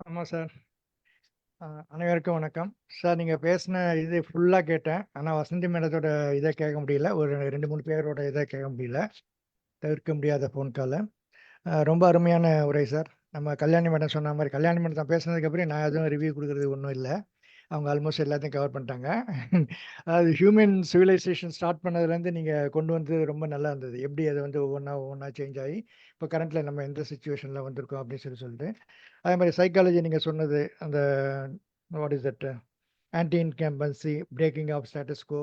ஆமாம் சார். அனைவருக்கும் வணக்கம் சார். நீங்கள் பேசின இது ஃபுல்லாக கேட்டேன், ஆனால் வசந்தி மேடத்தோட இதை கேட்க முடியல, ஒரு 2-3 பேரோட இதை கேட்க முடியல, தவிர்க்க முடியாத ஃபோன் காலை. ரொம்ப அருமையான உரை சார். நம்ம கல்யாணி மேடம் சொன்ன மாதிரி, கல்யாணி மேடம் தான் பேசுனதுக்கப்புறம் நான் எதுவும் ரிவ்யூ கொடுக்குறது ஒன்றும் இல்லை, அவங்க ஆல்மோஸ்ட் எல்லாத்தையும் கவர் பண்ணிட்டாங்க. அது ஹியூமன் சிவிலைசேஷன் ஸ்டார்ட் பண்ணதுலேருந்து நீங்கள் கொண்டு வந்தது ரொம்ப நல்லா இருந்தது. எப்படி அது ஒவ்வொன்றா சேஞ்ச் ஆகி இப்போ கரண்ட்டில் நம்ம எந்த சுச்சுவேஷனில் வந்திருக்கோம் அப்படின்னு சொல்லிட்டு. அதே மாதிரி சைக்காலஜி நீங்கள் சொன்னது, அந்த what is that anti incumbency, breaking of status quo,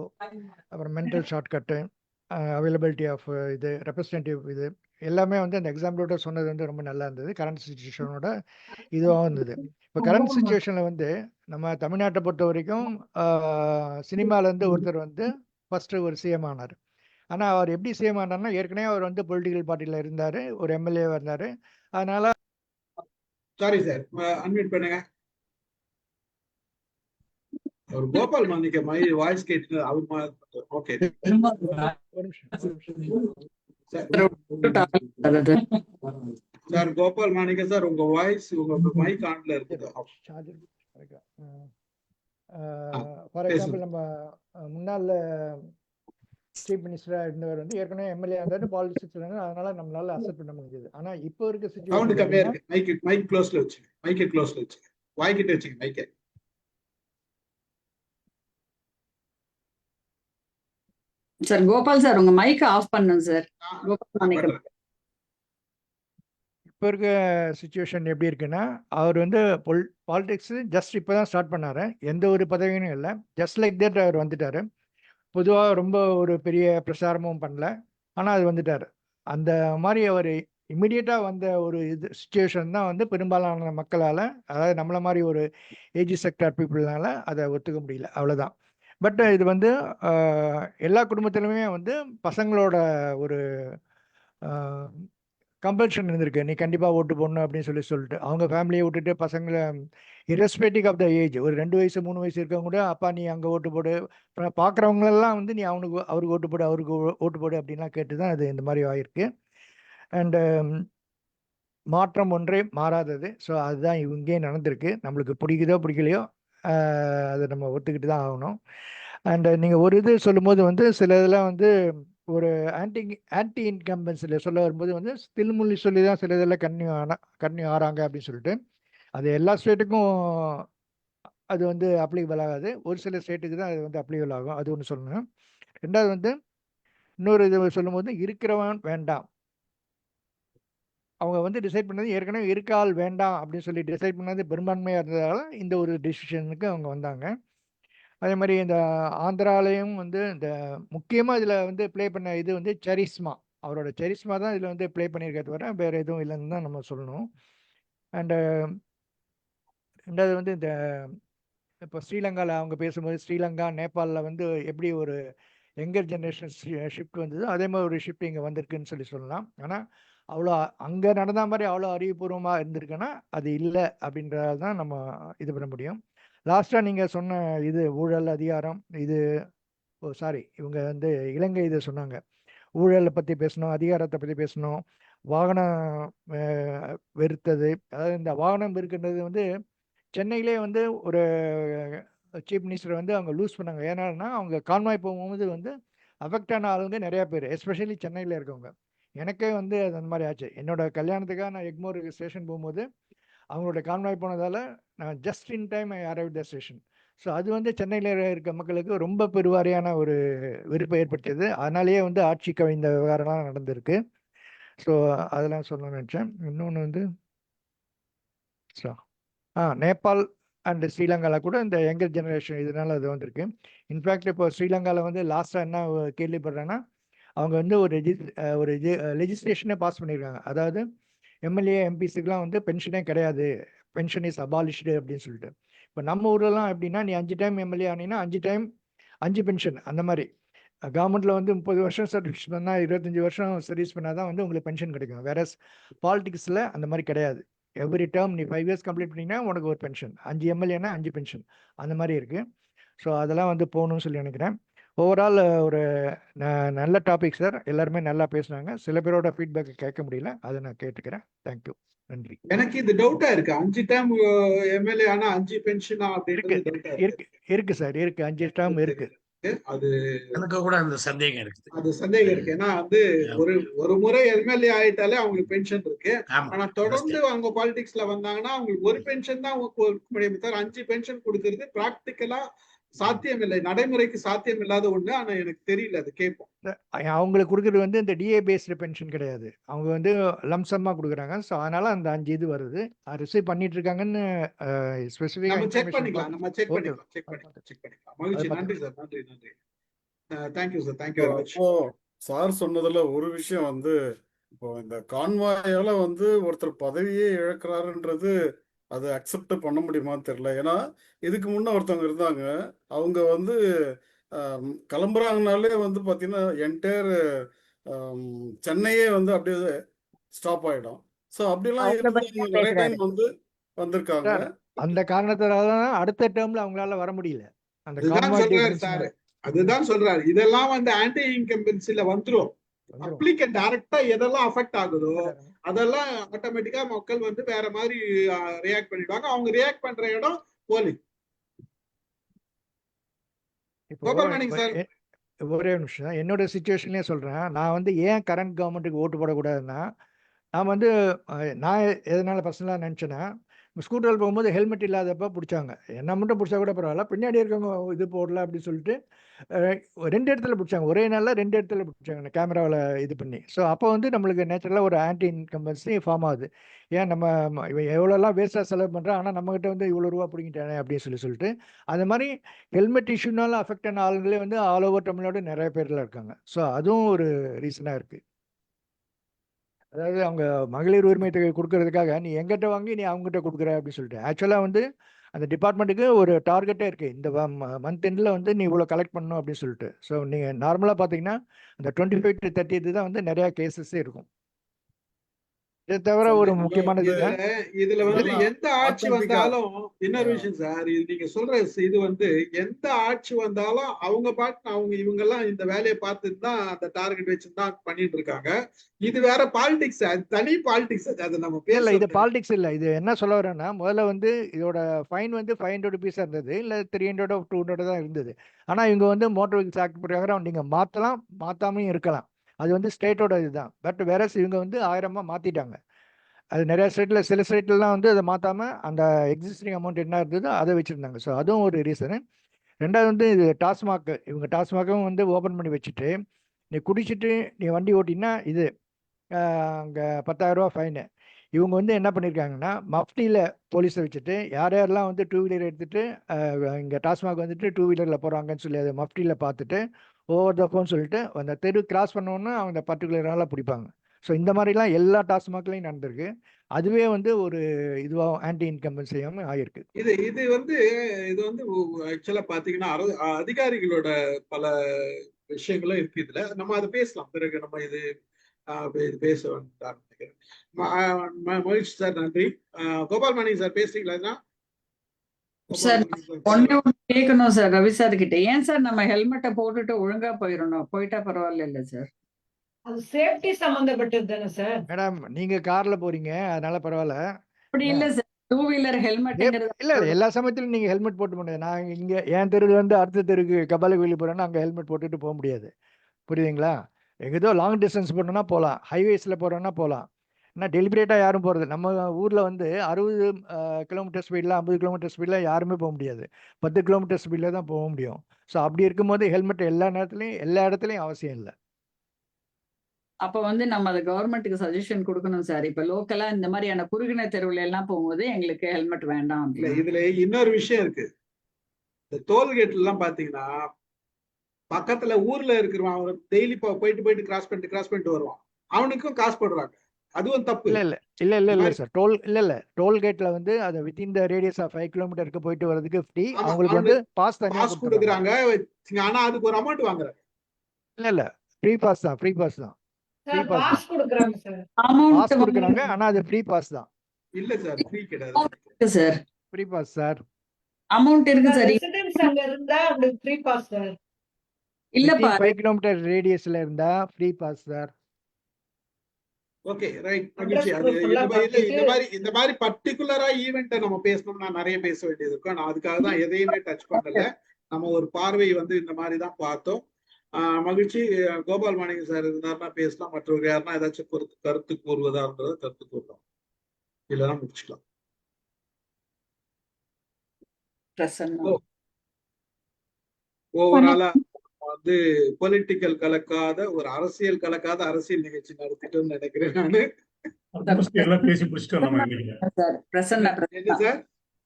அப்புறம் மென்டல் ஷார்ட்கட்டு, அவைலபிலிட்டி ஆஃப் இது ரெப்ரஸன்டேட்டிவ், இது எல்லாமே அந்த எக்ஸாம்பிளோட சொன்னது ரொம்ப நல்லா இருந்தது. கரண்ட் சுச்சுவேஷனோட இதுவாகவும் இருந்தது. இப்போ கரண்ட் சுச்சுவேஷனில் நம்ம தமிழ்நாட்டை பொறுத்த வரைக்கும் சினிமாலேருந்து ஒருத்தர் ஃபர்ஸ்ட் ஒரு சிஎம் ஆனார். ஆனால் அவர் எப்படி சிஎம் ஆனார்னா, ஏற்கனவே அவர் பொலிட்டிக்கல் பார்ட்டியில் இருந்தார், ஒரு எம்எல்ஏவாக இருந்தார். அதனால சாரி சார், அன்மியூட் பண்ணுங்க. ஒரு கோபால் மாணிக்க மாதிரி வாய்ஸ் கேட்டு அவர் ஓகே. சார் கோபால் மாணிக்க சார், உங்க வாய்ஸ் உங்க மைக் ஆன்ல இருக்குது. ஃபார் எக்ஸாம்பிள், நம்ம முன்னாள் சீஃப் மினிஸ்டராக இருந்தவர் ஏற்கனவே எம்எல்ஏ இருந்தாரு, பாலிடிக்ஸ் இருந்தாரு, அதனால நம்மளால அக்செப்ட் பண்ண முடியுது. ஆனா இப்போ இருக்க சவுண்ட் கம்மியா இருக்கு. மைக் க்ளோஸ்ல வச்சு, மைக்கை க்ளோஸ்ல வச்சு, வாய்க்கிட்ட வச்சுங்க மைக்கை. சார் கோபால் சார், உங்க மைக் ஆஃப் பண்ணுங்க சார். கோபால் மாணிக்கம். இப்போ இருக்க சுச்சுவேஷன் எப்படி இருக்குன்னா, அவர் பாலிடிக்ஸ் ஜஸ்ட் இப்போ தான் ஸ்டார்ட் பண்ணாரு, எந்த ஒரு பதவியும் இல்லை, ஜஸ்ட் லைக் தட் அவர் வந்துட்டாரு. பொதுவாக ரொம்ப ஒரு பெரிய பிரச்சாரமும் பண்ணல, ஆனால் அது வந்துட்டார். அந்த மாதிரி அவர் இம்மிடியட்டாக வந்த ஒரு இது சுச்சுவேஷன் தான் பெரும்பாலான மக்களால், அதாவது நம்மளை மாதிரி ஒரு ஏஜ் செக்டார் பீப்புள்னால அதை ஒத்துக்க முடியல, அவ்வளோதான். பட் இது எல்லா குடும்பத்திலுமே பசங்களோட ஒரு கம்பல்ஷன் இருந்திருக்கு, நீ கண்டிப்பாக ஓட்டு போடணும் அப்படின்னு சொல்லிட்டு அவங்க ஃபேமிலியை விட்டுட்டு பசங்களை இரஸ்பெக்டிவ் ஆஃப் த ஏஜ், ஒரு 2 வயசு 3 வயசு இருக்கவங்க கூட, அப்பா நீ அங்கே ஓட்டு போடு, பார்க்குறவங்களெல்லாம் நீ அவருக்கு ஓட்டு போடு, அவருக்கு ஓட்டு போடு அப்படின்லாம் கேட்டு தான் அது இந்த மாதிரி ஆயிருக்கு. அண்டு மாற்றம் ஒன்றே மாறாதது. ஸோ அதுதான் இங்கேயும் நடந்திருக்கு. நம்மளுக்கு பிடிக்குதோ பிடிக்கலையோ அதை நம்ம ஒத்துக்கிட்டு தான் ஆகணும். அண்ட் நீங்கள் ஒரு இது சொல்லும்போது சில இதெல்லாம் ஒரு ஆன்டி இன்கம்பன்ஸில் சொல்ல வரும்போது தில்மொழி சொல்லி தான் சில இதெல்லாம் கன்னியூ ஆறாங்க அப்படின்னு சொல்லிட்டு, அது எல்லா ஸ்டேட்டுக்கும் அது அப்ளிகபிள் ஆகாது, ஒரு சில ஸ்டேட்டுக்கு தான் அது அப்ளிகபிள் ஆகும். அது ஒன்று சொல்லணும். ரெண்டாவது இன்னொரு இது சொல்லும்போது இருக்கிறவன் வேண்டாம், அவங்க வந்து டிசைட் பண்ணது ஏற்கனவே இருக்கால் வேண்டாம் அப்படின்னு சொல்லி டிசைட் பண்ணது பெரும்பான்மையாக இருந்ததால இந்த ஒரு டிசிஷனுக்கு அவங்க வந்தாங்க. அதே மாதிரி இந்த ஆந்திராலையும் வந்து இந்த முக்கியமாக இதில் வந்து ப்ளே பண்ண இது வந்து செரிஸ்மா, அவரோட செரிஸ்மா தான் இதில் வந்து ப்ளே பண்ணியிருக்க தவிர வேறு எதுவும் இல்லைன்னு தான் நம்ம சொல்லணும். அண்டு ரெண்டாவது வந்து இந்த இப்போ ஸ்ரீலங்காவில் அவங்க பேசும்போது ஸ்ரீலங்கா நேபாளில் வந்து எப்படி ஒரு யங்கர் ஜென்ரேஷன் ஷிஃப்ட் வந்தது, அதே மாதிரி ஒரு ஷிஃப்ட் இங்கே வந்திருக்குன்னு சொல்லலாம். ஆனால் அவ்வளோ அங்கே நடந்த மாதிரி அவ்வளோ அறிவுபூர்வமாக இருந்திருக்குன்னா அது இல்லை அப்படின்றதால தான் நம்ம இது பண்ண முடியும். லாஸ்ட்டாக நீங்கள் சொன்ன இது ஊழல் அதிகாரம் இது சாரி இவங்க வந்து இலங்கை இதை சொன்னாங்க, ஊழலை பற்றி பேசணும், அதிகாரத்தை பற்றி பேசணும், வாகனம் வெறுத்தது. அதாவது இந்த வாகனம் வெறுக்கின்றது வந்து சென்னையிலே வந்து ஒரு சீஃப் மினிஸ்டர் வந்து அவங்க லூஸ் பண்ணாங்க. ஏன்னா அவங்க கான்வாய் போகும்போது வந்து அஃபெக்ட் ஆன ஆளுங்க நிறையா பேர், எஸ்பெஷலி சென்னையில் இருக்கவங்க. எனக்கே வந்து அது அந்த மாதிரி ஆச்சு. என்னோட கல்யாணத்துக்காக நான் எக்மோர் ஸ்டேஷன் போகும்போது அவங்களோட கான்வாய் போனதால் நான் just in time I arrive the station. So அது வந்து சென்னையில் இருக்க மக்களுக்கு ரொம்ப பெருவாரியான ஒரு வெறுப்பை ஏற்படுத்தியது. அதனாலேயே வந்து ஆட்சி கவிழ்ந்த விவகாரம்லாம் நடந்திருக்கு. ஸோ அதெல்லாம் சொல்லணும்னு நினச்சேன். இன்னொன்று வந்து நேபாள் அண்ட் ஸ்ரீலங்காவில் கூட இந்த யங்கர் ஜெனரேஷன் இதனால அது வந்திருக்கு. இன்ஃபேக்ட் இப்போ ஸ்ரீலங்காவில் வந்து லாஸ்ட்டாக என்ன கேள்விப்படுறேன்னா அவங்க வந்து ஒரு லெஜிஸ்லேஷனே பாஸ் பண்ணியிருக்காங்க. அதாவது எம்எல்ஏ எம்பிஸுக்கெலாம் வந்து பென்ஷனே கிடையாது, பென்ஷன் இஸ் அபாலிஷ்டு அப்படின்னு சொல்லிட்டு. இப்போ நம்ம ஊர்லலாம் எப்படின்னா நீ 5 டைம் எம்எல்ஏ ஆனீங்கன்னா 5 டைம் 5 பென்ஷன் அந்த மாதிரி. கவர்மெண்ட்டில் வந்து 30 வருஷம் சர்வீஸ் பண்ணால் 25 வருஷம் சர்வீஸ் பண்ணால் தான் வந்து உங்களுக்கு பென்ஷன் கிடைக்கும். வேற பாலிடிக்ஸில் அந்த மாதிரி கிடையாது. எவ்ரி டேர்ம் நீ 5 இயர்ஸ் கம்ப்ளீட் பண்ணிங்கன்னா உனக்கு ஒரு பென்ஷன், 5 எம்எல்ஏனா 5 பென்ஷன் அந்த மாதிரி இருக்குது. ஸோ அதெல்லாம் வந்து போகணும்னு சொல்லி நினைக்கிறேன். ஓவரால் ஒரு நல்ல டாபிக் சார், எல்லாருமே நல்லா பேசுனாங்க. சில பேரோட ஃபீட்பேக் கேட்க முடியல, அதை நான் கேட்டுக்கிறேன். தேங்க்யூ, நன்றி. எனக்கு இது டவுட்டா இருக்கு, 5 டேர்ம் எம்எல்ஏ ஆனா 5 பென்ஷனா இருக்கு சார், இருக்கு 5 டேர்ம் இருக்கு. அது எனக்கு கூட அந்த சந்தேகம் இருக்குது. அது சந்தேகம் இருக்கு. ஏன்னா வந்து ஒரு முறை எம்எல்ஏ ஆயிட்டாலே அவங்களுக்கு பென்ஷன் இருக்கு. ஆனா தொடர்ந்து அவங்க பாலிடிக்ஸ்ல வந்தாங்கன்னா அவங்களுக்கு ஒரு பென்ஷன் தான் கொடுக்க முடியும் சார். 5 பென்ஷன் கொடுக்கறது பிராக்டிக்கலா சாத்தியம் இல்லை, நடைமுறைக்கு சாத்தியம் இல்லாத ஒண்ணு. ஆனா எனக்கு தெரியல, அது கேட்போம். அவங்களுக்கு கொடுக்குறது வந்து இந்த டிஏ பேஸ்டு பென்ஷன் கிடையாது, அவங்க வந்து லம்சமா கொடுக்குறாங்க. ஸோ அதனால அந்த 5 இது வருது, ரிசீவ் பண்ணிட்டு இருக்காங்கன்னு ஸ்பெசிஃபிக்கா செக் பண்ணிக்கலாம். மகிழ்ச்சி, நன்றி சார், நன்றி. Thank you sir, thank you very much. இப்போ சார் சொன்னதுல ஒரு விஷயம் வந்து, இப்போ இந்த கான்வாயால வந்து ஒருத்தர் பதவியே இழக்கிறாருன்றது அது அக்செப்ட் பண்ண முடியுமான்னு தெரியல. ஏன்னா இதுக்கு முன்ன ஒருத்தவங்க இருந்தாங்க, அவங்க வந்து கிளம்புறாங்கனாலே வந்து பார்த்தீங்கன்னா என்டையர் சென்னையே வந்து அப்படியே ஸ்டாப் ஆயிடும். ஸோ அப்படிலாம் இருந்து நிறைய டைம் வந்து வந்திருக்காங்க. அந்த காரணத்தினால தான் அடுத்த டேர்ம்ல அவங்களால வர முடியல. அந்த அதுதான் சொல்றாரு, இதெல்லாம் வந்து ஆன்டி இன்கம்பன்சில வந்துரும். அப்ளிகன்ட் டைரக்டா எதெல்லாம் அஃபெக்ட் ஆகுதோ அதெல்லாம் ஆட்டோமேட்டிக்கா மக்கள் வந்து வேற மாதிரி ரியாக்ட் பண்ணிடுவாங்க. அவங்க ரியாக்ட் பண்ற இடம் போலிங். ஒரே நிமிஷம், என்னோட சிச்சுவேஷன்லயே சொல்றேன். நான் வந்து ஏன் கரண்ட் கவர்மெண்ட்டுக்கு ஓட்டு போடக்கூடாதுன்னா, நான் வந்து நான் எதனால பர்சனலாக நினச்சேன்னா, ஸ்கூட்டரில் போகும்போது ஹெல்மெட் இல்லாதப்ப பிடிச்சாங்க. என்ன மட்டும் பிடிச்சா கூட பரவாயில்ல, பின்னாடி இருக்கவங்க இது போடல அப்படின்னு சொல்லிட்டு 2 இடத்துல பிடிச்சாங்க, ஒரே நாளில் 2 இடத்துல பிடிச்சாங்க கேமராவில் இது பண்ணி. ஸோ அப்போ வந்து நம்மளுக்கு நேச்சுரலாக ஒரு ஆன்டி இன்கம்பன்சி ஃபார்ம் ஆகுது. ஏன் நம்ம இவன் எவ்வளோலாம் வேஸ்ட்டாக செலவு பண்ணுறான், ஆனால் நம்மகிட்ட வந்து இவ்வளோ ரூபா பிடிங்கிட்டானே அப்படின்னு சொல்லிட்டு அந்த மாதிரி ஹெல்மெட் இஷ்யூனால அஃபெக்ட் ஆன ஆளுங்களே வந்து ஆல் ஓவர் தமிழ்நாடு நிறைய பேரில் இருக்காங்க. ஸோ அதுவும் ஒரு ரீசனாக இருக்குது. அதாவது அவங்க மகளிர் உரிமை தொகை கொடுக்கறதுக்காக நீ எங்கிட்ட வாங்கி நீ அவங்ககிட்ட கொடுக்குற அப்படின்னு சொல்லிட்டு, ஆக்சுவலாக வந்து அந்த டிபார்ட்மெண்ட்டுக்கு ஒரு டார்கெட்டே இருக்குது, இந்த மந்த் எண்டில் வந்து நீ இவ்வளோ கலெக்ட் பண்ணணும் அப்படின்னு சொல்லிட்டு. ஸோ நீங்கள் நார்மலாக பார்த்தீங்கன்னா அந்த 25 to 30 தான் வந்து நிறையா கேசஸே இருக்கும். இதை தவிர ஒரு முக்கியமானது இதுல வந்து எந்த ஆட்சி வந்தாலும் இன்னொரு விஷயம் சார், இது நீங்க சொல்ற இது வந்து எந்த ஆட்சி வந்தாலும் அவங்க பாட்டு அவங்க இவங்க எல்லாம் இந்த வேலையை பார்த்துட்டு தான் அந்த டார்கெட் வச்சுதான் பண்ணிட்டு இருக்காங்க. இது வேற பாலிடிக்ஸ், அது தனி பாலிடிக்ஸ். அது நம்ம பேசல, இது பாலிடிக்ஸ் இல்லை. இது என்ன சொல்ல வரேன்னா, முதல்ல வந்து இதோட ஃபைன் வந்து 500 rupees இருந்தது, இல்லை 300 or 200 தான் இருந்தது. ஆனால் இவங்க வந்து மோட்டார் வெஹிக்கிள்ஸ் ஆக்ட் பிரகாரம் நீங்கள் மாற்றலாம், மாற்றாமையும் இருக்கலாம். அது வந்து ஸ்டேட்டோட இதுதான். பட் வேற இவங்க வந்து 1000 மாற்றிட்டாங்க. அது நிறைய ஸ்டேட்டில், சில ஸ்டேட்லாம் வந்து அதை மாற்றாமல் அந்த எக்ஸிஸ்டிங் அமௌண்ட் என்ன இருந்ததோ அதை வச்சுருந்தாங்க. ஸோ அதுவும் ஒரு ரீசனு. ரெண்டாவது வந்து இது டாஸ்மாக், இவங்க டாஸ்மாக்கும் வந்து ஓப்பன் பண்ணி வச்சுட்டு நீ குடிச்சிட்டு நீ வண்டி ஓட்டினா இது அங்கே 10,000 ஃபைனு. இவங்க வந்து என்ன பண்ணியிருக்காங்கன்னா, மஃப்டியில் போலீஸை வச்சுட்டு யார் யாரெல்லாம் வந்து டூ வீலர் எடுத்துகிட்டு இங்கே டாஸ்மாக் வந்துட்டு டூ வீலரில் போகிறாங்கன்னு சொல்லி அதை மஃப்டியில் பார்த்துட்டு ஓவர் த ஃபோன் சொல்லிட்டு அந்த தெரு கிராஸ் பண்ணோன்னு அவங்க பர்டிகுலர் ஆளாக பிடிப்பாங்க. ஸோ இந்த மாதிரிலாம் எல்லா டாஸ்மாக்லையும் நடந்திருக்கு. அதுவே வந்து ஒரு இதுவாக ஆன்டி இன்கம்பன்சியும் ஆகிருக்கு. இது வந்து ஆக்சுவலா பாத்தீங்கன்னா அதிகாரிகளோட பல விஷயங்களும் இருக்கு இதுல. நம்ம அதை பேசலாம் பிறகு. நம்ம இது பேச வேண்டாம் நினைக்கிறேன். மகிழ்ச்சி சார், நன்றி. கோபால் மணி சார் பேசுறீங்களா? சார் ஒண்ணு கேட்கணும் சார் ரவி சார் கிட்ட. ஏன் சார் நம்ம ஹெல்மெட்டை போட்டுட்டு ஒழுங்கா போயிட்டா பரவாயில்ல இல்ல சார்? அது சேஃப்டி சம்பந்தப்பட்டது தானே சார்? மேடம் நீங்க கார்ல போறீங்க அதனால பரவாயில்ல. அப்படி இல்ல சார், டூ வீலர் ஹெல்மெட்டுங்கிறது இல்ல எல்லா சமயத்திலும் நீங்க ஹெல்மெட் போட்டு முடியாது. நான் இங்க என் தெருவில் வந்து அடுத்த தெருக்கு கபால கோயில் போறேன்னா அங்க ஹெல்மெட் போட்டுட்டு போக முடியாது. புரியுதுங்களா? எங்கேதோ லாங் டிஸ்டன்ஸ் போனோம்னா போகலாம், ஹைவேஸில் போகிறோன்னா போகலாம். ஆனால் டெலிபரேட்டாக யாரும் போகிறது. நம்ம ஊரில் வந்து 60 கிலோமீட்டர் ஸ்பீடில் 50 கிலோமீட்டர் ஸ்பீடில் யாருமே போக முடியாது. 10 கிலோமீட்டர் ஸ்பீடில் தான் போக முடியும். ஸோ அப்படி இருக்கும்போது ஹெல்மெட் எல்லா நேரத்துலையும் எல்லா இடத்துலையும் அவசியம் இல்லை. அப்ப வந்து நம்ம அதை கவர்மெண்ட்டுக்கு சஜஷன் கொடுக்கணும் சார். இப்ப லோக்கலா இந்த மாதிரியான குறுகின தெருவுல எல்லாம் போகும்போது எங்களுக்கு ஹெல்மெட் வேண்டாம். இதுல இன்னொரு விஷயம் இருக்கு. இந்த டோல்கேட்ல எல்லாம் பாத்தீங்கன்னா பக்கத்துல ஊர்ல இருக்கிறவன் அவன் டெய்லி போயிட்டு கிராஸ் பண்ணிட்டு வருவான். அவனுக்கும் காசு போடுறாங்க. அதுவும் தப்பு. இல்ல சார். டோல்கேட்ல வந்து அதை வித்தின் த ரேடியஸ் ஆஃப் 5 கிலோமீட்டருக்கு போயிட்டு வரதுக்கு ஃப்ரீ. அவங்களுக்கு வந்து பாஸ் கொடுக்குறாங்க. ஆனா அதுக்கு ஒரு அமௌண்ட் வாங்குறாங்க. இல்ல ஃப்ரீ பாஸ் தான். பாஸ் கொடுக்குறாங்க சார். பாஸ் கொடுக்குறாங்க ஆனா அது ஃப்ரீ பாஸ் தான். இல்ல சார், ஃப்ரீ கிடையாது sir. Free pass sir. Amount இருக்கு சார். ரெசிடென்ஸ் அங்க இருந்தா உங்களுக்கு ஃப்ரீ பாஸ் சார். இல்லப்பா 5 கிலோமீட்டர் ரேடியஸ்ல இருந்தா free pass sir. Okay, right. மகிழ்ச்சி. அது இந்த மாதிரி பர்டிகுலரா ஈவெண்ட்டை நம்ம பேசணும்னா நிறைய பேச வேண்டியது இருக்கும். நான் அதுக்காக தான் எதையுமே டச் பண்ணல. நம்ம ஒரு பார்வை வந்து இந்த மாதிரி தான் பார்த்தோம். மகிழ்ச்சி. கோபால் மாணிக்கம் சார் இருந்தாருன்னா பேசலாம். மற்றவங்க யாருன்னா ஏதாச்சும் கருத்து கூறுவதா இருந்ததை கருத்து கூறலாம், இல்லைன்னா முடிச்சுக்கலாம். ஓவராலா வந்து பொலிட்டிக்கல் கலக்காத ஒரு அரசியல் கலக்காத அரசியல் நிகழ்ச்சி நடத்திட்டோம்னு நினைக்கிறேன் நானு. பேசி முடிச்சிட்டோம். சார்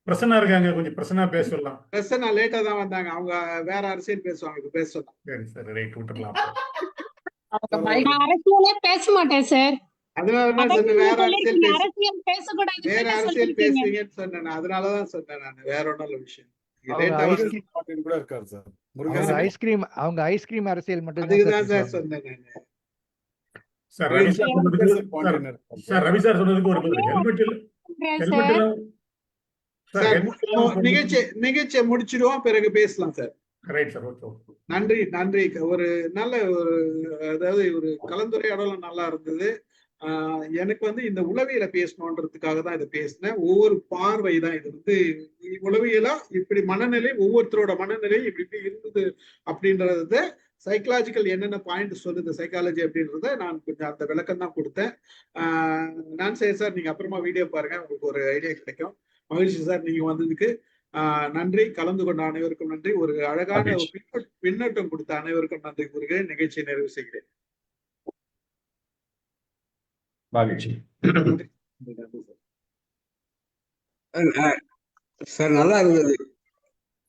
பிரசன்னா இருக்காங்க, கொஞ்சம் பிரசன்னா பேசலாம். பிரசன்னா லேட்டா தான் வந்தாங்க. அவங்க வேற அரசியல் பேசுவாங்க, இப்ப பேச சொன்னாங்க. சரி சரி, ரைட், விட்டுறலாம். அரசியலே பேச மாட்டேன் சார். அதனாலதான் சொன்னேன் வேற அரசியல் பேசக்கூடாது. வேற அரசியல் பேசுவீங்கன்னு சொன்னேன். அதனாலதான் சொன்னேன் நான். வேற ஒன்றும் விஷயம். அவங்க ஐஸ்கிரீம் அரசியல் மட்டும் தான் சொன்னேன். சார் ரவி சார் சொன்னதுக்கு ஒரு நிகழ்ச்சியை முடிச்சிடுவோம், பிறகு பேசலாம் சார். நன்றி. ஒரு நல்ல அதாவது ஒரு கலந்துரையாடலும் நல்லா இருந்தது. எனக்கு வந்து இந்த உளவியலை பேசணுன்றதுக்காக தான் இதை பேசினேன். ஒவ்வொரு பார்வை தான் இது வந்து உளவியலா இப்படி மனநிலை, ஒவ்வொருத்தரோட மனநிலை இப்படி இருந்தது அப்படின்றத சைக்கலாஜிக்கல் என்னென்ன பாயிண்ட் சொல்லுது சைக்காலஜி அப்படின்றத நான் கொஞ்சம் அந்த விளக்கம் தான் கொடுத்தேன். நான் சார் நீங்க அப்புறமா வீடியோ பாருங்க, உங்களுக்கு ஒரு ஐடியா கிடைக்கும். மகிழ்ச்சி சார், நீங்க வந்ததுக்கு நன்றி. கலந்து கொண்ட அனைவருக்கும் நன்றி. ஒரு அழகான பின்னோட்டம் கொடுத்த அனைவருக்கும் நன்றி கூறுகிறேன். நிகழ்ச்சியை நிறைவு செய்கிறேன். மகிழ்ச்சி சார், நல்லா இருந்தது.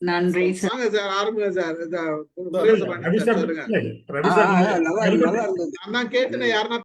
நன்றி சார். ஆரம்பிங்க சார். நல்லா இருந்தது. நான் கேட்டேன் யாருன்னா